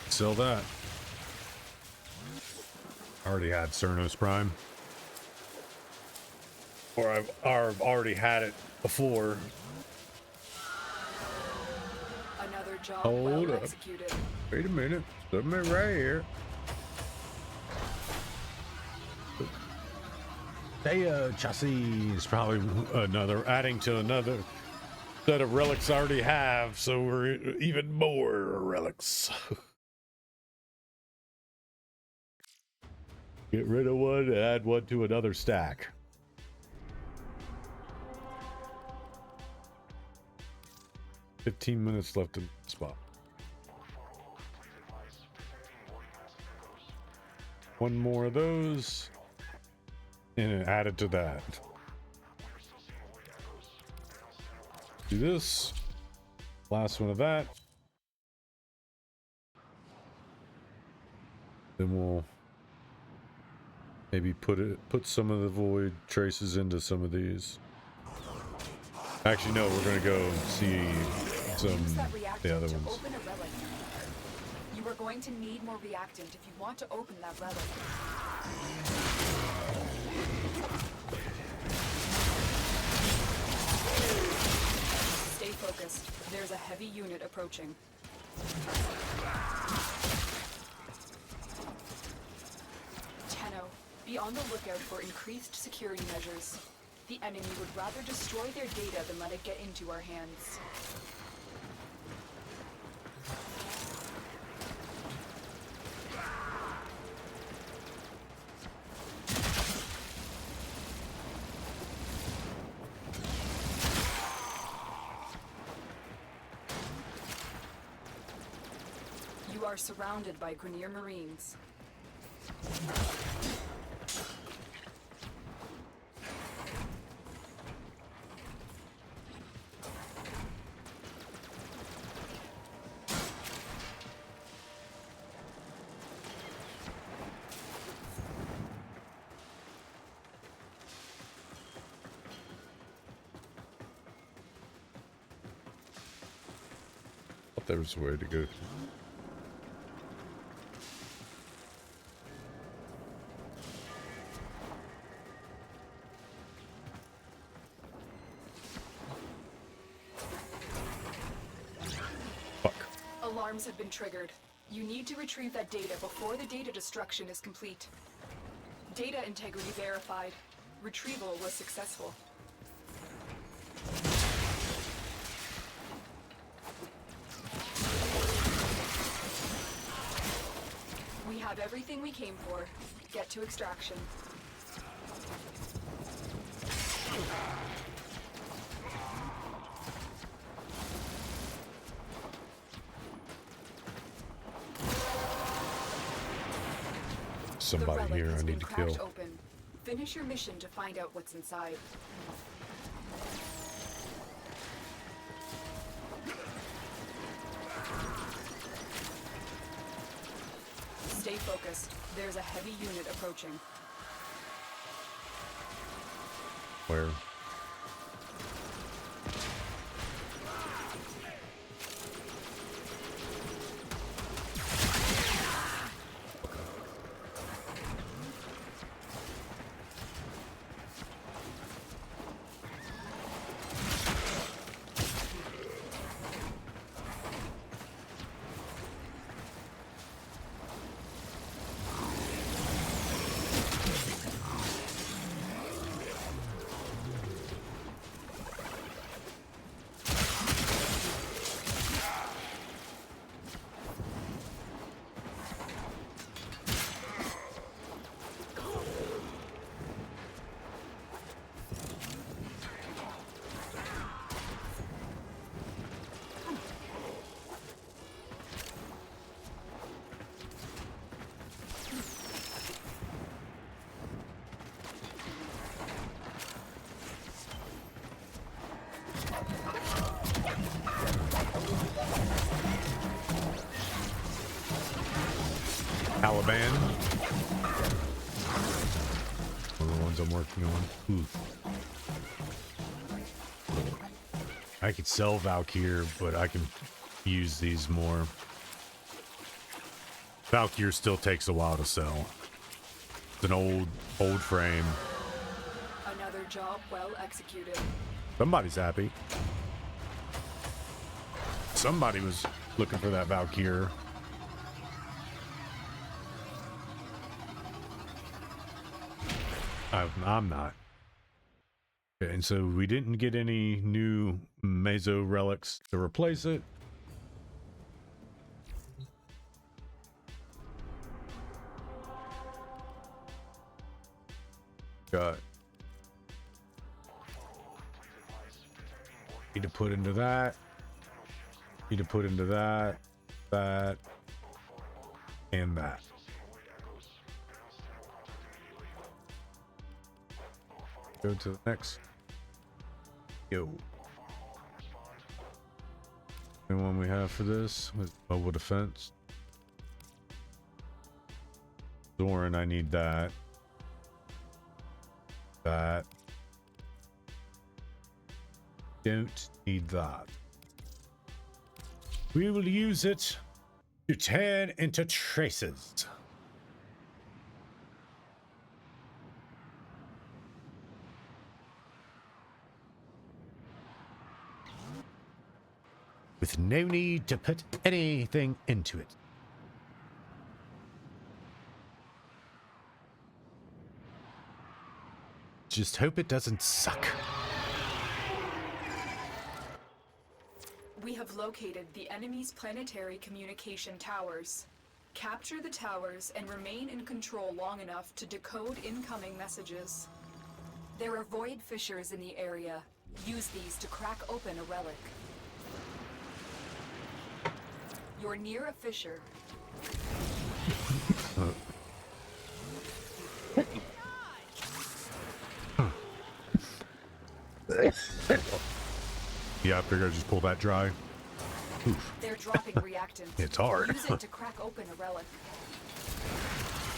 Sell that. Already had Cernos Prime. Or I've already had it before. Another job Hold well up. executed. Wait a minute. Something right here. Hey, chassis is probably adding to another set of relics I already have, so we're even more relics. Get rid of one, add one to another stack. $15 minutes left in the spot. One more of those, and add it to that. Do this. Last one of that. Then we'll maybe put some of the void traces into some of these. Actually, no, we're gonna go and see some the other ones. Open a relic. You are going to need more reactant if you want to open that relic. Stay focused. There's a heavy unit approaching. Tenno, be on the lookout for increased security measures. The enemy would rather destroy their data than let it get into our hands. You are surrounded by Grenier Marines. There was a way to go. Fuck. Alarms have been triggered. You need to retrieve that data before the data destruction is complete. Data integrity verified. Retrieval was successful. We have everything we came for. Get to extraction. Somebody here I need to kill. Open. Finish your mission to find out what's inside. Stay focused. There's a heavy unit approaching. Where? Taliban. One of the ones I'm working on. Ooh. I could sell Valkyr, but I can use these more. Valkyr still takes a while to sell. It's an old frame. Another job well executed. Somebody's happy. Somebody was looking for that Valkyr. I'm not. Okay, and so we didn't get any new Meso relics to replace it. Got. Need to put into that. Need to put into that. That. And that. Go to the next. Yo. The one we have for this was mobile defense. Zoran, I need that. That. Don't need that. We will use it to turn into traces. With no need to put anything into it. Just hope it doesn't suck. We have located the enemy's planetary communication towers. Capture the towers and remain in control long enough to decode incoming messages. There are void fissures in the area. Use these to crack open a relic. You're near a fissure. Yeah, I figured I'd just pull that dry. Oof. They're dropping reactant. It's hard. Use it to crack open a relic.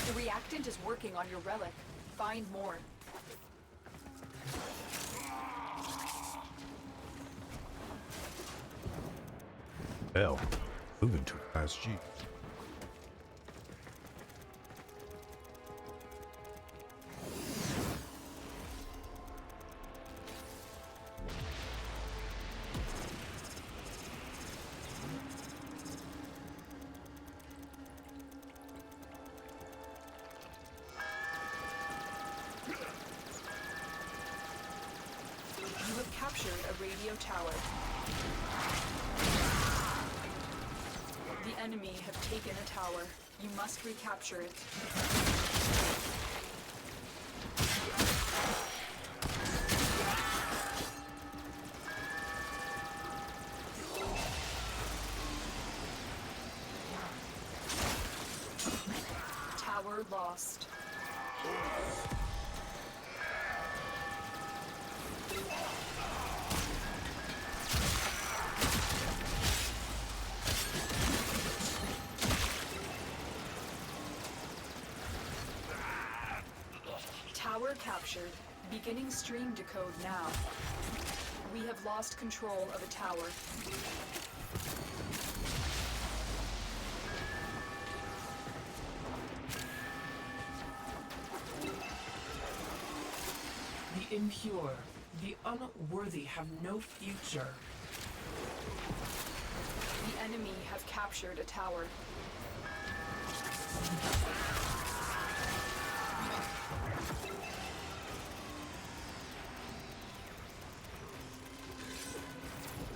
The reactant is working on your relic. Find more. Hell, moving too fast, G. You have captured a radio tower. The enemy have taken a tower. You must recapture it. Tower lost. Tower captured. Beginning stream decode now. We have lost control of a tower. The impure, the unworthy have no future. The enemy have captured a tower.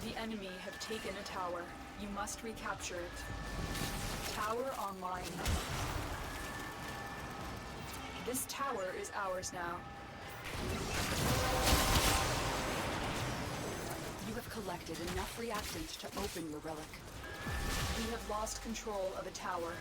The enemy have taken a tower. You must recapture it. Tower online. This tower is ours now. You have collected enough reactant to open your relic. We have lost control of a tower.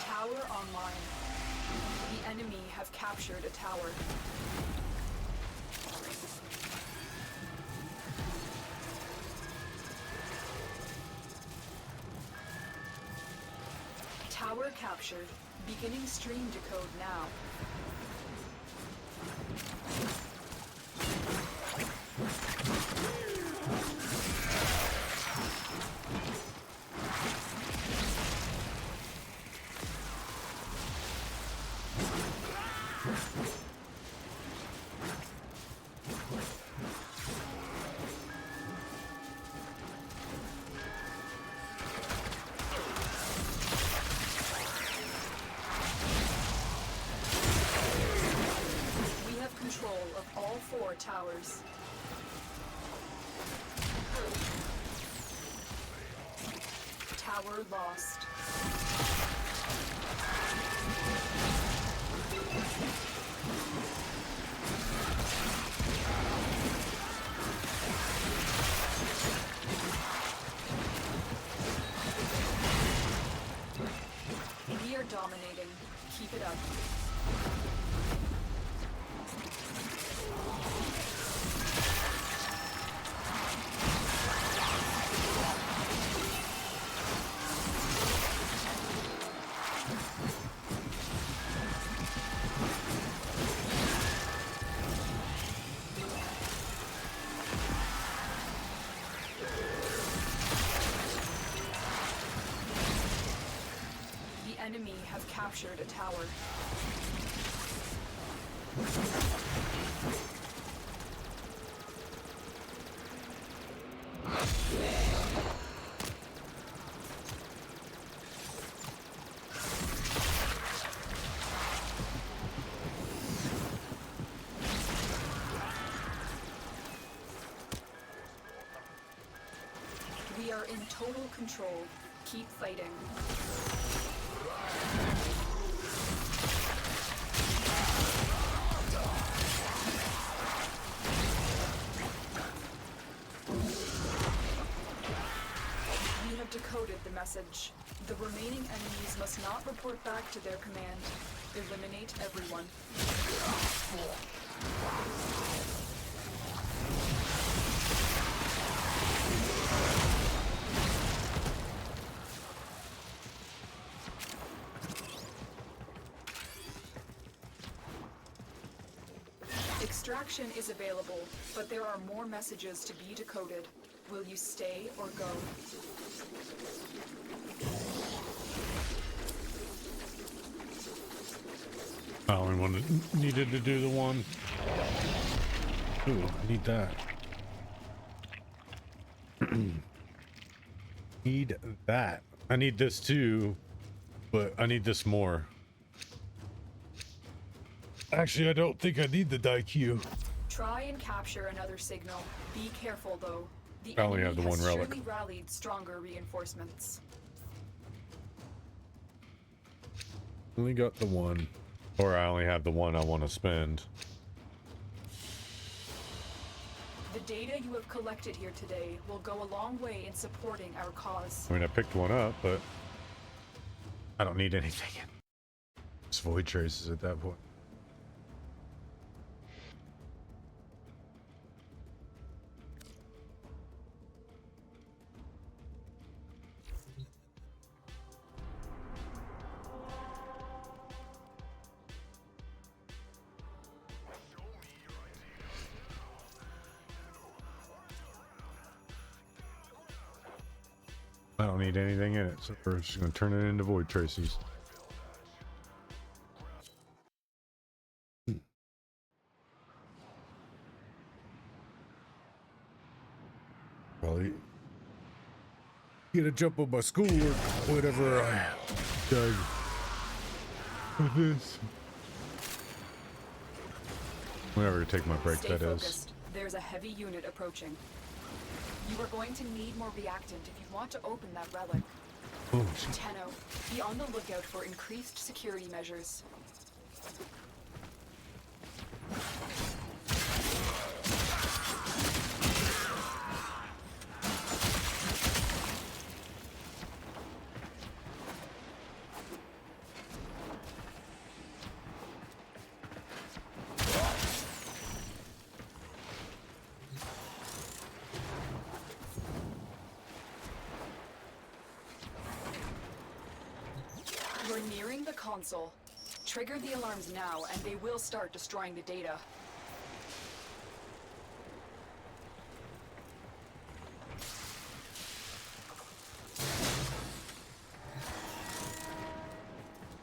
Tower online. The enemy have captured a tower. Tower captured. Beginning stream decode now. Control of all 4 towers. Tower lost. We are dominating. Keep it up. The enemy have captured a tower. We are in total control. Keep fighting. We have decoded the message. The remaining enemies must not report back to their command. Eliminate everyone. Extraction is available, but there are more messages to be decoded. Will you stay or go? I only needed to do the one. Ooh, I need that. Need that. I need this too, but I need this more. Actually, I don't think I need the DTS1C. Try and capture another signal. Be careful though. The I only enemy have the one has relic. surely rallied stronger reinforcements. Only got the one. Or I only have the one I want to spend. The data you have collected here today will go a long way in supporting our cause. I mean, I picked one up, but I don't need anything. It's void traces at that point. I don't need anything in it, so we're just gonna turn it into void traces. Probably get a jump on my schoolwork, whatever I did with this. Whenever I take my break, Stay that focused. is. There's a heavy unit approaching. You are going to need more reactant if you want to open that relic. Oh, Tenno, be on the lookout for increased security measures. You're nearing the console. Trigger the alarms now, and they will start destroying the data.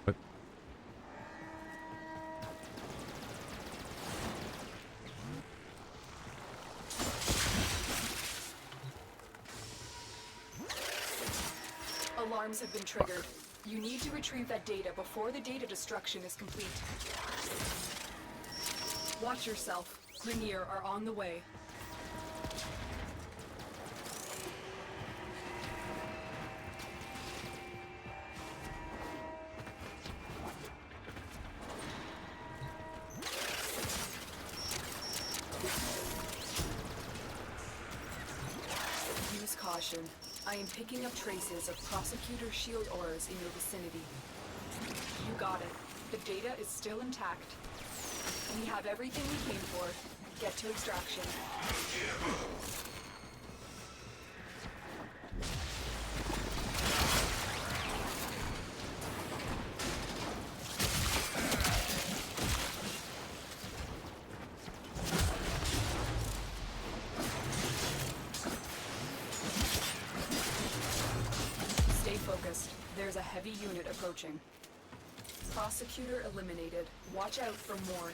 But Alarms have been triggered. You need to retrieve that data before the data destruction is complete. Watch yourself. Grenier are on the way. Use caution. I am picking up traces of prosecutor shield ores in your vicinity. You got it. The data is still intact. We have everything we came for. Get to extraction. Stay focused. There's a heavy unit approaching. Prosecutor eliminated. Watch out for more.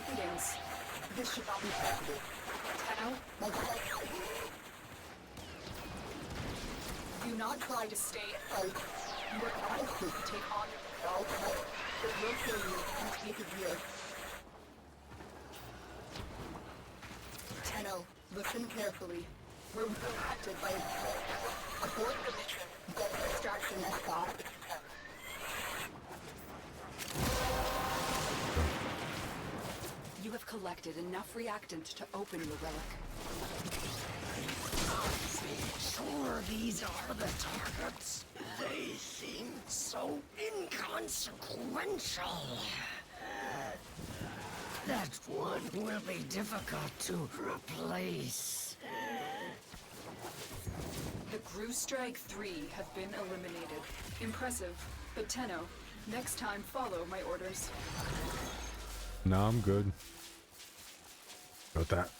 Greetings. This should not be possible. Tenno? Do not try to stay out. You are trying to take on yourself. It will kill you and take it here. Tenno, listen carefully. We're impacted by a threat. Abort the mission. Get extraction as fast as you can. You have collected enough reactant to open your relic. Sure, these are the targets. They seem so inconsequential. That one will be difficult to replace. The Gru Strike 3 have been eliminated. Impressive. But Tenno, next time follow my orders. no, I'm good. Got that.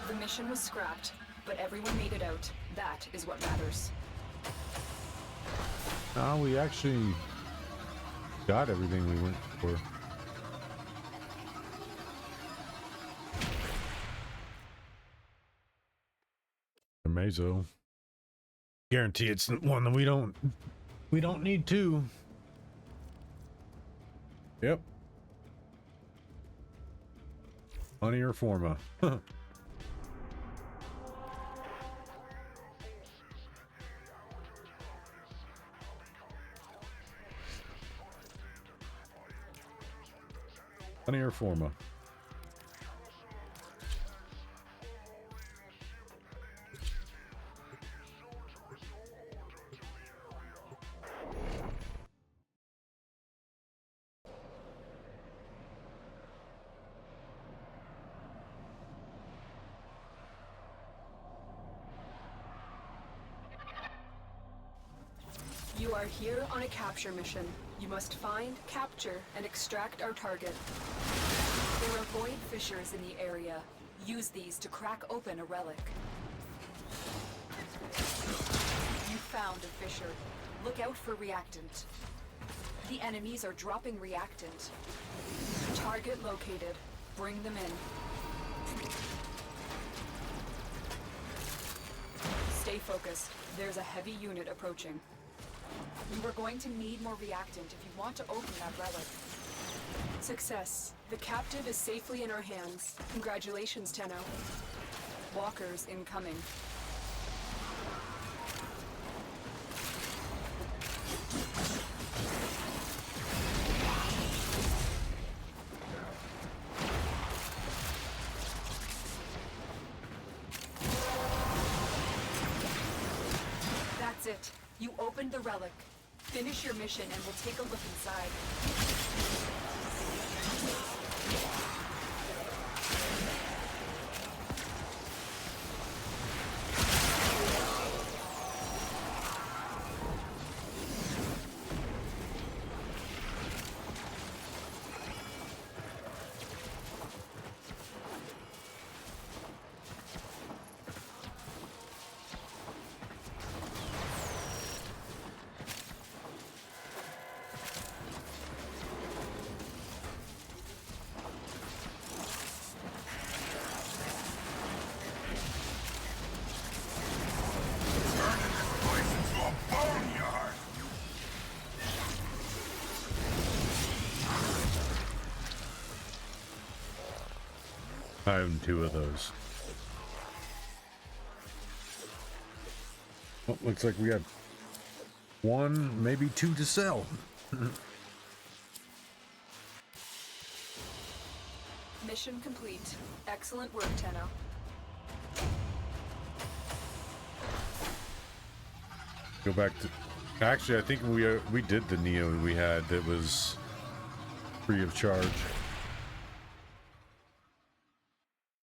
The mission was scrapped, but everyone made it out. That is what matters. No, we actually got everything we went for. Mazo. Guarantee it's one that we don't need to. Yep. Money or forma. Linear forma. You are here on a capture mission. You must find, capture, and extract our target. There are void fissures in the area. Use these to crack open a relic. You found a fissure. Look out for reactant. The enemies are dropping reactant. Target located. Bring them in. Stay focused. There's a heavy unit approaching. You are going to need more reactant if you want to open that relic. Success. The captive is safely in our hands. Congratulations, Tenno. Walkers incoming. That's it. You opened the relic. Finish your mission and we'll take a look inside. I own 2 of those. Well, looks like we have 1, maybe 2 to sell. Mission complete. Excellent work, Tenno. Go back to... Actually, I think we did the Neo we had that was free of charge.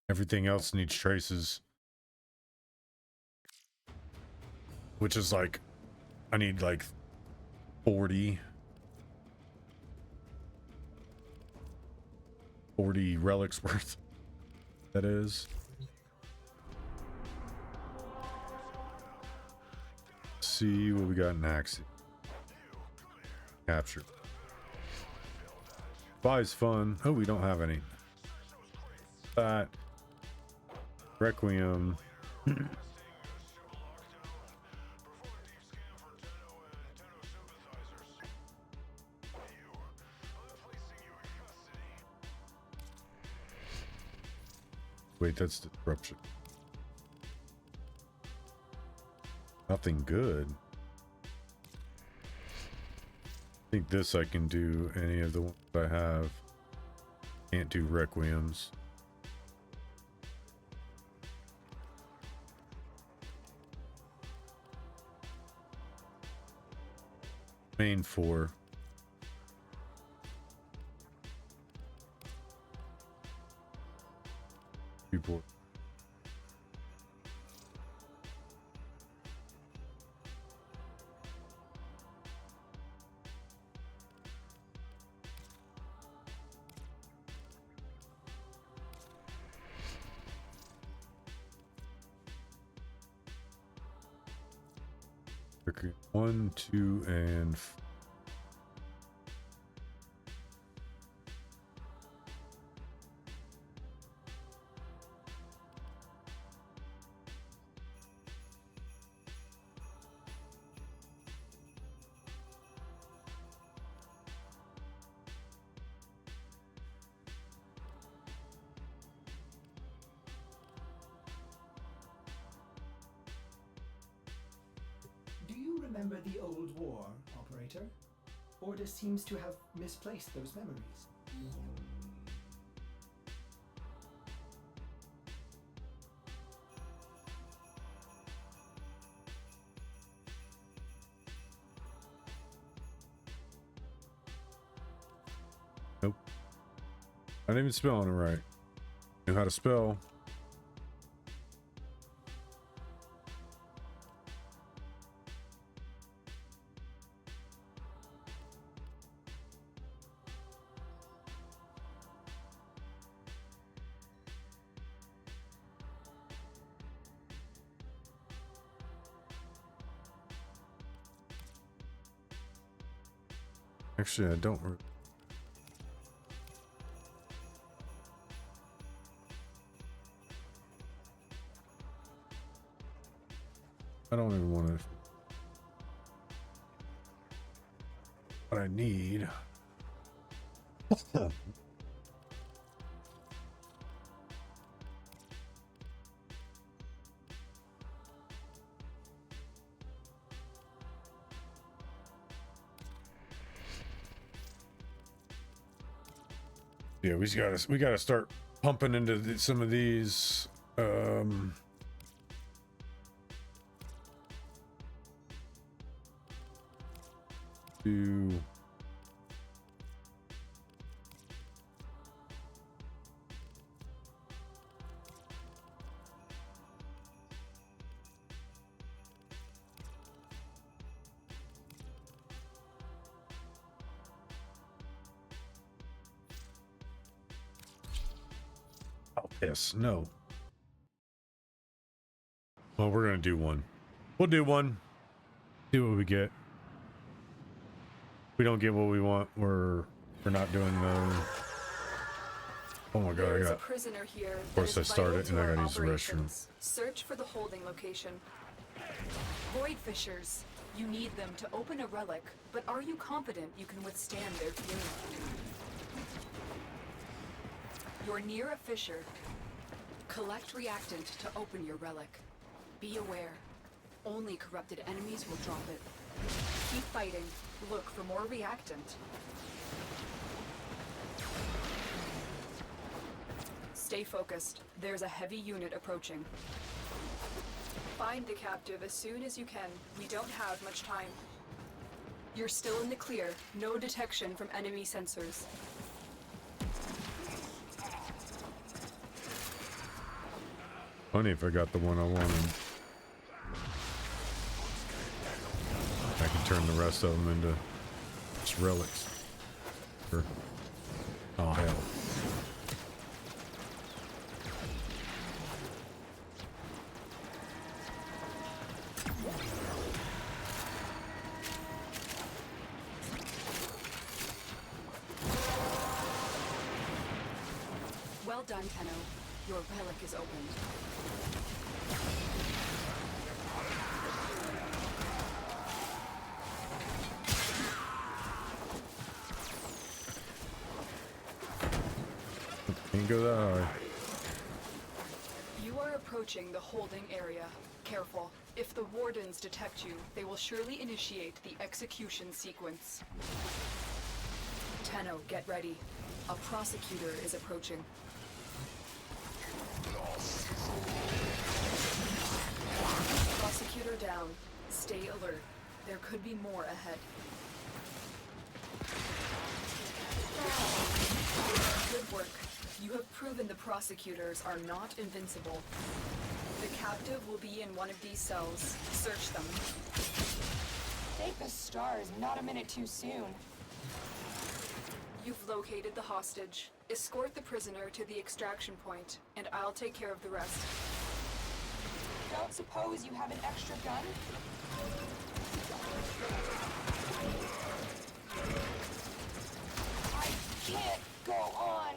Everything else needs traces. Which is like... I need like 40 relics worth. That is. See what we got in Axie. Capture. Spy's fun. Oh, we don't have any. That. Requiem. Wait, that's disruption. Nothing good. I think this I can do any of the ones I have. Can't do Requiems. Main 4. People. Okay, 1, 2, and 4. Do you remember the old war, Operator? Order seems to have misplaced those memories. I didn't even spell on it right. Knew how to spell. Actually, I don't. I don't even want to. What I need. Yeah, we gotta start pumping into some of these. Yes, no. Well, we're gonna do one. We'll do one. See what we get. If we don't get what we want, we're not doing the. Oh my god! There I is a got. prisoner here. Of course, I started and I gotta use the restroom. Search for the holding location. Void fissures. You need them to open a relic, but are you confident you can withstand their fury? You're near a fissure. Collect reactant to open your relic. Be aware. Only corrupted enemies will drop it. Keep fighting. Look for more reactant. Stay focused. There's a heavy unit approaching. Find the captive as soon as you can. We don't have much time. You're still in the clear. No detection from enemy sensors. Funny if I got the one I wanted. I can turn the rest of them into just relics. Sure. Oh hell. Well done, Tenno. Your relic is opened. Can't go that high. You are approaching the holding area. Careful. If the wardens detect you, they will surely initiate the execution sequence. Tenno, get ready. A prosecutor is approaching. Prosecutor down. Stay alert. There could be more ahead. Good work. You have proven the prosecutors are not invincible. The captive will be in one of these cells. Search them. Thank the stars, not a minute too soon. You've located the hostage. Escort the prisoner to the extraction point, and I'll take care of the rest. Don't suppose you have an extra gun? I can't go on.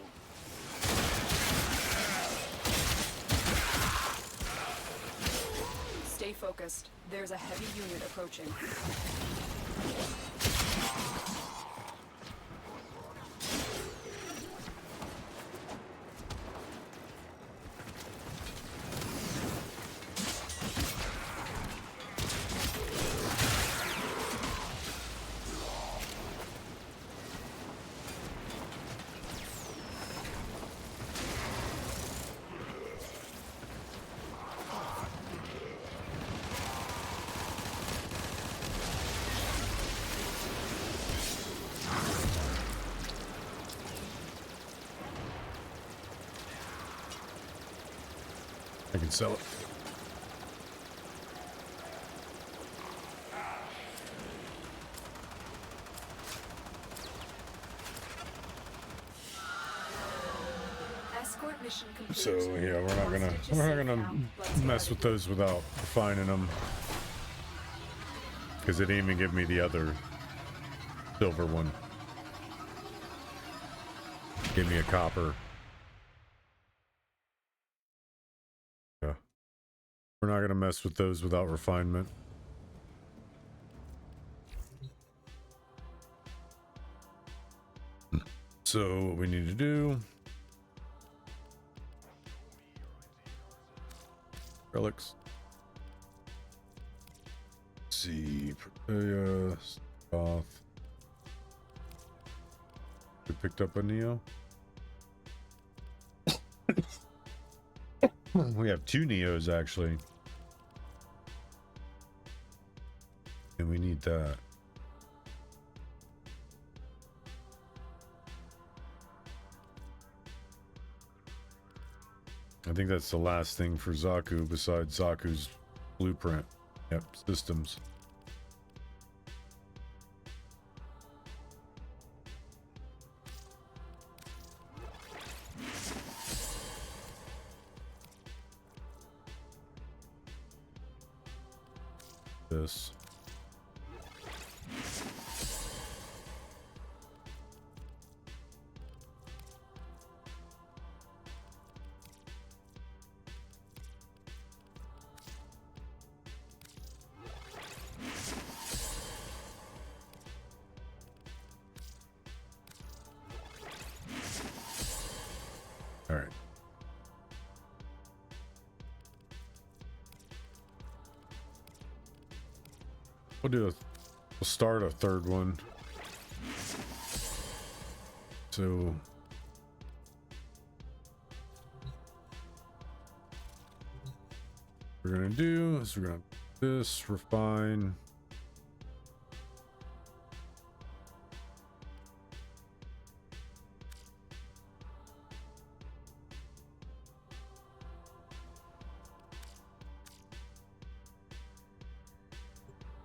Stay focused. There's a heavy unit approaching. I can sell it. Escort mission complete. So yeah, we're not gonna mess with those without refining them, because it didn't even give me the other silver one. Give me a copper. Yeah, we're not gonna mess with those without refinement. So what we need to do. Relics. Let's see, Stoth. We picked up a Neo. We have 2 Neos actually, and we need that. I think that's the last thing for Zaku besides Zaku's blueprint. Yep, systems. This. All right. We'll start a third one. So what we're gonna do is we're gonna do this, refine.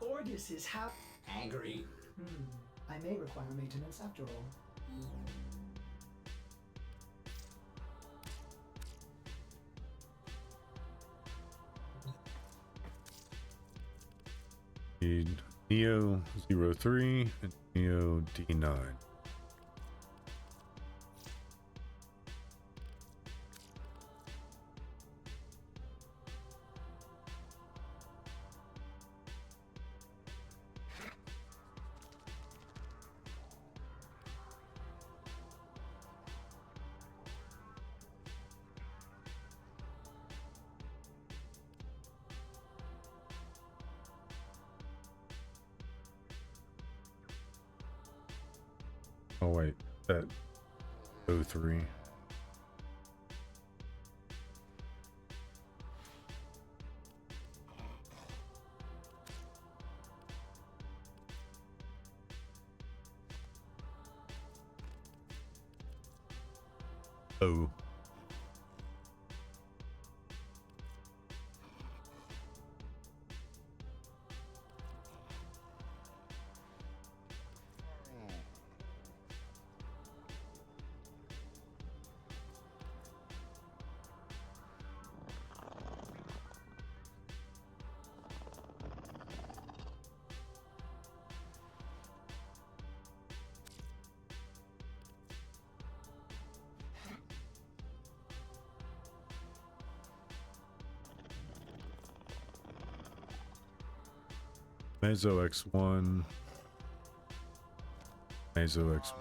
Ordis is angry. I may require maintenance after all. Need Neo 03 and Neo D9. Oh wait, that 03. Oh. Meso X1. Meso X1.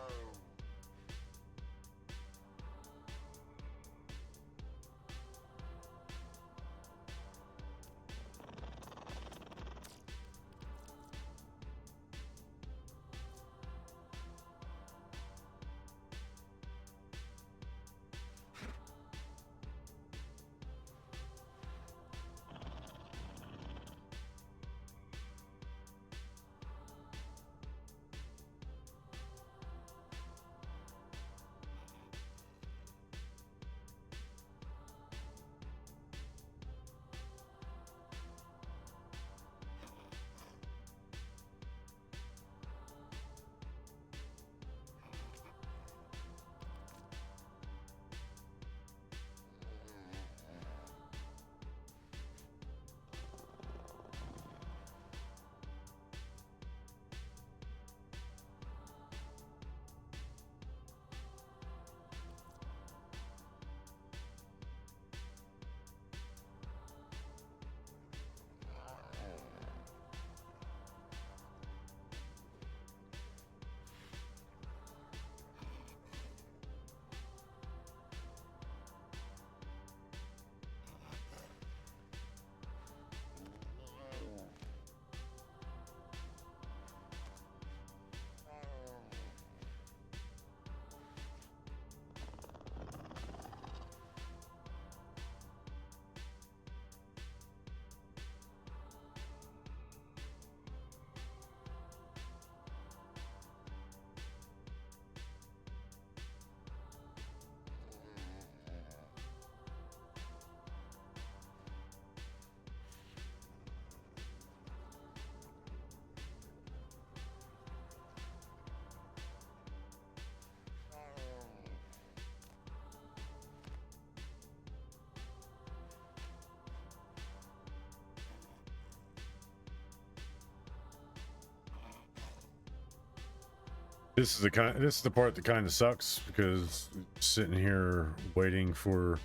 This is the part that kind of sucks, because sitting here waiting for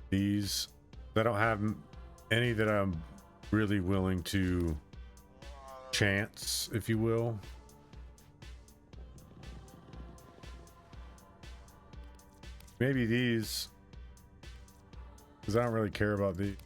these, I don't have any that I'm really willing to chance, if you will. Maybe these, because I don't really care about these.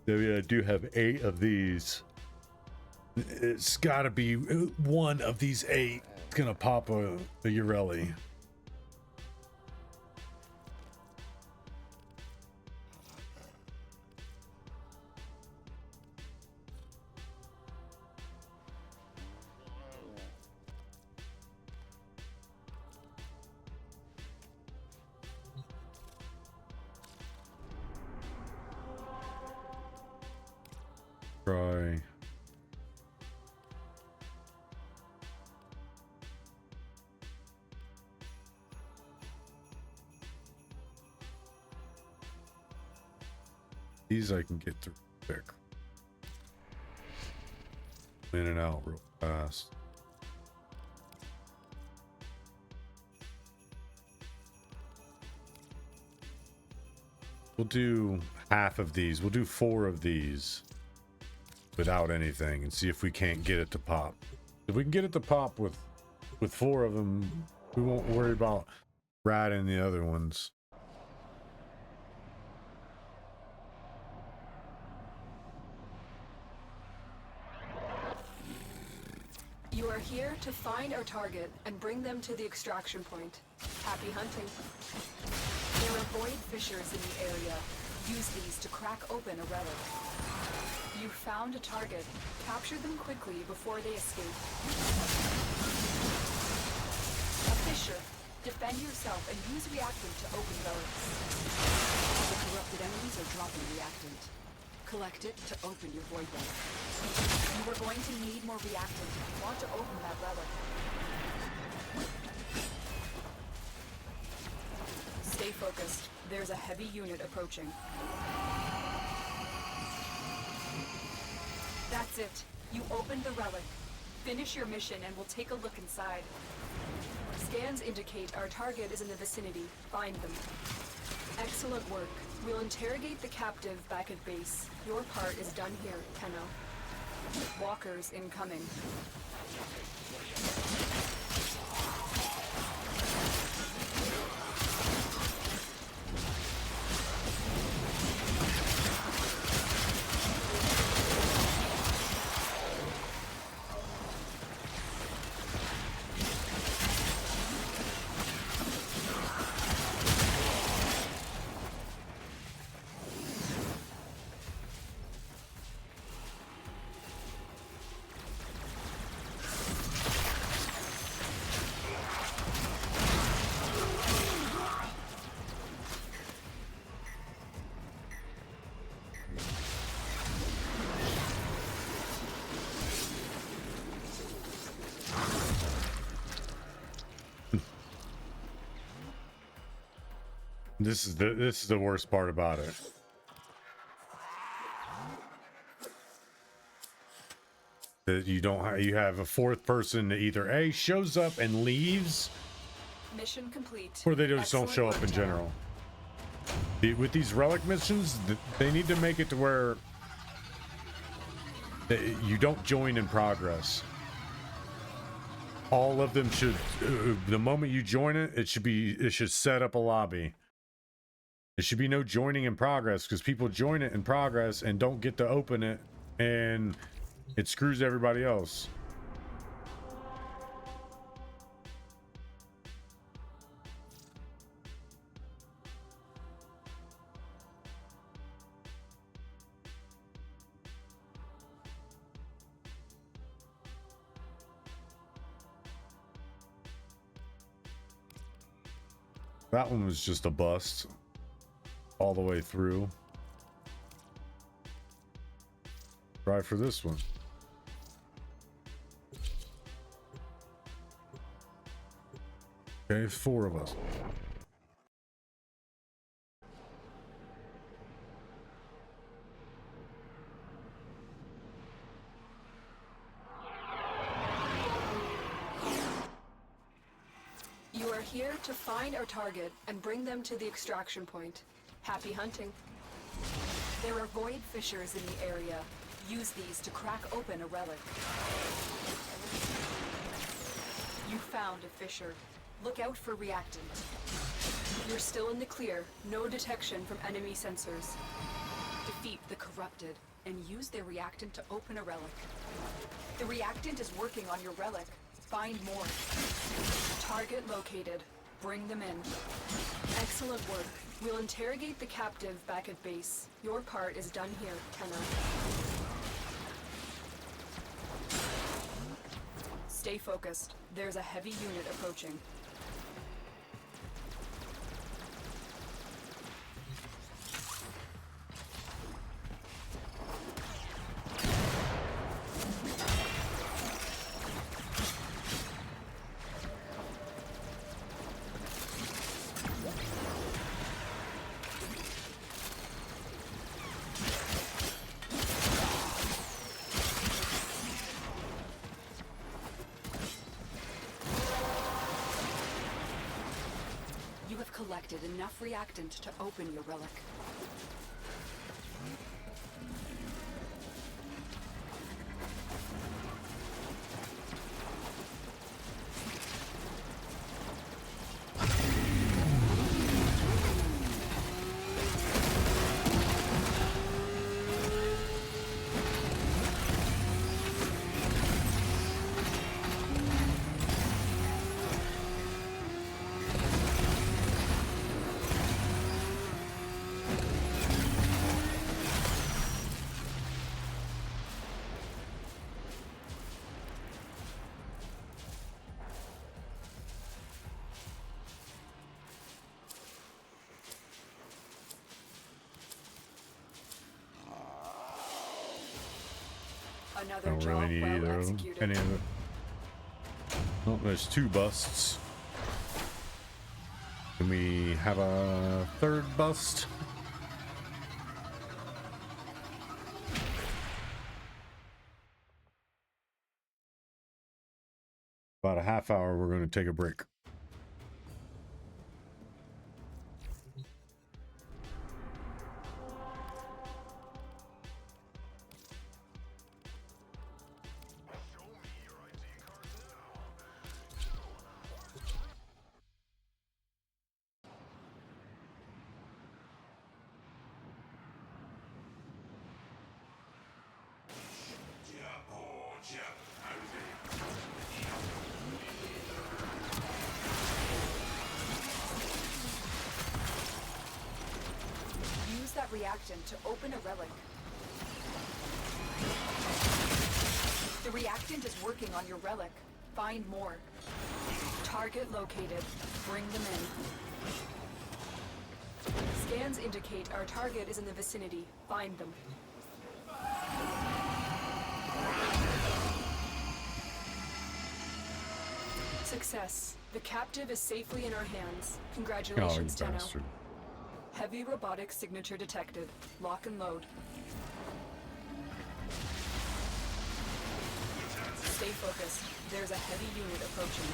I do have 8 of these. It's got to be one of these 8. It's gonna pop a Urelli. Try. These I can get through quick. In and out real fast. We'll do half of these. We'll do 4 of these without anything and see if we can't get it to pop. If we can get it to pop with 4 of them, we won't worry about ratting the other ones. You are here to find our target and bring them to the extraction point. Happy hunting. There are void fissures in the area. Use these to crack open a relic. You found a target. Capture them quickly before they escape. A fissure. Defend yourself and use reactant to open relics. The corrupted enemies are dropping reactant. Collect it to open your void relic. You are going to need more reactant if you want to open that relic. Stay focused. There's a heavy unit approaching. That's it. You opened the relic. Finish your mission and we'll take a look inside. Scans indicate our target is in the vicinity. Find them. Excellent work. We'll interrogate the captive back at base. Your part is done here, Tenno. Walkers incoming. This is the worst part about it. That you have a 4th person that either A, shows up and leaves, Mission complete. or they just don't show up in general. With these relic missions, they need to make it to where you don't join in progress. All of them should, the moment you join it, it should set up a lobby. There should be no joining in progress, because people join it in progress and don't get to open it, and it screws everybody else. That one was just a bust all the way through. Try for this one. Okay, 4 of us. You are here to find our target and bring them to the extraction point. Happy hunting. There are void fissures in the area. Use these to crack open a relic. You found a fissure. Look out for reactant. You're still in the clear. No detection from enemy sensors. Defeat the corrupted and use their reactant to open a relic. The reactant is working on your relic. Find more. Target located. Bring them in. Excellent work. We'll interrogate the captive back at base. Your part is done here, Tenno. Stay focused. There's a heavy unit approaching. Collected enough reactant to open your relic. Another Don't job really need well either executed. any of it. Oh, there's 2 busts. Can we have a 3rd bust? About a half hour, we're going to take a break. Use that reactant to open a relic. The reactant is working on your relic. Find more. Target located. Bring them in. Scans indicate our target is in the vicinity. Find them. Success. The captive is safely in our hands. Congratulations, Tenno. bastard. Heavy robotic signature detected. Lock and load. Stay focused. There's a heavy unit approaching.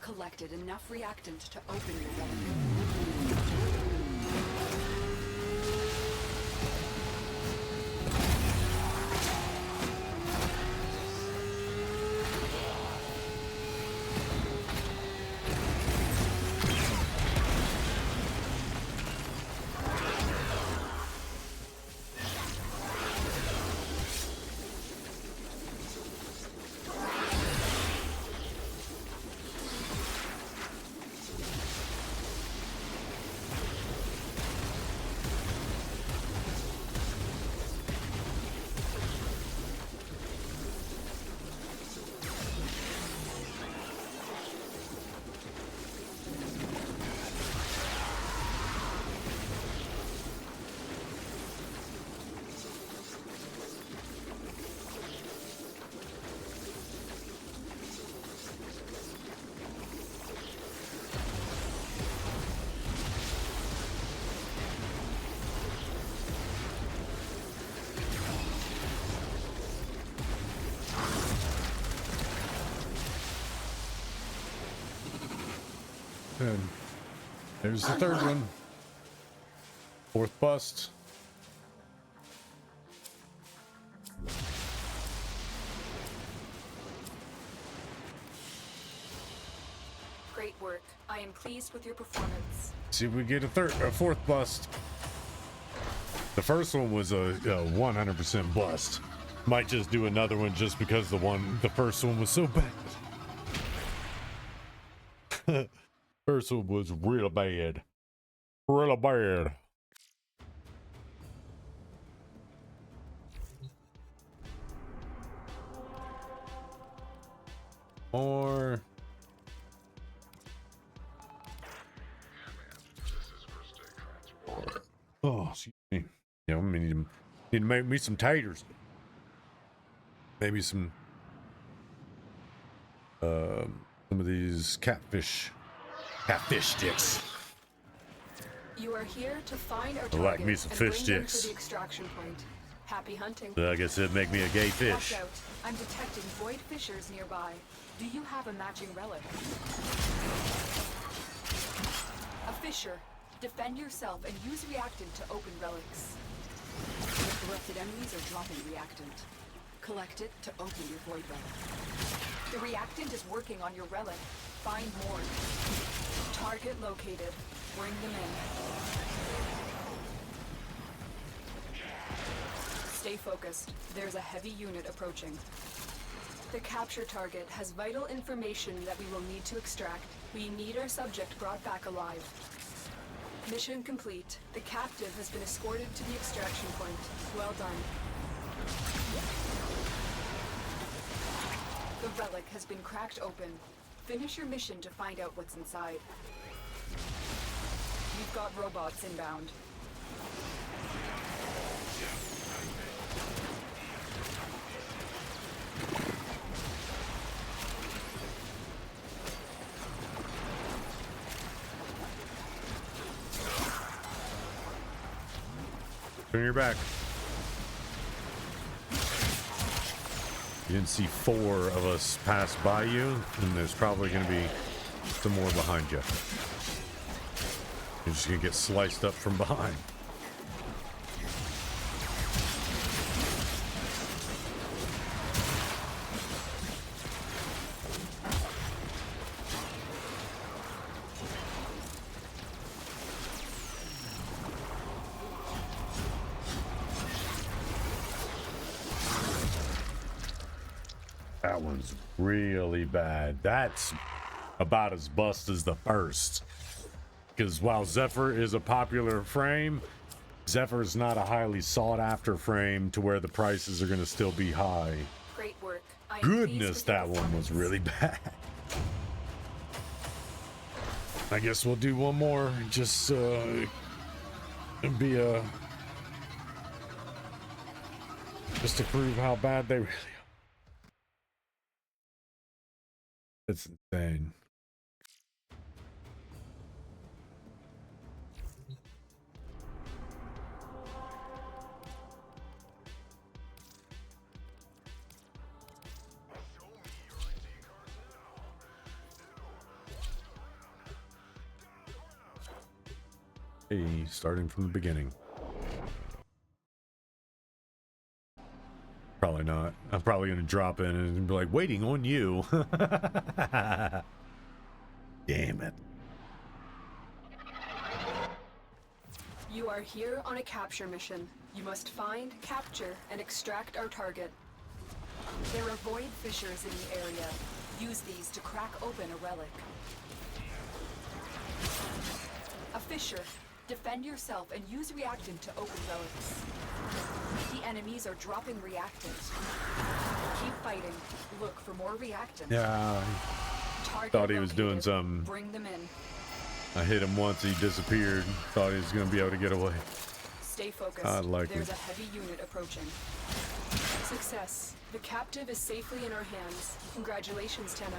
Collected enough reactant to open your relic. There's the third one. Fourth bust. Great work. I am pleased with your performance. See if we get a fourth bust. The first one was a 100% bust. Might just do another one just because the first one was so bad. First one was real bad. Real bad. Or oh, excuse me. Yeah, I need to make me some taters. Maybe some of these catfish sticks. You are here to find our I target like me some and fish bring them sticks. to the extraction point. Happy hunting. I guess it'd make me a gay fish. Watch out. I'm detecting void fissures nearby. Do you have a matching relic? A fissure. Defend yourself and use reactant to open relics. The corrupted enemies are dropping reactant. Collect it to open your void relic. The reactant is working on your relic. Find more. Target located. Bring them in. Stay focused. There's a heavy unit approaching. The capture target has vital information that we will need to extract. We need our subject brought back alive. Mission complete. The captive has been escorted to the extraction point. Well done. The relic has been cracked open. Finish your mission to find out what's inside. You've got robots inbound. Turn your back. You didn't see 4 of us pass by you, and there's probably going to be some more behind you. You're just going to get sliced up from behind. That one's really bad. That's about as bust as the first. Because while Zephyr is a popular frame, Zephyr is not a highly sought after frame to where the prices are going to still be high. Great work. I am Goodness, that one was really bad. I guess we'll do one more. Just be a just to prove how bad they really are. It's insane. Hey, starting from the beginning. Probably not. I'm probably going to drop in and be like, waiting on you. Damn it. You are here on a capture mission. You must find, capture, and extract our target. There are void fissures in the area. Use these to crack open a relic. A fissure. Defend yourself and use reactant to open relics. The enemies are dropping reactant. Keep fighting. Look for more reactant. Yeah. Target Thought he was located. doing something. Bring them in. I hit him once, he disappeared. Thought he was going to be able to get away. Stay focused. There's a heavy unit approaching. Success. The captive is safely in our hands. Congratulations, Tenno.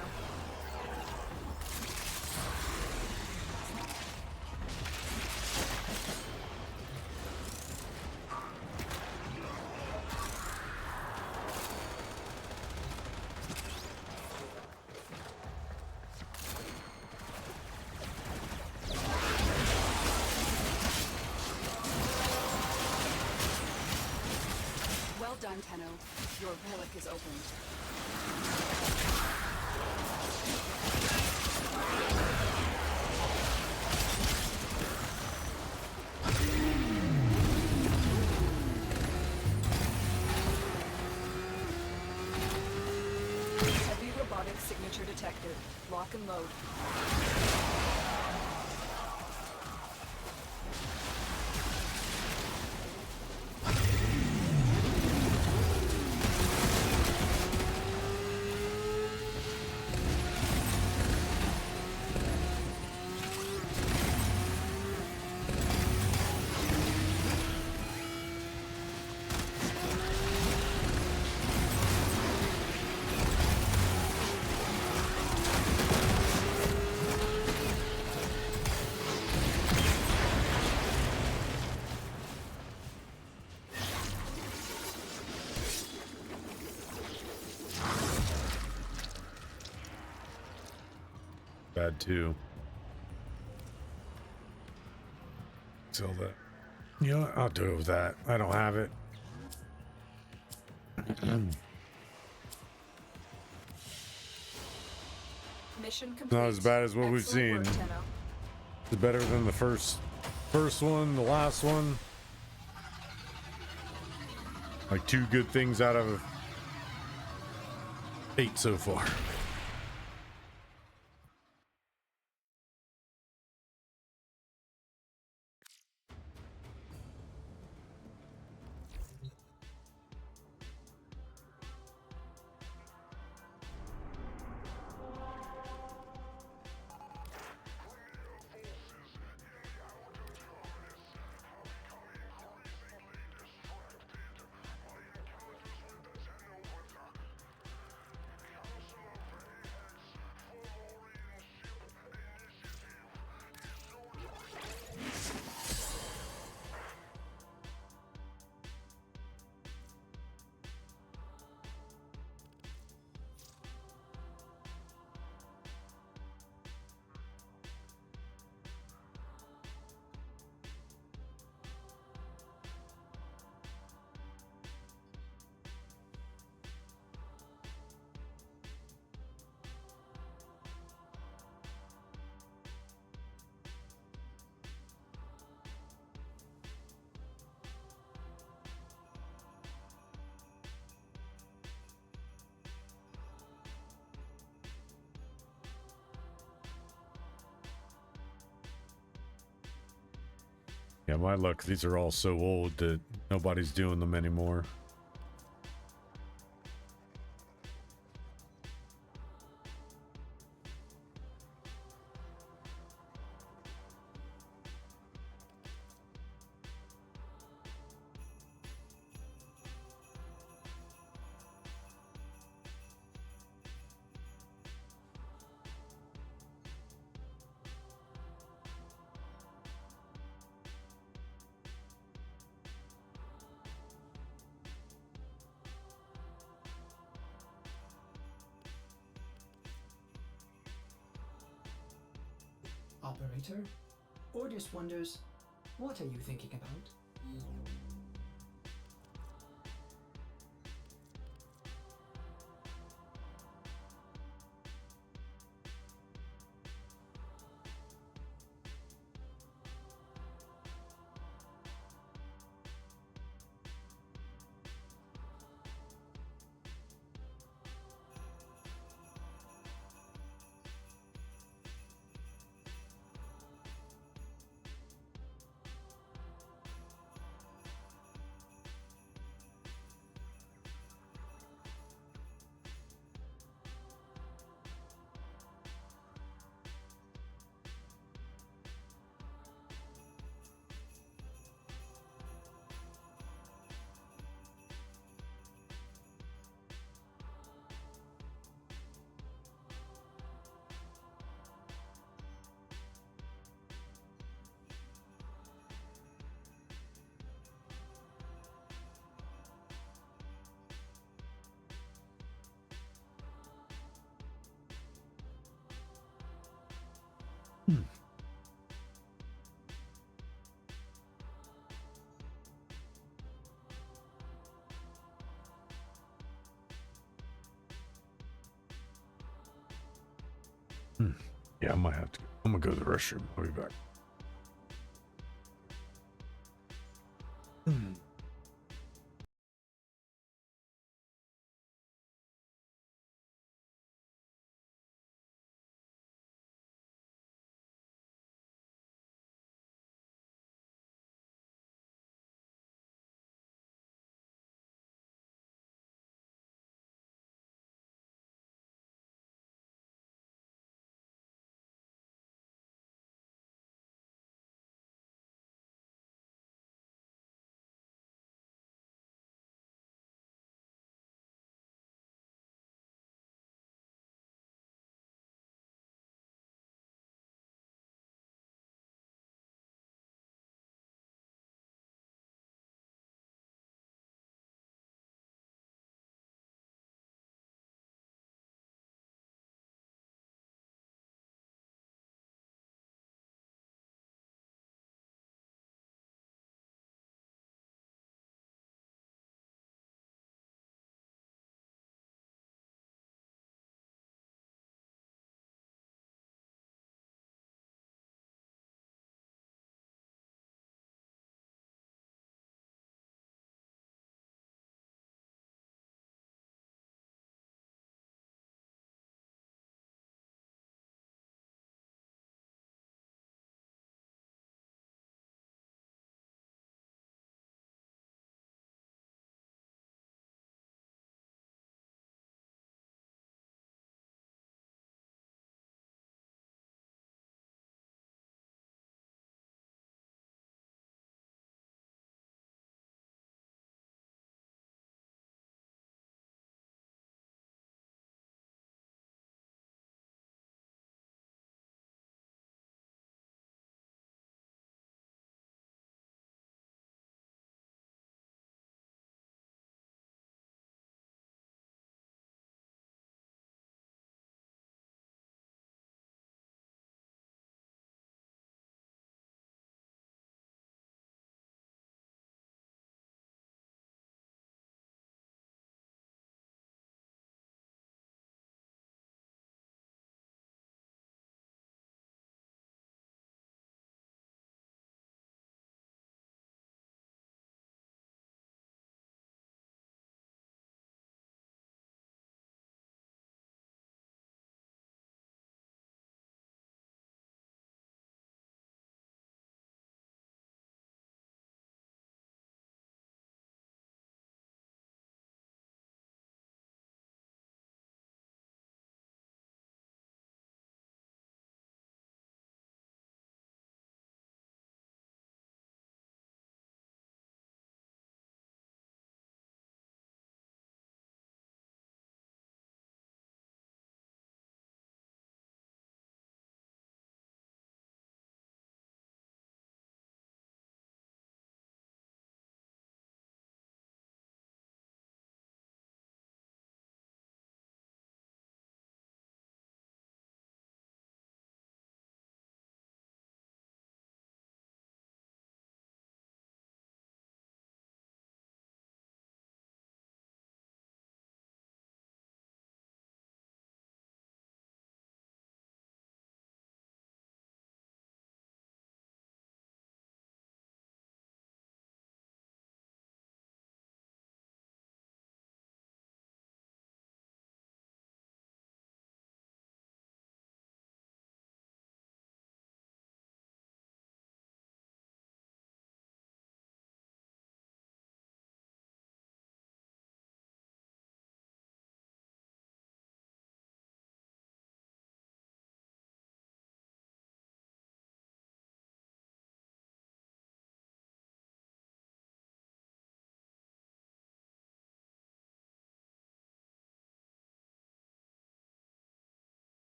Tenno. Your relic is opened. Heavy robotic signature detected. Lock and load. Bad too. Sell that. You know what? I'll do it with that. I don't have it. Mission complete. Not as bad as what we've Excellent seen. work, Tenno. It's better than the first one, the last one. Like 2 good things out of 8 so far. Yeah, my luck, these are all so old that nobody's doing them anymore. Operator, Ordis wonders, what are you thinking about? Yeah, I might have to. I'm gonna go to the restroom. I'll be back.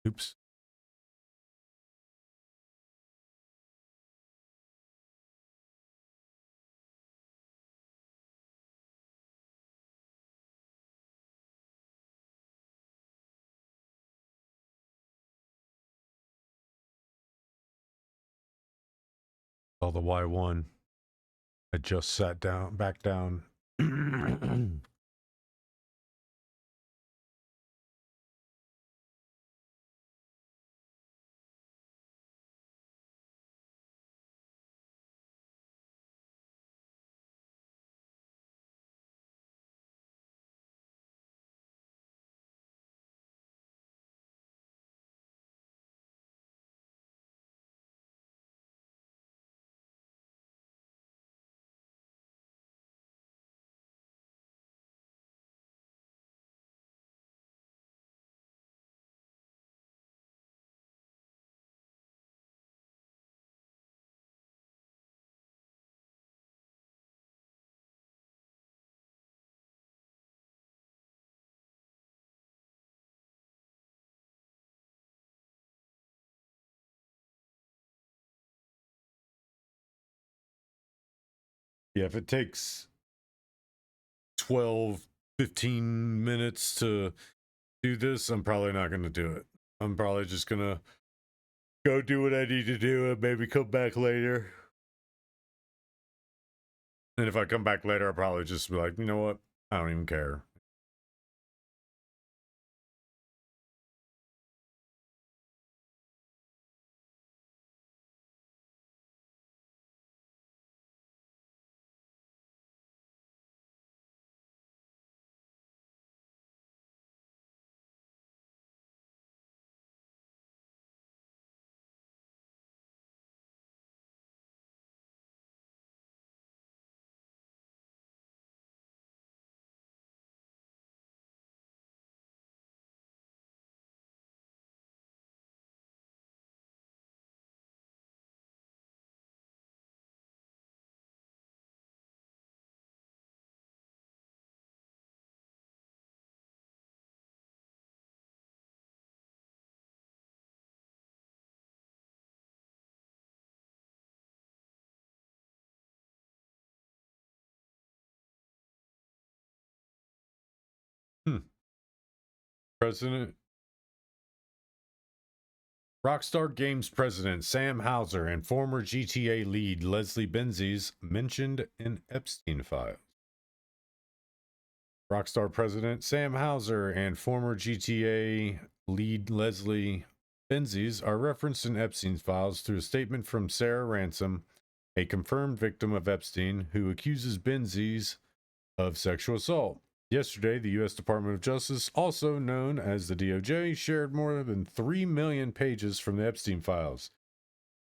Oops. Oh, the Y1. I just sat down, back down. Yeah, if it takes 12, 15 minutes to do this, I'm probably not going to do it. I'm probably just going to go do what I need to do and maybe come back later. And if I come back later, I'll probably just be like, you know what? I don't even care. President Rockstar Games president Sam Houser and former GTA lead Leslie Benzies mentioned in Epstein files. Rockstar president Sam Houser and former GTA lead Leslie Benzies are referenced in Epstein's files through a statement from Sarah Ransom, a confirmed victim of Epstein, who accuses Benzies of sexual assault. Yesterday, the U.S. Department of Justice, also known as the DOJ, shared more than 3 million pages from the Epstein files,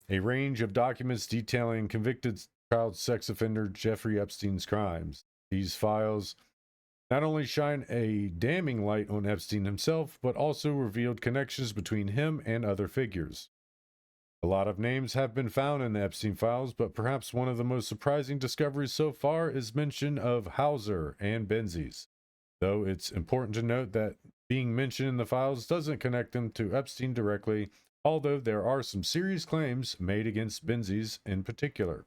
a range of documents detailing convicted child sex offender Jeffrey Epstein's crimes. These files not only shine a damning light on Epstein himself, but also revealed connections between him and other figures. A lot of names have been found in the Epstein files, but perhaps one of the most surprising discoveries so far is mention of Houser and Benzies. Though it's important to note that being mentioned in the files doesn't connect them to Epstein directly, although there are some serious claims made against Benzies in particular.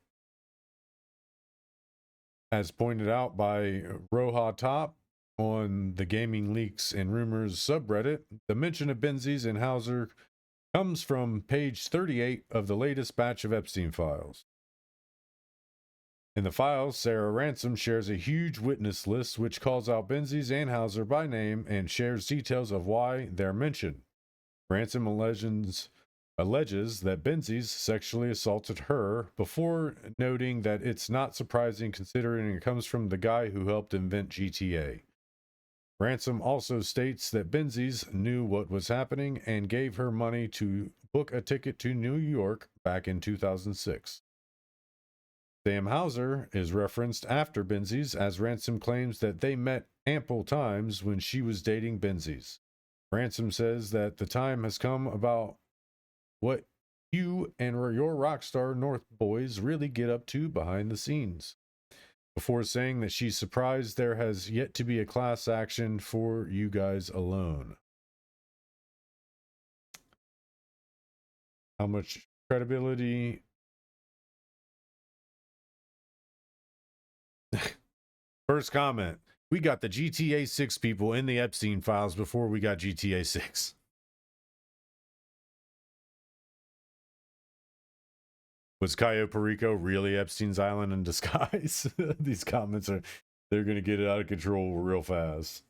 As pointed out by Roha Top on the Gaming Leaks and Rumors subreddit, the mention of Benzies and Houser comes from page 38 of the latest batch of Epstein files. In the files, Sarah Ransom shares a huge witness list which calls out Benzies and Houser by name and shares details of why they're mentioned. Ransom alleges that Benzies sexually assaulted her, before noting that it's not surprising considering it comes from the guy who helped invent GTA. Ransom also states that Benzies knew what was happening and gave her money to book a ticket to New York back in 2006. Sam Houser is referenced after Benzies, as Ransom claims that they met ample times when she was dating Benzies. Ransom says that the time has come about what you and your Rockstar North boys really get up to behind the scenes, before saying that she's surprised there has yet to be a class action for you guys alone. How much credibility? First comment: we got the GTA 6 people in the Epstein files before we got GTA 6. Was Cayo Perico really Epstein's Island in disguise? These comments they're gonna get it out of control real fast.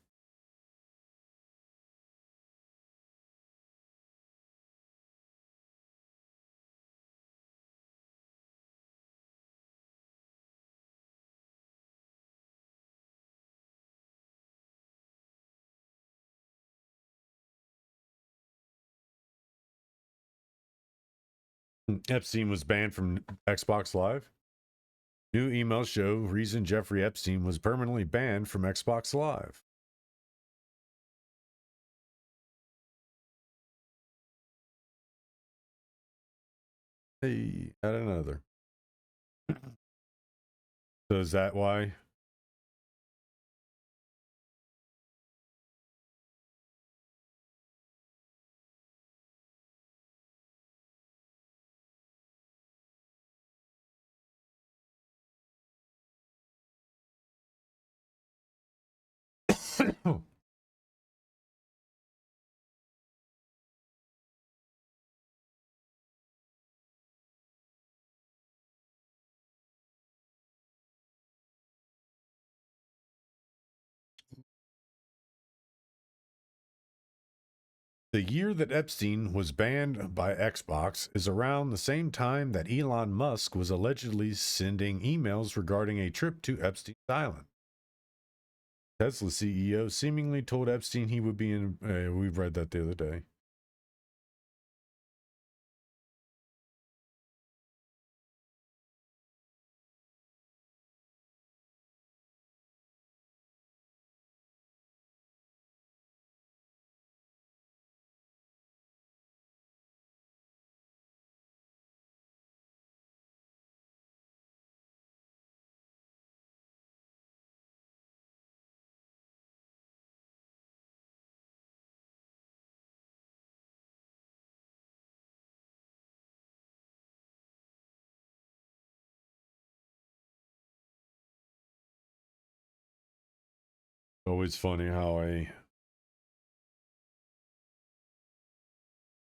Epstein was banned from Xbox Live. New emails show reason Jeffrey Epstein was permanently banned from Xbox Live. Hey, add another. So is that why? The year that Epstein was banned by Xbox is around the same time that Elon Musk was allegedly sending emails regarding a trip to Epstein's Island. Tesla CEO seemingly told Epstein he would be in. We've read that the other day. Always funny how a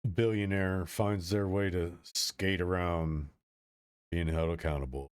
billionaire finds their way to skate around being held accountable.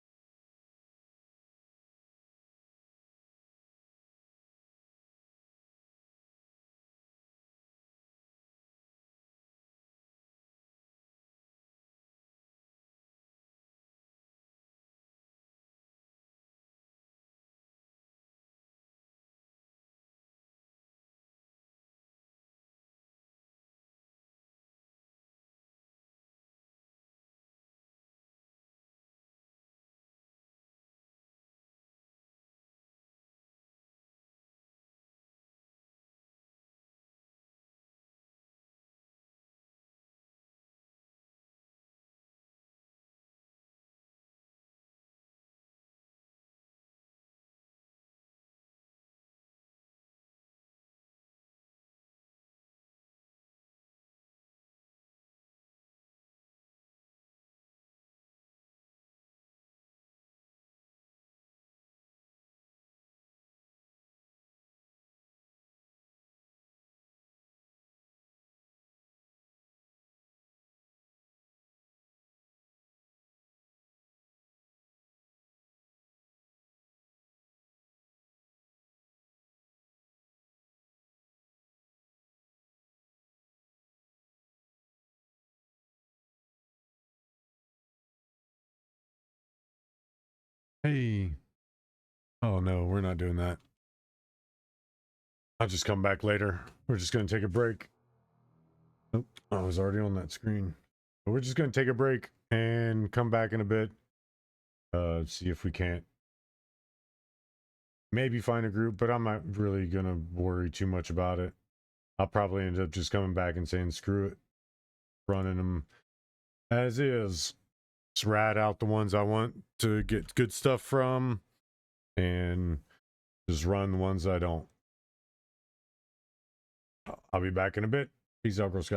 Hey. Oh no, we're not doing that. I'll just come back later. We're just going to take a break. Nope, I was already on that screen. But we're just going to take a break and come back in a bit. See if we can't maybe find a group, but I'm not really going to worry too much about it. I'll probably end up just coming back and saying, screw it. Running them as is. Just rat out the ones I want to get good stuff from and just run the ones I don't. I'll be back in a bit. Peace out, Girl Scout.